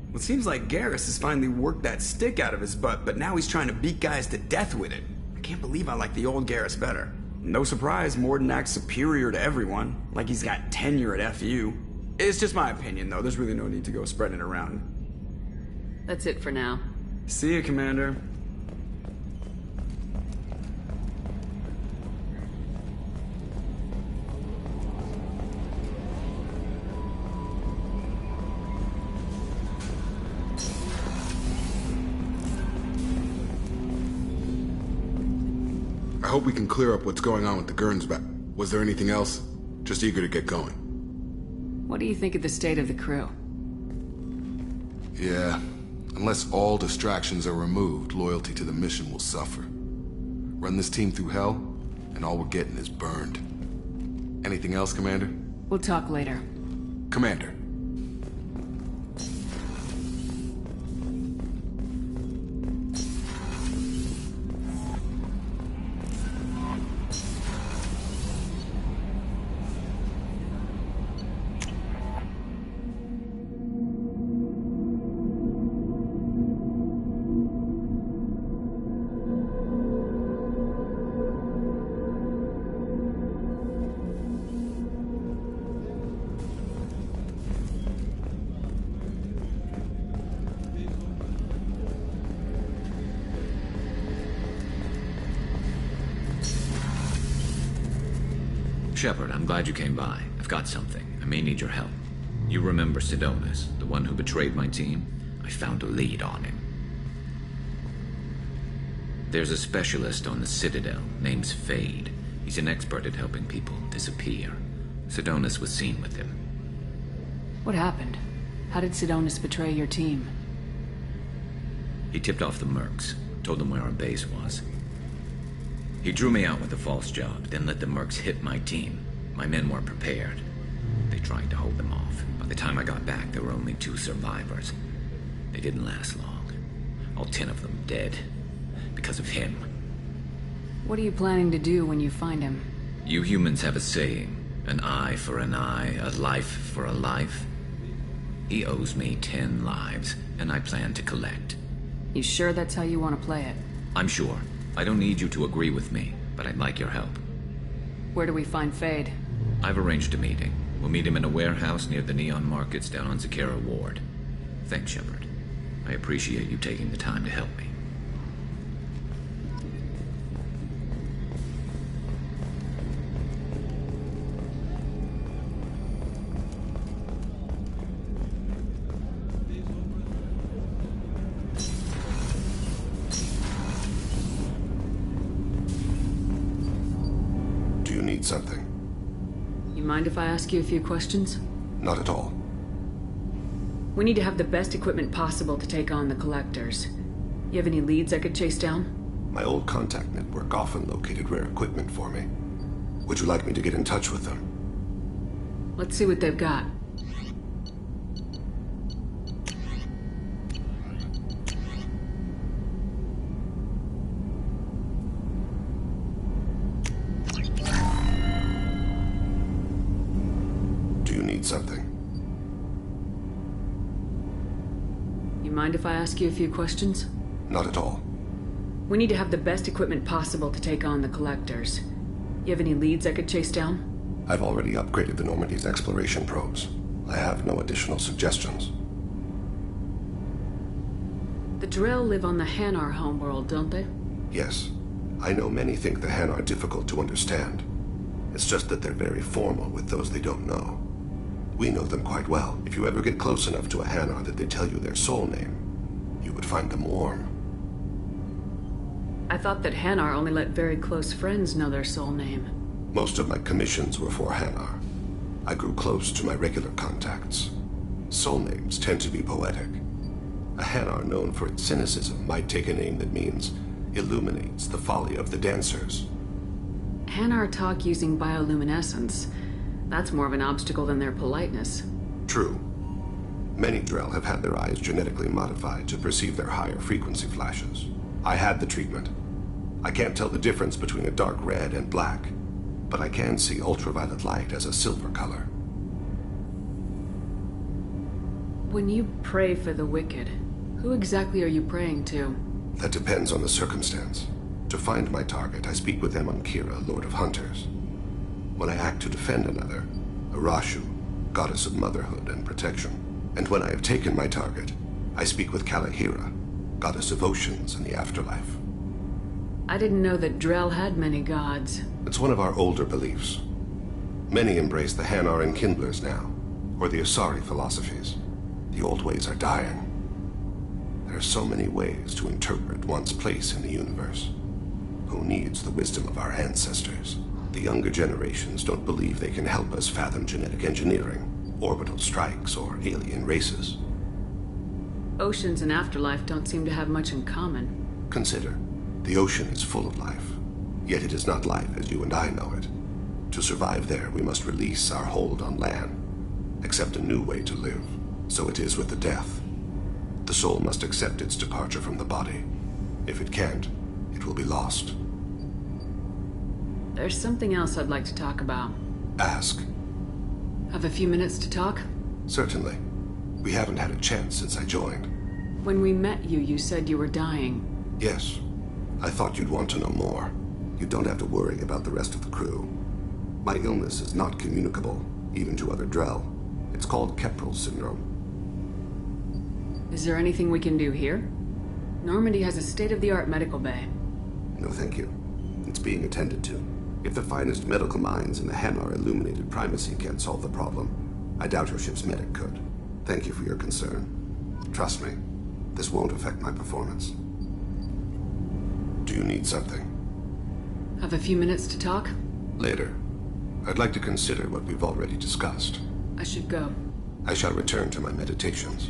Well, it seems like Garrus has finally worked that stick out of his butt, but now he's trying to beat guys to death with it. I can't believe I like the old Garrus better. No surprise, Mordin acts superior to everyone, like he's got tenure at FU. It's just my opinion, though. There's really no need to go spreading it around. That's it for now. See you, Commander. I hope we can clear up what's going on with the Gernsback. Was there anything else? Just eager to get going. What do you think of the state of the crew? Yeah, unless all distractions are removed, loyalty to the mission will suffer. Run this team through hell, and all we're getting is burned. Anything else, Commander? We'll talk later. Commander. Shepard, I'm glad you came by. I've got something. I may need your help. You remember Sidonus, the one who betrayed my team? I found a lead on him. There's a specialist on the Citadel, name's Fade. He's an expert at helping people disappear. Sidonus was seen with him. What happened? How did Sidonus betray your team? He tipped off the Mercs, told them where our base was. He drew me out with a false job, then let the Mercs hit my team. My men weren't prepared. They tried to hold them off. By the time I got back, there were only 2 survivors. They didn't last long. All 10 of them dead. Because of him. What are you planning to do when you find him? You humans have a saying. An eye for an eye, a life for a life. He owes me 10 lives, and I plan to collect. You sure that's how you want to play it? I'm sure. I don't need you to agree with me, but I'd like your help. Where do we find Fade? I've arranged a meeting. We'll meet him in a warehouse near the Neon Markets down on Zakera Ward. Thanks, Shepard. I appreciate you taking the time to help me. Something. You mind if I ask you a few questions? Not at all. We need to have the best equipment possible to take on the Collectors. You have any leads I could chase down? My old contact network often located rare equipment for me. Would you like me to get in touch with them? Let's see what they've got. Something. You mind if I ask you a few questions? Not at all. We need to have the best equipment possible to take on the Collectors. You have any leads I could chase down? I've already upgraded the Normandy's exploration probes. I have no additional suggestions. The Drell live on the Hanar homeworld, don't they? Yes. I know many think the Hanar difficult to understand. It's just that they're very formal with those they don't know. We know them quite well. If you ever get close enough to a Hanar that they tell you their soul name, you would find them warm. I thought that Hanar only let very close friends know their soul name. Most of my commissions were for Hanar. I grew close to my regular contacts. Soul names tend to be poetic. A Hanar known for its cynicism might take a name that means illuminates the folly of the dancers. Hanar talk using bioluminescence. That's more of an obstacle than their politeness. True. Many Drell have had their eyes genetically modified to perceive their higher frequency flashes. I had the treatment. I can't tell the difference between a dark red and black, but I can see ultraviolet light as a silver color. When you pray for the wicked, who exactly are you praying to? That depends on the circumstance. To find my target, I speak with them on Kira, Lord of Hunters. When I act to defend another, Arashu, goddess of motherhood and protection. And when I have taken my target, I speak with Kalahira, goddess of oceans and the afterlife. I didn't know that Drell had many gods. It's one of our older beliefs. Many embrace the Hanar and Kindlers now, or the Asari philosophies. The old ways are dying. There are so many ways to interpret one's place in the universe. Who needs the wisdom of our ancestors? The younger generations don't believe they can help us fathom genetic engineering, orbital strikes, or alien races. Oceans and afterlife don't seem to have much in common. Consider, the ocean is full of life, yet it is not life as you and I know it. To survive there, we must release our hold on land, accept a new way to live. So it is with the death. The soul must accept its departure from the body. If it can't, it will be lost. There's something else I'd like to talk about. Ask. Have a few minutes to talk? Certainly. We haven't had a chance since I joined. When we met you, you said you were dying. Yes. I thought you'd want to know more. You don't have to worry about the rest of the crew. My illness is not communicable, even to other Drell. It's called Keprel syndrome. Is there anything we can do here? Normandy has a state-of-the-art medical bay. No, thank you. It's being attended to. If the finest medical minds in the Hanar Illuminated Primacy can't solve the problem, I doubt your ship's medic could. Thank you for your concern. Trust me, this won't affect my performance. Do you need something? Have a few minutes to talk? Later. I'd like to consider what we've already discussed. I should go. I shall return to my meditations.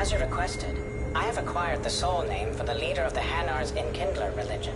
As you requested, I have acquired the soul name for the leader of the Hanar's Enkindler religion.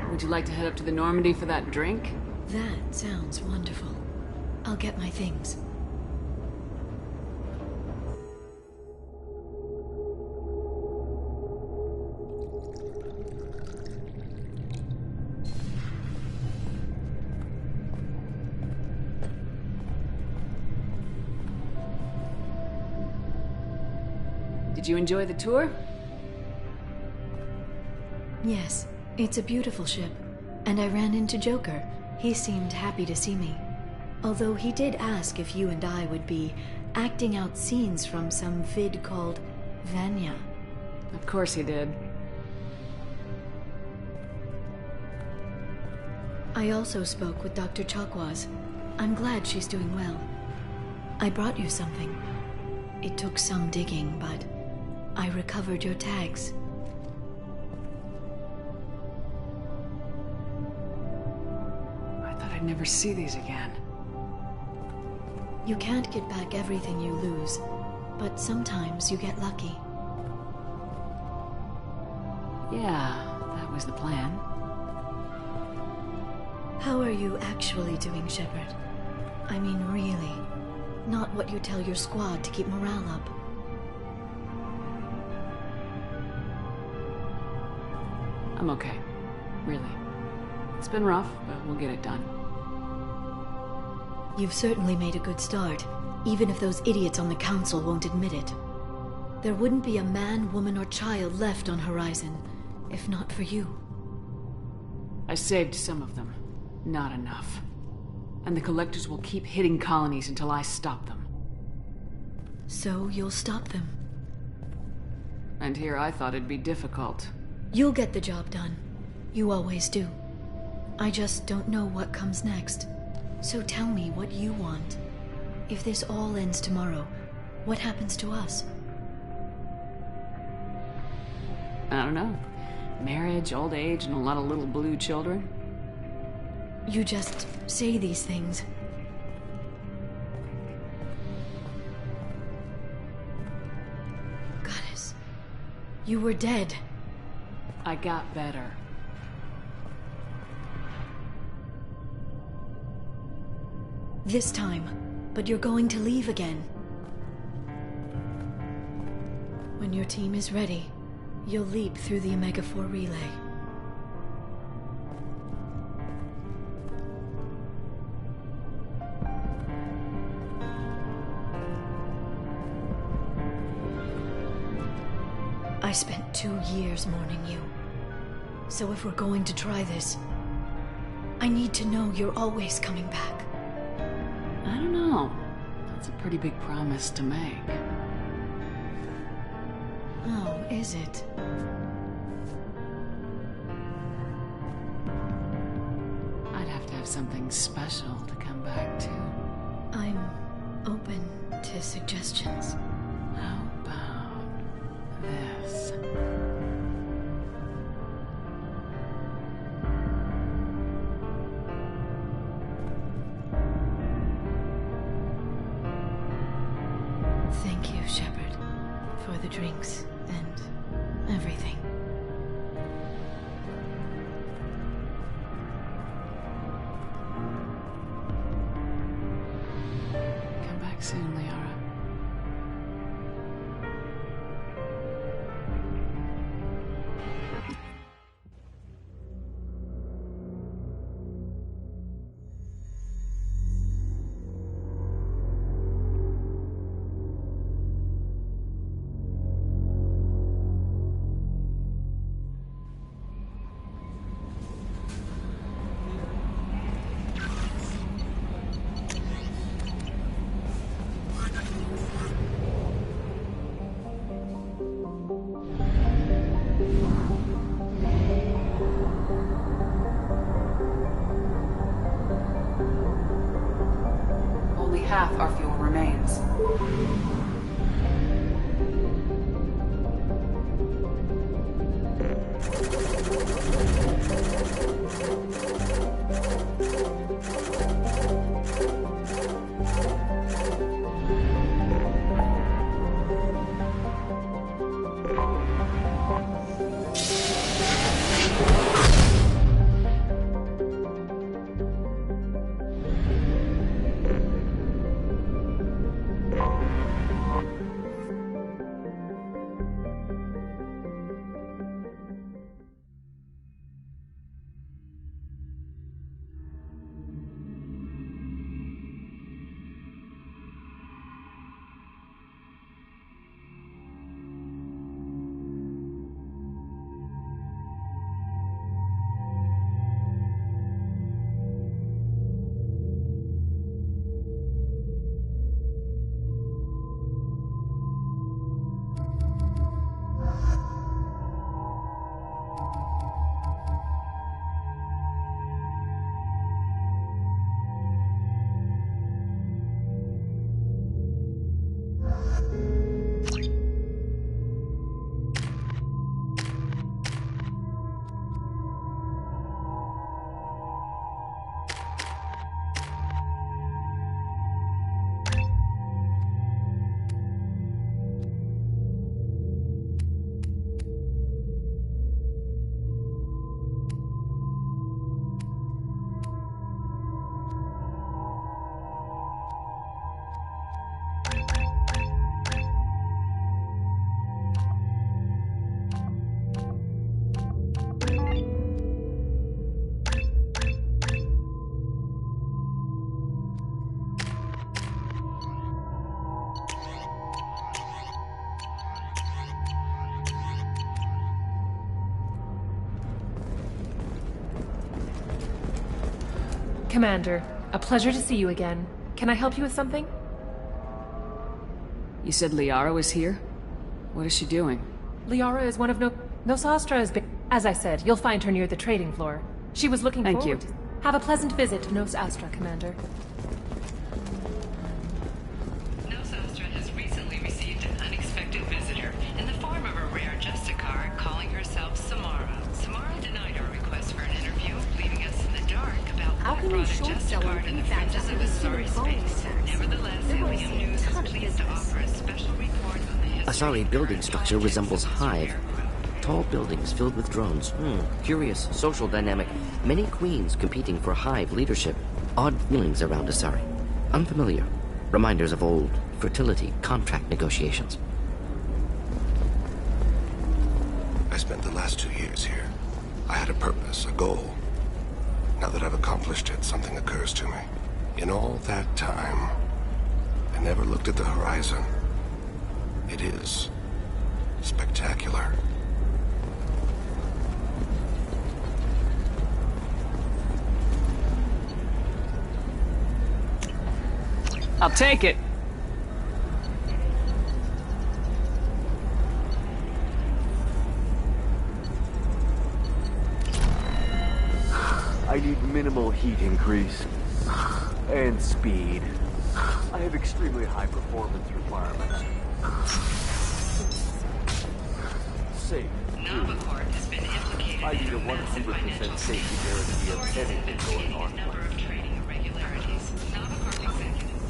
Would you like to head up to the Normandy for that drink? That sounds wonderful. I'll get my things. Did you enjoy the tour? Yes, it's a beautiful ship. And I ran into Joker. He seemed happy to see me. Although he did ask if you and I would be acting out scenes from some vid called Vanya. Of course he did. I also spoke with Dr. Chakwas. I'm glad she's doing well. I brought you something. It took some digging, but I recovered your tags. I'd never see these again. You can't get back everything you lose, but sometimes you get lucky. Yeah, that was the plan. How are you actually doing, Shepard? I mean, really. Not what you tell your squad to keep morale up. I'm okay. Really. It's been rough, but we'll get it done. You've certainly made a good start, even if those idiots on the council won't admit it. There wouldn't be a man, woman, or child left on Horizon, if not for you. I saved some of them. Not enough. And the Collectors will keep hitting colonies until I stop them. So you'll stop them? And here I thought it'd be difficult. You'll get the job done. You always do. I just don't know what comes next. So tell me what you want. If this all ends tomorrow, what happens to us? I don't know. Marriage, old age, and a lot of little blue children. You just say these things. Goddess, you were dead. I got better. This time, but you're going to leave again. When your team is ready, you'll leap through the Omega-4 relay. I spent 2 years mourning you. So if we're going to try this, I need to know you're always coming back. I don't know. That's a pretty big promise to make. Oh, is it? I'd have to have something special to come back to. I'm open to suggestions. How about this? Thank you, Shepard, for the drinks and everything. Come back soon, Liara. Commander, a pleasure to see you again. Can I help you with something? You said Liara was here? What is she doing? Liara is one of Nos Astra's As I said, you'll find her near the trading floor. She was looking Thank forward. you. Have a pleasant visit to Nos Astra, Commander. Nos Astra has recently received an unexpected visitor in the form of a rare Justicar calling herself Samara. Samara denied our request for an interview, leaving us in the dark about what brought a Justicar to the fringes of Asari space. Nevertheless, Helium News is pleased to offer a special report on the history. Asari building structure resembles Hive. Tall buildings filled with drones. Curious social dynamic. Many queens competing for Hive leadership. Odd feelings around Asari. Unfamiliar. Reminders of old fertility contract negotiations. I spent the last 2 years here. I had a purpose, a goal. Now that I've accomplished it, something occurs to me. In all that time, I never looked at the horizon. It is spectacular. I'll take it. I need minimal heat increase. And speed. I have extremely high performance requirements. Safe. Navaport has been implicated I need a in a massive 100% financial safety guarantee of anything going on. a number of trading irregularities. Navacorp executives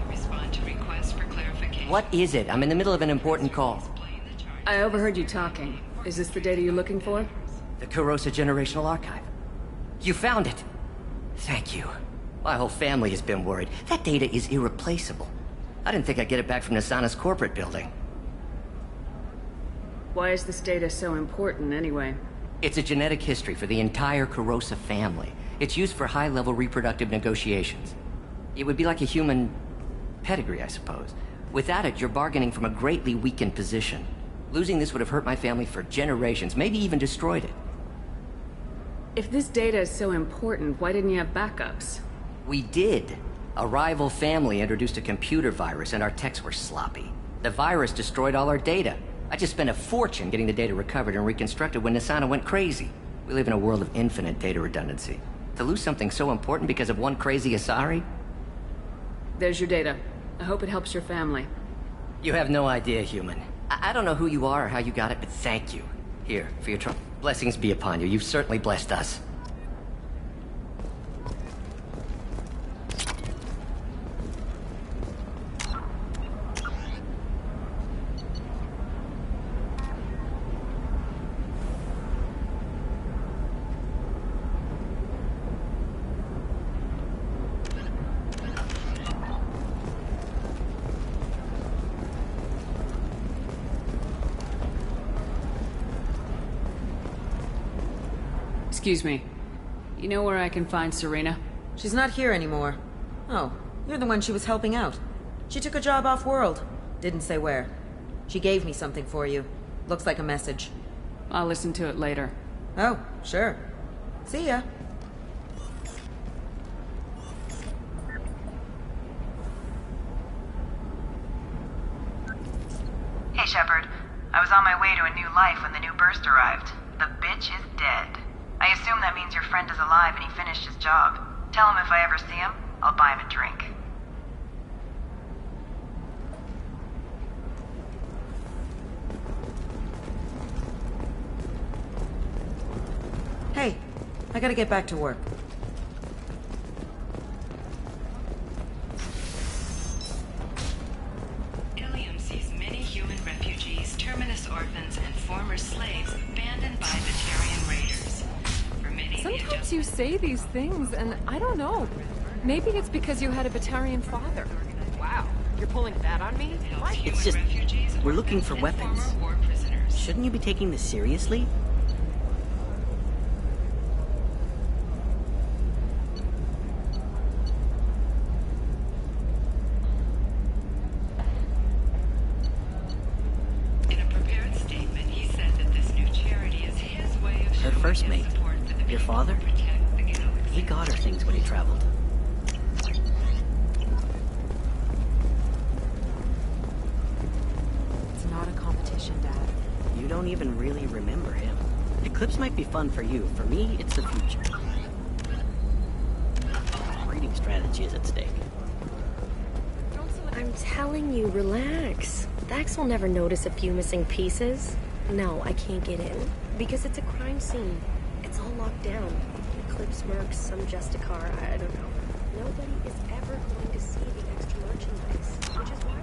respond to requests for clarification. What is it? I'm in the middle of an important call. I overheard you talking. Is this the data you're looking for? The Kurosa Generational Archive. You found it. Thank you. My whole family has been worried. That data is irreplaceable. I didn't think I'd get it back from Nasana's corporate building. Why is this data so important, anyway? It's a genetic history for the entire Kurosa family. It's used for high-level reproductive negotiations. It would be like a human pedigree, I suppose. Without it, you're bargaining from a greatly weakened position. Losing this would have hurt my family for generations, maybe even destroyed it. If this data is so important, why didn't you have backups? We did. A rival family introduced a computer virus and our techs were sloppy. The virus destroyed all our data. I just spent a fortune getting the data recovered and reconstructed when Nasana went crazy. We live in a world of infinite data redundancy. To lose something so important because of one crazy Asari? There's your data. I hope it helps your family. You have no idea, human. I don't know who you are or how you got it, but thank you. Here, for your trouble. Blessings be upon you. You've certainly blessed us. Excuse me. You know where I can find Serena? She's not here anymore. Oh, you're the one she was helping out. She took a job off-world. Didn't say where. She gave me something for you. Looks like a message. I'll listen to it later. Oh, sure. See ya. Hey, Shepard. I was on my way to a new life when the new burst arrived. The bitch is dead. I assume that means your friend is alive and he finished his job. Tell him if I ever see him, I'll buy him a drink. Hey, I gotta get back to work. Ilium sees many human refugees, terminus orphans, and former slaves abandoned by Batarian raiders. For many, Sometimes you say these things, and I don't know. Maybe it's because you had a Batarian father. Wow, you're pulling that on me? What? It's just, we're looking for weapons. Shouldn't you be taking this seriously? In a prepared statement, he said that this new first mate, your father, he got her things when he traveled. It's not a competition, Dad. You don't even really remember him. Eclipse might be fun for you. For me, it's the future. Breeding strategy is at stake. I'm telling you, relax. Thax will never notice a few missing pieces. No, I can't get in. Because it's a crime scene. It's all locked down. Eclipse Mercs, some Justicar, I don't know. Nobody is ever going to see the extra merchandise, which is why